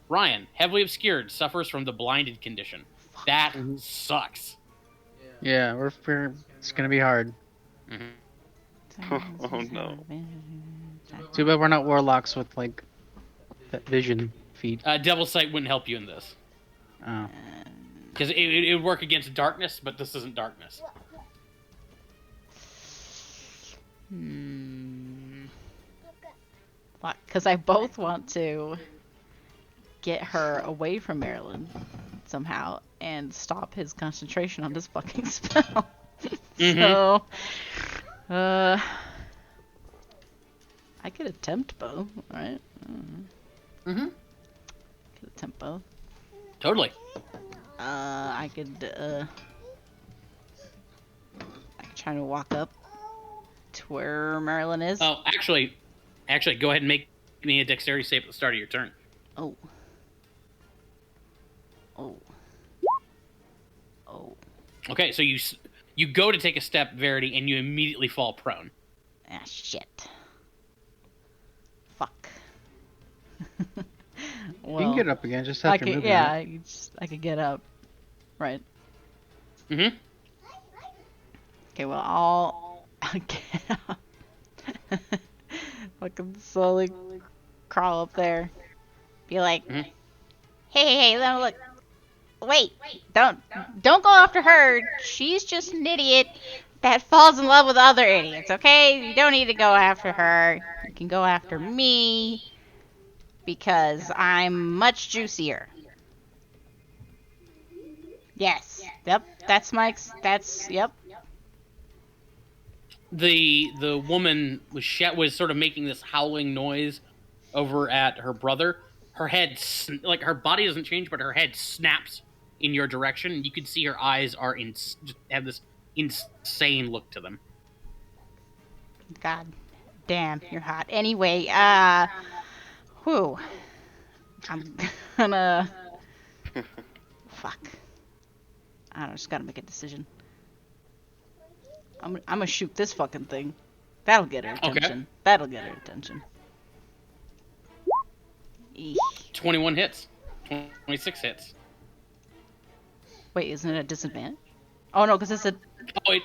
Ryan. Heavily obscured suffers from the blinded condition. That sucks. Yeah, it's gonna be hard. Mm-hmm. Oh no. Too bad we're not warlocks with like that vision feat. Devil Sight wouldn't help you in this. Oh. Because it would work against darkness, but this isn't darkness. Because I both want to get her away from Maryland somehow and stop his concentration on this fucking spell. So, I could attempt both, right? Could attempt both. Totally. I could try to walk up to where Marilyn is. Oh, actually, go ahead and make me a dexterity save at the start of your turn. Oh. Okay, so you go to take a step, Verity, and you immediately fall prone. Ah, shit. Fuck. You can get up again, just have to move. Yeah, I could get up. Right. Mm-hmm. Okay, well, I'll get up. Fucking slowly crawl up there. Be like, hey, look. Wait, don't go after her. She's just an idiot that falls in love with other idiots, okay? You don't need to go after her. You can go after me because I'm much juicier. Yes. Yep. Yep. The woman was sort of making this howling noise over at her brother. Her head, like her body doesn't change, but her head snaps in your direction. You can see her eyes have this insane look to them. God damn, you're hot. Anyway, whew. I'm gonna. Fuck. I don't know, just gotta make a decision. I'm gonna shoot this fucking thing. That'll get her attention. Okay. That'll get her attention. Eesh. 21 hits. 26 hits. Wait, isn't it a disadvantage? Oh no, because it's a. Oh,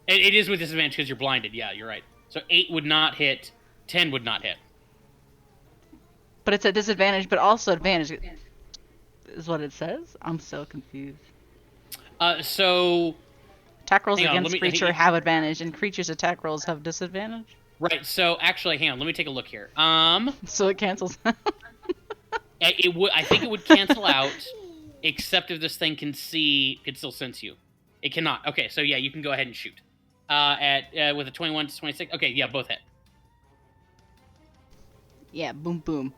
it is with disadvantage because you're blinded. Yeah, you're right. So 8 would not hit. 10 would not hit. But it's a disadvantage, but also advantage. Is what it says? I'm so confused. So Attack rolls hang on, against creature have advantage, and creatures' attack rolls have disadvantage. right. So actually, hang on. Let me take a look here. So it cancels. It would. I think it would cancel out, except if this thing can still sense you. It cannot. Okay, so yeah, you can go ahead and shoot. With a 21 to 26. Okay, yeah, both hit. Yeah, boom, boom.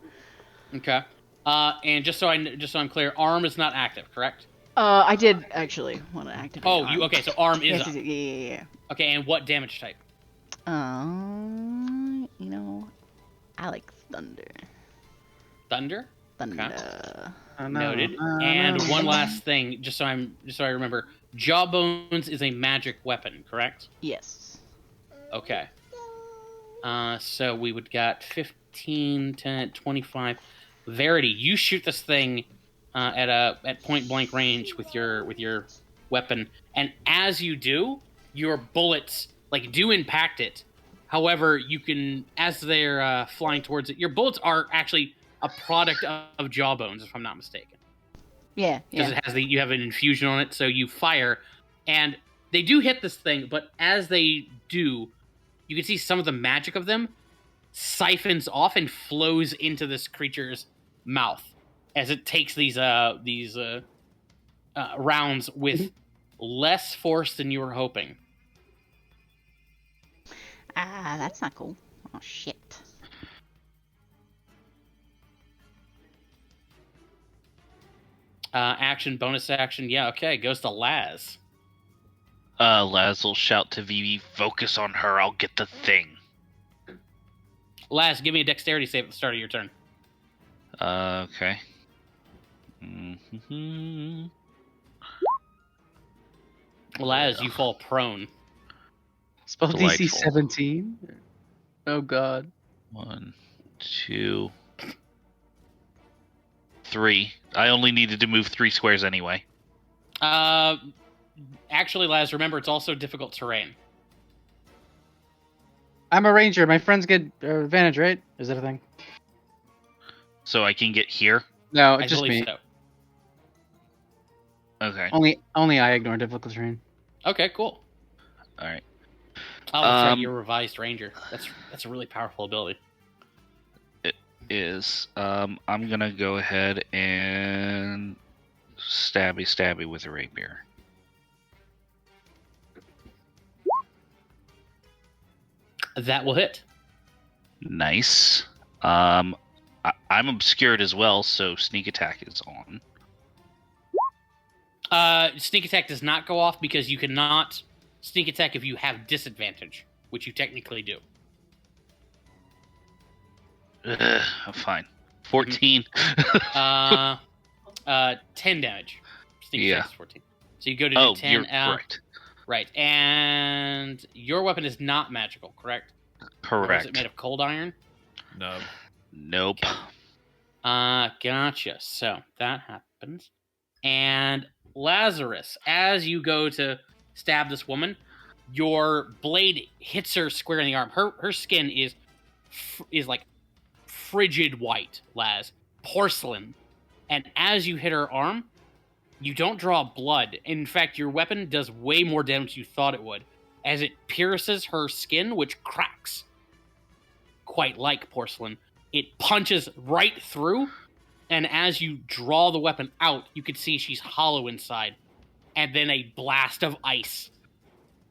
Okay. And just so I'm clear, arm is not active, correct? I did actually want to activate. Oh, arm. okay. So arm is Yes, up. yeah. Okay, and what damage type? You know, I like thunder. Thunder. Thunder. Noted. And one last thing, just so I remember, Jawbones is a magic weapon, correct? Yes. Okay. So we would got 15, 10, 25. Verity, you shoot this thing at point blank range with your weapon, and as you do, your bullets do impact it. However, you can, as they're flying towards it, your bullets are actually a product of Jawbones, if I'm not mistaken. Yeah. Because it has you have an infusion on it, so you fire, and they do hit this thing. But as they do, you can see some of the magic of them siphons off and flows into this creature's mouth as it takes these rounds with less force than you were hoping. That's not cool. Oh shit. Action, bonus action. Yeah, okay. Goes to Laz. Laz will shout to Vivi, "Focus on her, I'll get the thing." Laz, give me a dexterity save at the start of your turn. Okay. Laz, you fall prone. Spell DC Delightful. 17. Oh god. 1, 2, 3. I only needed to move 3 squares anyway. Actually, Laz, remember, it's also difficult terrain. I'm a ranger. My friends get advantage, right? Is that a thing? So I can get here? No, I it's just believe me. so. Okay. Only I ignore difficult terrain. Okay, cool. Alright. Oh, that's right, you're a revised ranger. That's a really powerful ability. I'm gonna go ahead and stabby with a rapier. That will hit. Nice. I'm obscured as well, so sneak attack is on. Sneak attack does not go off because you cannot sneak attack if you have disadvantage, which you technically do. Fine. 14. 10 damage. Sneak Yeah. attack is 14. So you go to do 10. You're correct. Right, and your weapon is not magical, correct? Or is it made of cold iron? No. Nope. Gotcha. So that happens. And Lazarus, as you go to stab this woman, your blade hits her square in the arm. Her skin is like frigid white, Laz, porcelain. And as you hit her arm, you don't draw blood. In fact, your weapon does way more damage than you thought it would, as it pierces her skin, which cracks. Quite like porcelain. It punches right through, and as you draw the weapon out, you can see she's hollow inside. And then a blast of ice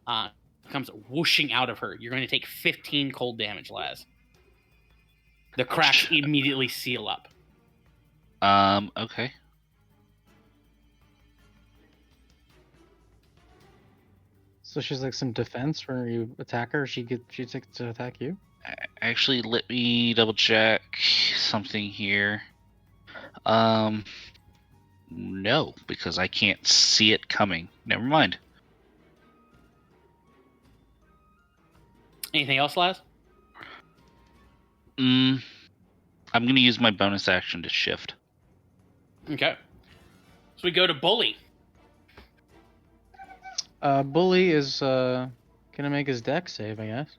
comes whooshing out of her. You're going to take 15 cold damage, Laz. The cracks immediately seal up. Okay. So she's like some defense where you attack her, she takes to attack you. Actually, let me double check something here. No, because I can't see it coming. Never mind. Anything else, Laz? I'm gonna use my bonus action to shift. Okay. So we go to Bully. Bully is gonna make his deck save, I guess.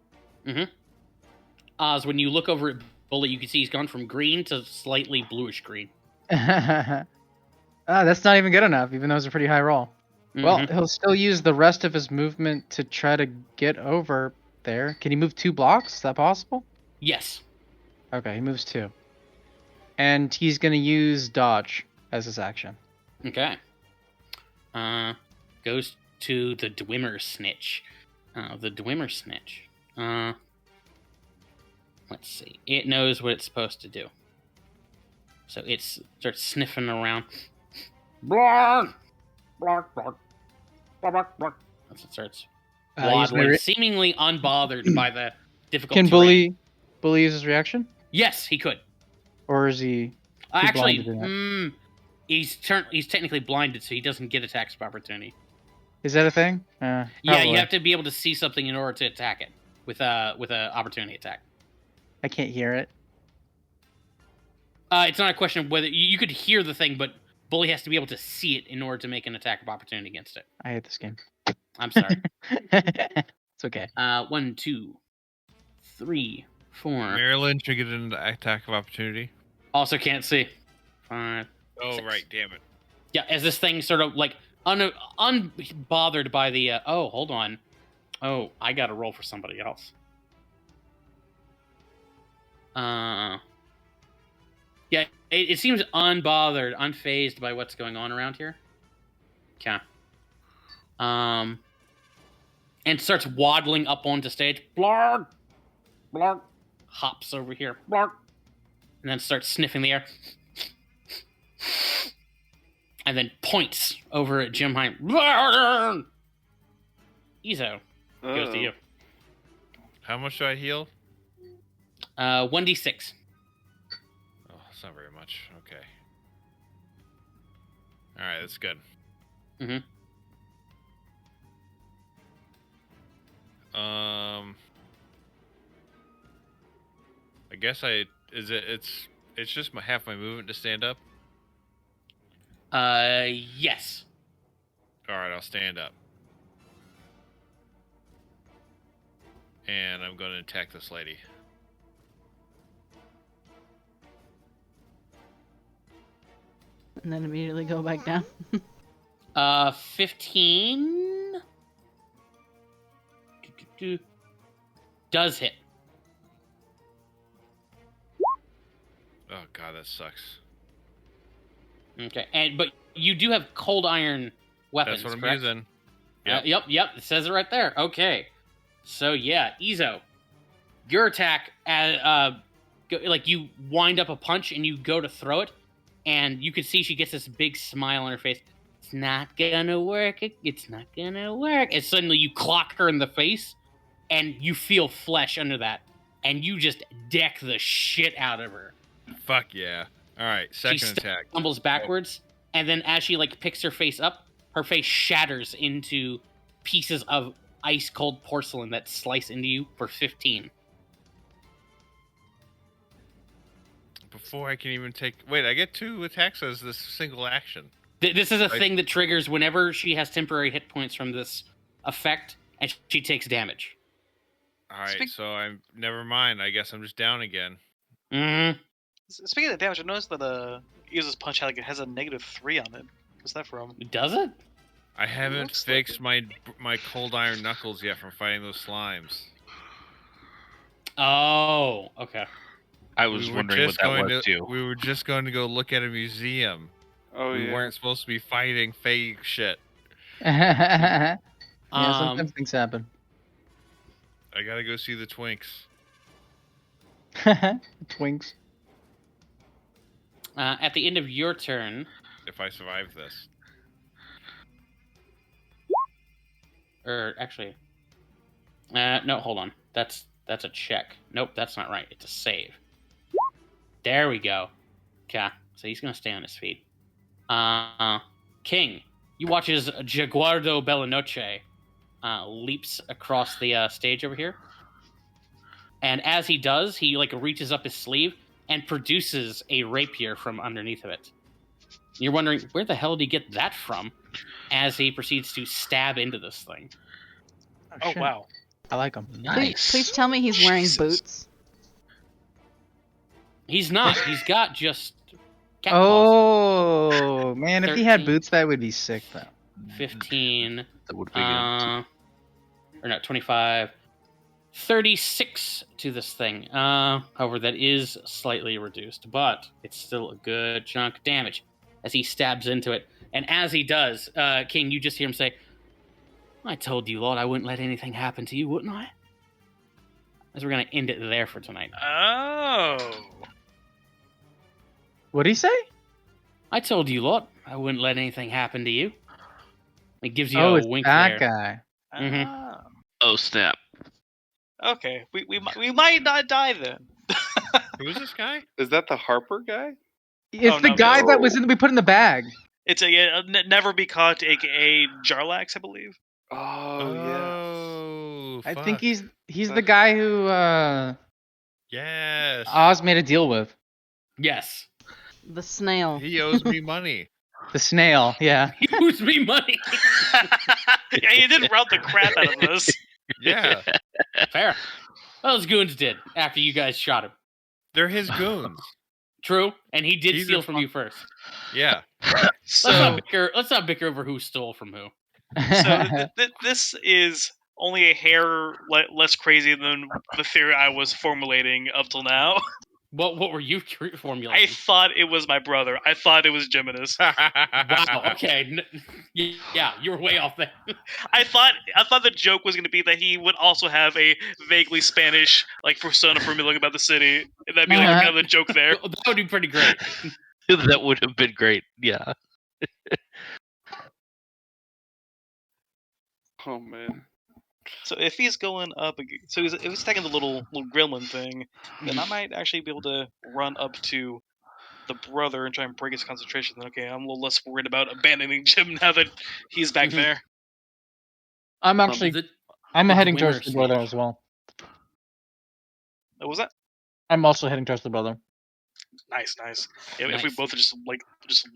So when you look over at Bully, you can see he's gone from green to slightly bluish green. That's not even good enough, even though it's a pretty high roll. Well, Mhm. he'll still use the rest of his movement to try to get over there. Can he move 2 blocks? Is that possible? Yes. Okay, he moves 2. And he's gonna use dodge as his action. Okay. Goes to the Dwemer Snitch. The Dwemer Snitch. Let's see. It knows what it's supposed to do. So it starts sniffing around. Blarg! Blarg, blarg. Blarg, blarg. As it starts waddling, seemingly unbothered by the difficult Can terrain. Bully use his reaction? Yes, he could. Or is he Actually, blind to do that? he's technically blinded, so he doesn't get attacks of opportunity. Is that a thing? Yeah, Probably. you have to be able to see something in order to attack it with a opportunity attack. I can't hear it. It's not a question of whether you could hear the thing, but Bully has to be able to see it in order to make an attack of opportunity against it. I hate this game. I'm sorry. It's okay. 1, 2, 3, 4. Maryland should get an attack of opportunity. Also can't see. 5. Oh, 6. right, damn it. Yeah, as this thing sort of like unbothered by the. Oh, hold on. Oh, I got to roll for somebody else. Yeah, it seems unbothered, unfazed by what's going on around here. Okay. And starts waddling up onto stage. Blarg! Blarg! Hops over here. Blarg! And then starts sniffing the air. And then points over at Jim Heim. Blarg! Ezo goes to you. How much do I heal? 1d6. Oh, it's not very much. Okay. Alright, that's good. Mm-hmm. I guess it's just half my movement to stand up. Yes. Alright, I'll stand up. And I'm going to attack this lady. And then immediately go back down. 15 does hit. Oh god, that sucks. Okay, but you do have cold iron weapons. That's what I'm correct? using. Yep. It says it right there. Okay, so yeah, Ezo, your attack, like you wind up a punch and you go to throw it, and you can see she gets this big smile on her face. It's not gonna work. It's not gonna work. And suddenly you clock her in the face, and you feel flesh under that, and you just deck the shit out of her. Fuck yeah. Alright, second attack. Stumbles backwards, and then as she like picks her face up, her face shatters into pieces of ice cold porcelain that slice into you for 15. Before I can even take... Wait, I get 2 attacks as this single action. This is a thing that triggers whenever she has temporary hit points from this effect, and she takes damage. Alright, so I'm... Never mind. I guess I'm just down again. Mm-hmm. Speaking of damage, I noticed that Ezo's punch has a -3 on it. What's that from? Does it? I haven't fixed my cold iron knuckles yet from fighting those slimes. Oh, okay. I was wondering what that was too. We were just going to go look at a museum. Oh, we yeah. weren't supposed to be fighting fake shit. Yeah, sometimes things happen. I gotta go see the twinks. Twinks. At the end of your turn, If I survive this. Or actually, no, hold on. That's a check. Nope, that's not right. It's a save. There we go. Okay, so he's gonna stay on his feet. King, you watch as Jaguardo Bellanoche leaps across the stage over here, and as he does, he like reaches up his sleeve and produces a rapier from underneath of it. You're wondering where the hell did he get that from? As he proceeds to stab into this thing. Oh shit. wow. I like him. Nice. Please tell me he's wearing Jesus. boots. He's not. He's got just cat paws. Oh man, if he had 13. boots, that would be sick though. 15. That would be good. Or no, 25. 36 to this thing. However, that is slightly reduced, but it's still a good chunk of damage as he stabs into it. And as he does, King, you just hear him say, I told you, Lord, I wouldn't let anything happen to you, wouldn't I? As we're going to end it there for tonight. Oh. What'd he say? I told you, Lord, I wouldn't let anything happen to you. It gives you Oh, a it's wink that there. guy. Mhm. Ah. Oh snap! Okay, we might not die then. Who is this guy? Is that the Harper guy? It's Oh, the no, guy no. that was we put in the bag. It's a never be caught, aka Jarlax, I believe. Oh, yeah. Oh, I think fuck. he's the guy who Yes. Oz made a deal with. Yes. The snail. He owes me money. The snail, yeah. He owes me money. Yeah, you did route the crap out of this. Yeah, Fair. Well, his goons did after you guys shot him. they're his goons. True, and he did He's steal a from you first. Yeah. Let's not So, bicker. Let's not bicker over who stole from who. this is only a hair less crazy than the theory I was formulating up till now. What were you I formulating? thought it was my brother. I thought it was Geminus. Wow. Okay. Yeah, you were way off there. I thought the joke was going to be that he would also have a vaguely Spanish like persona for me looking about the city, and that'd be like kind of the joke there. That would be pretty great. That would have been great. Yeah. Oh, man. So if he's going up, so if he's taking the little gremlin thing, then I might actually be able to run up to the brother and try and break his concentration. Then okay, I'm a little less worried about abandoning Jim now that he's back Mhm. there. I'm actually Is it I'm the heading Dwinger towards the brother stage? as well. What was that? I'm also heading towards the brother. Nice. If we Nice. both just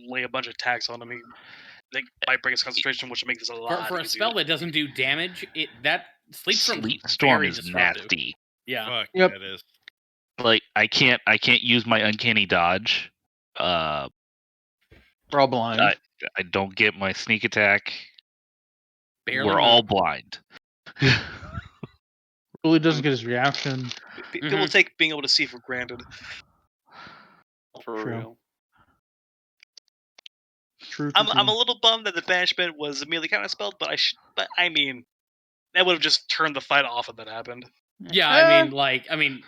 lay a bunch of attacks on him, they might break his concentration, which would make this a lot For a easier. spell that doesn't do damage, that sleep storm Storm is nasty. Yeah. Fuck, Yep. that is. Like I can't use my uncanny dodge. We're all blind. I don't get my sneak attack. Barely We're all move. blind. Really doesn't get his reaction. People take being able to see for granted. For True. real. True. I'm a little bummed that the banishment was immediately counterspelled, but I mean, that would have just turned the fight off if that happened. Yeah, I mean,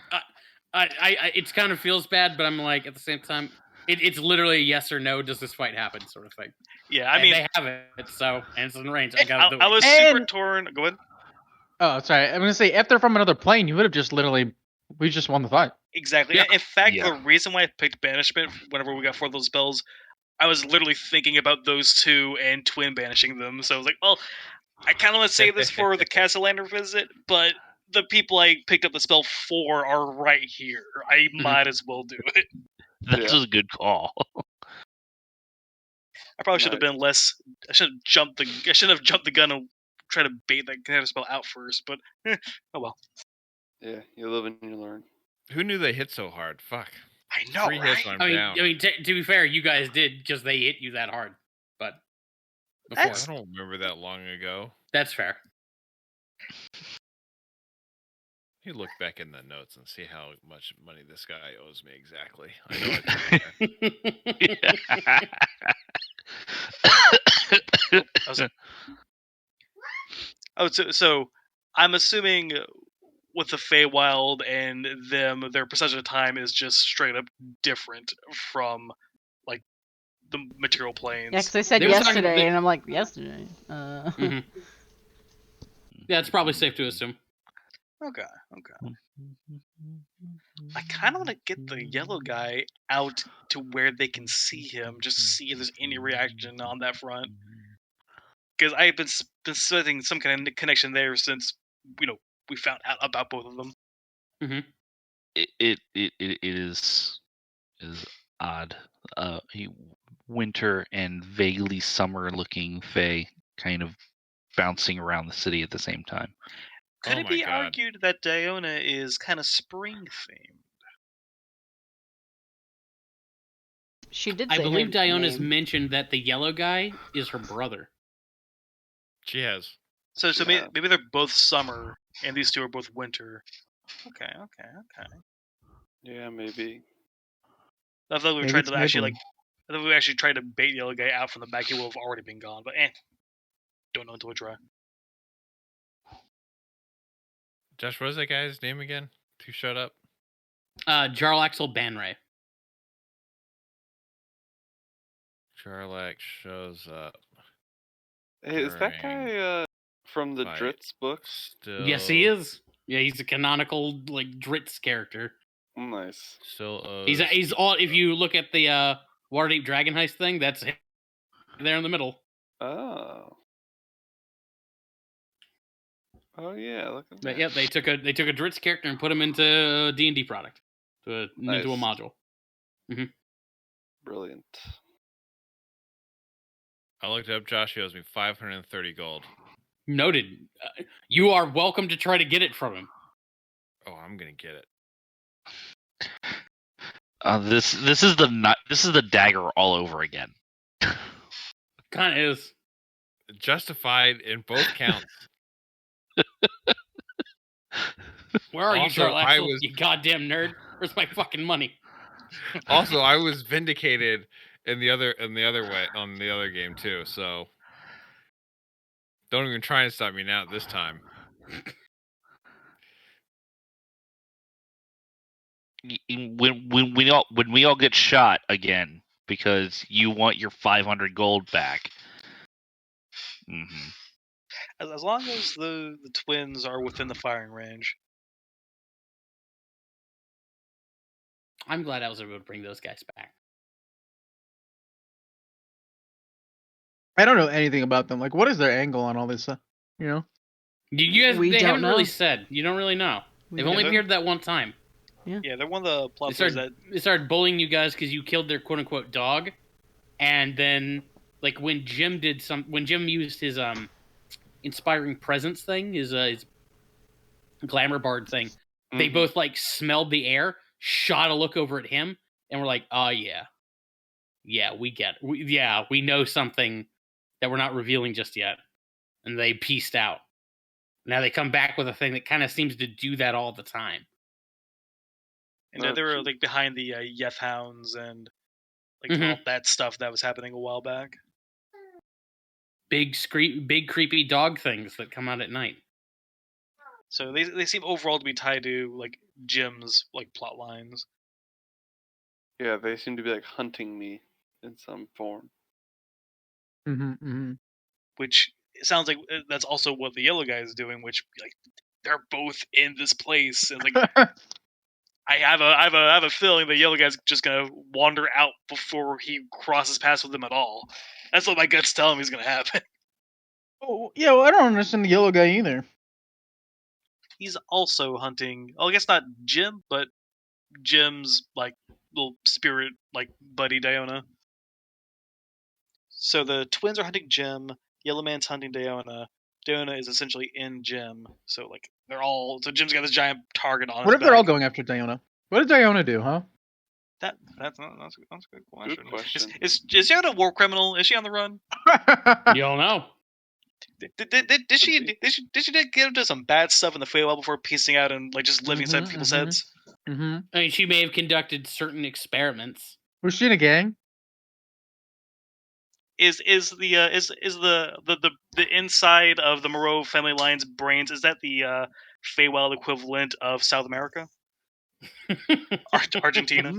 it kind of feels bad, but I'm like at the same time, it's literally a yes or no. Does this fight happen, sort of thing. Yeah, I And mean, they have it, so and it's in range. I gotta do I it. was super torn. Go ahead. Oh, sorry. I'm gonna say if they're from another plane, you would have just literally we just won the fight. Exactly. Yeah. In fact, Yeah. the reason why I picked banishment whenever we got 4 of those spells, I was literally thinking about those two and twin banishing them. So I was like, well, I kind of want to save this for the Castellander visit, but the people I picked up the spell for are right here. I might as well do it. That's Yeah. a good call. I probably should have been less. I should have jumped the gun and try to bait that kind of spell out first. But oh well. Yeah, you live and you learn. Who knew they hit so hard? Fuck. I know, 3 hits right? and I'm I down. mean, to be fair, you guys did because they hit you that hard. But before, I don't remember that long ago. that's fair. You look back in the notes and see how much money this guy owes me exactly. I know it's So I'm assuming with the Feywild and them, their percentage of time is just straight up different from like the material planes. Yeah, because they said They were talking- yesterday, they- and I'm like, yesterday. Mhm. Yeah, it's probably safe to assume. Okay. I kind of want to get the yellow guy out to where they can see him, just to see if there's any reaction on that front. Because I've been setting some kind of connection there since we found out about both of them. It is odd. Winter and vaguely summer-looking fae kind of bouncing around the city at the same time. Could Oh it my be God. argued that Diona is kind of spring themed? She did I say believe her Diona's name. mentioned that the yellow guy is her brother. She has. So Yeah. maybe they're both summer and these two are both winter. Okay. Yeah, maybe. I thought we Maybe tried it's to actually Midland. I thought we actually tried to bait the yellow guy out from the back. He will have already been gone, but don't know until we try. Josh, what is that guy's name again? To shut up. Jarlaxle Banray. Charlac shows up. Hey, is that guy from the Fight. Dritz books? Still. Yes, he is. Yeah, he's a canonical Dritz character. Nice. Still owes. He's all. If you look at the Waterdeep Dragon Heist thing, that's him there in the middle. Oh. Oh yeah, look at But that. yeah, they took a Dritz character and put him into a D&D product, into a Nice. module. Brilliant. I looked up. Josh, he owes me 530 gold. Noted. You are welcome to try to get it from him. Oh, I'm gonna get it. This is the dagger all over again. Kind of is. Justified in both counts. Where are Also, you, I Jarlaxle? was- You goddamn nerd. Where's my fucking money? Also, I was vindicated in the other way on the other game too. So don't even try and stop me now. This time. When we all get shot again because you want your 500 gold back. As long as the twins are within the firing range. I'm glad I was able to bring those guys back. I don't know anything about them. Like, what is their angle on all this stuff? You know? You guys, We they don't haven't really know. said. You don't really know. We They've don't only know. appeared that one time. Yeah, they're one of the They plot started, they started bullying you guys because you killed their quote unquote dog, and then when Jim used his inspiring presence thing, his glamour bard thing, they both smelled the air, shot a look over at him, and were like, "Oh yeah, we get it. We know something that we're not revealing just yet," and they pieced out. Now they come back with a thing that kind of seems to do that all the time. And they were behind the Yeth Hounds and all that stuff that was happening a while back. Big creepy dog things that come out at night. So they seem overall to be tied to Jim's plot lines. Yeah, they seem to be hunting me in some form. Which it sounds like that's also what the yellow guy is doing. Which they're both in this place, and I have a feeling the yellow guy's just gonna wander out before he crosses paths with them at all. That's what my gut's telling me is gonna happen. Oh, yeah, well, I don't understand the yellow guy either. He's also hunting. Well, I guess not Jim, but Jim's little spirit buddy Diona. So the twins are hunting Jim. Yellow Man's hunting Diona. Diona is essentially in Jim. So they're all. So Jim's got this giant target on his What if back. they're all going after Diona? What did Diona do, huh? That's a good question. Good question. Is Diona a war criminal? Is she on the run? You don't know. Did she get into some bad stuff in the Feywild before piecing out and just living inside people's heads? I mean, she may have conducted certain experiments. Was she in a gang? Is the inside of the Moreau family line's brains? Is that the Feywild equivalent of South America? Argentina.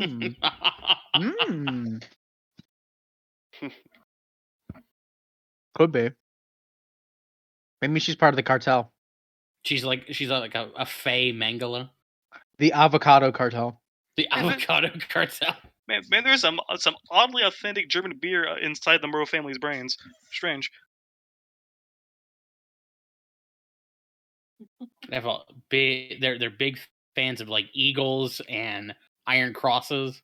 Could be. Maybe she's part of the cartel. She's like a Fey Mangala. The avocado cartel. The avocado cartel. Man, there's some oddly authentic German beer inside the Murrow family's brains. Strange. They have a big. They're big fans of like eagles and iron crosses.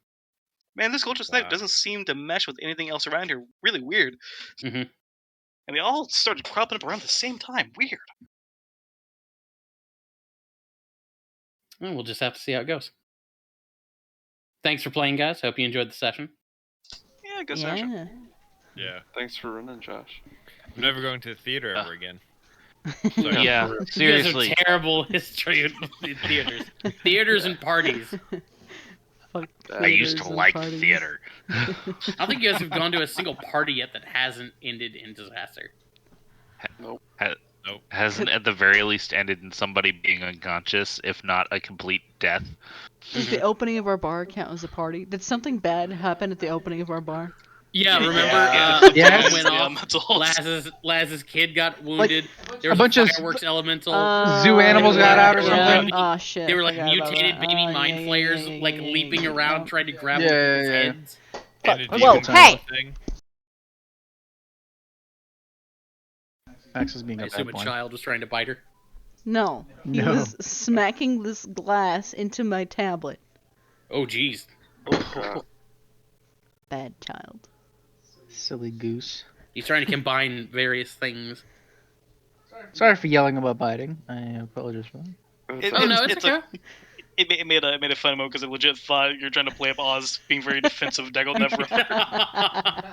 Man, this culture Wow. doesn't seem to mesh with anything else around here. Really weird. Mhm. And they all started cropping up around the same time. Weird. Well, we'll just have to see how it goes. Thanks for playing, guys. Hope you enjoyed the session. Yeah, good session. Yeah. Yeah. Thanks for running, Josh. I'm never going to the theater ever again. Yeah, You seriously. guys have terrible history of theaters. Theaters and parties. Fuck I used to theaters and like parties. theater. I don't think you guys have gone to a single party yet that hasn't ended in disaster. Nope. Hasn't at the very least ended in somebody being unconscious, if not a complete death. Does the opening of our bar count as a party? Did something bad happen at the opening of our bar? Yeah, remember? Yeah. Yes. Bomb went Yeah, off. mentals. Laz's kid got wounded. There a was bunch a of fireworks elemental. zoo animals got out or Yeah. something. Oh shit. They were like forgot about mutated that. baby Oh, mind yeah, flayers, yeah, like yeah, leaping yeah, around yeah. trying to grab Yeah, people's yeah, yeah. heads. And a Whoa, demon hey! thing. Max is being I a assume bad a boy. child was trying to bite her. No, he No. was smacking this glass into my tablet. Oh, jeez. God. Bad child. Silly goose. He's trying to combine various things. Sorry for yelling about biting. I apologize for that. Oh no, it's It's okay. It made a fun moment because I legit thought you're trying to play up Oz being very defensive of Daggle Never.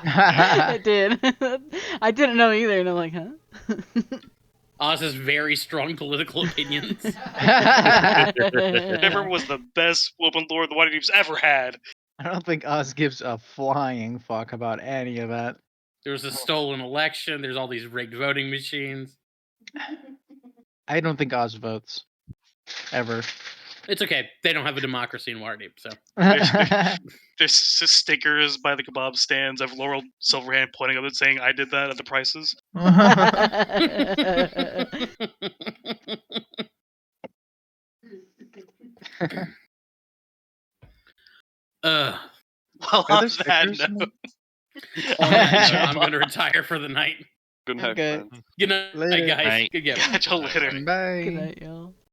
I did. I didn't know either, and I'm like, huh? Oz has very strong political opinions. Never was the best open lord the Waterdeep's ever had. I don't think Oz gives a flying fuck about any of that. There was a stolen election. There's all these rigged voting machines. I don't think Oz votes. Ever. It's okay. They don't have a democracy in Waterdeep, so. There's stickers by the kebab stands of Laurel Silverhand pointing up and saying, "I did that at the prices." Ugh. Well, Are on there that stickers? note, On that note, I'm going to retire for the night. Good night, Okay. friends. Good night, Later. guys. Night. Good game. catch you later. Bye. Good night, y'all.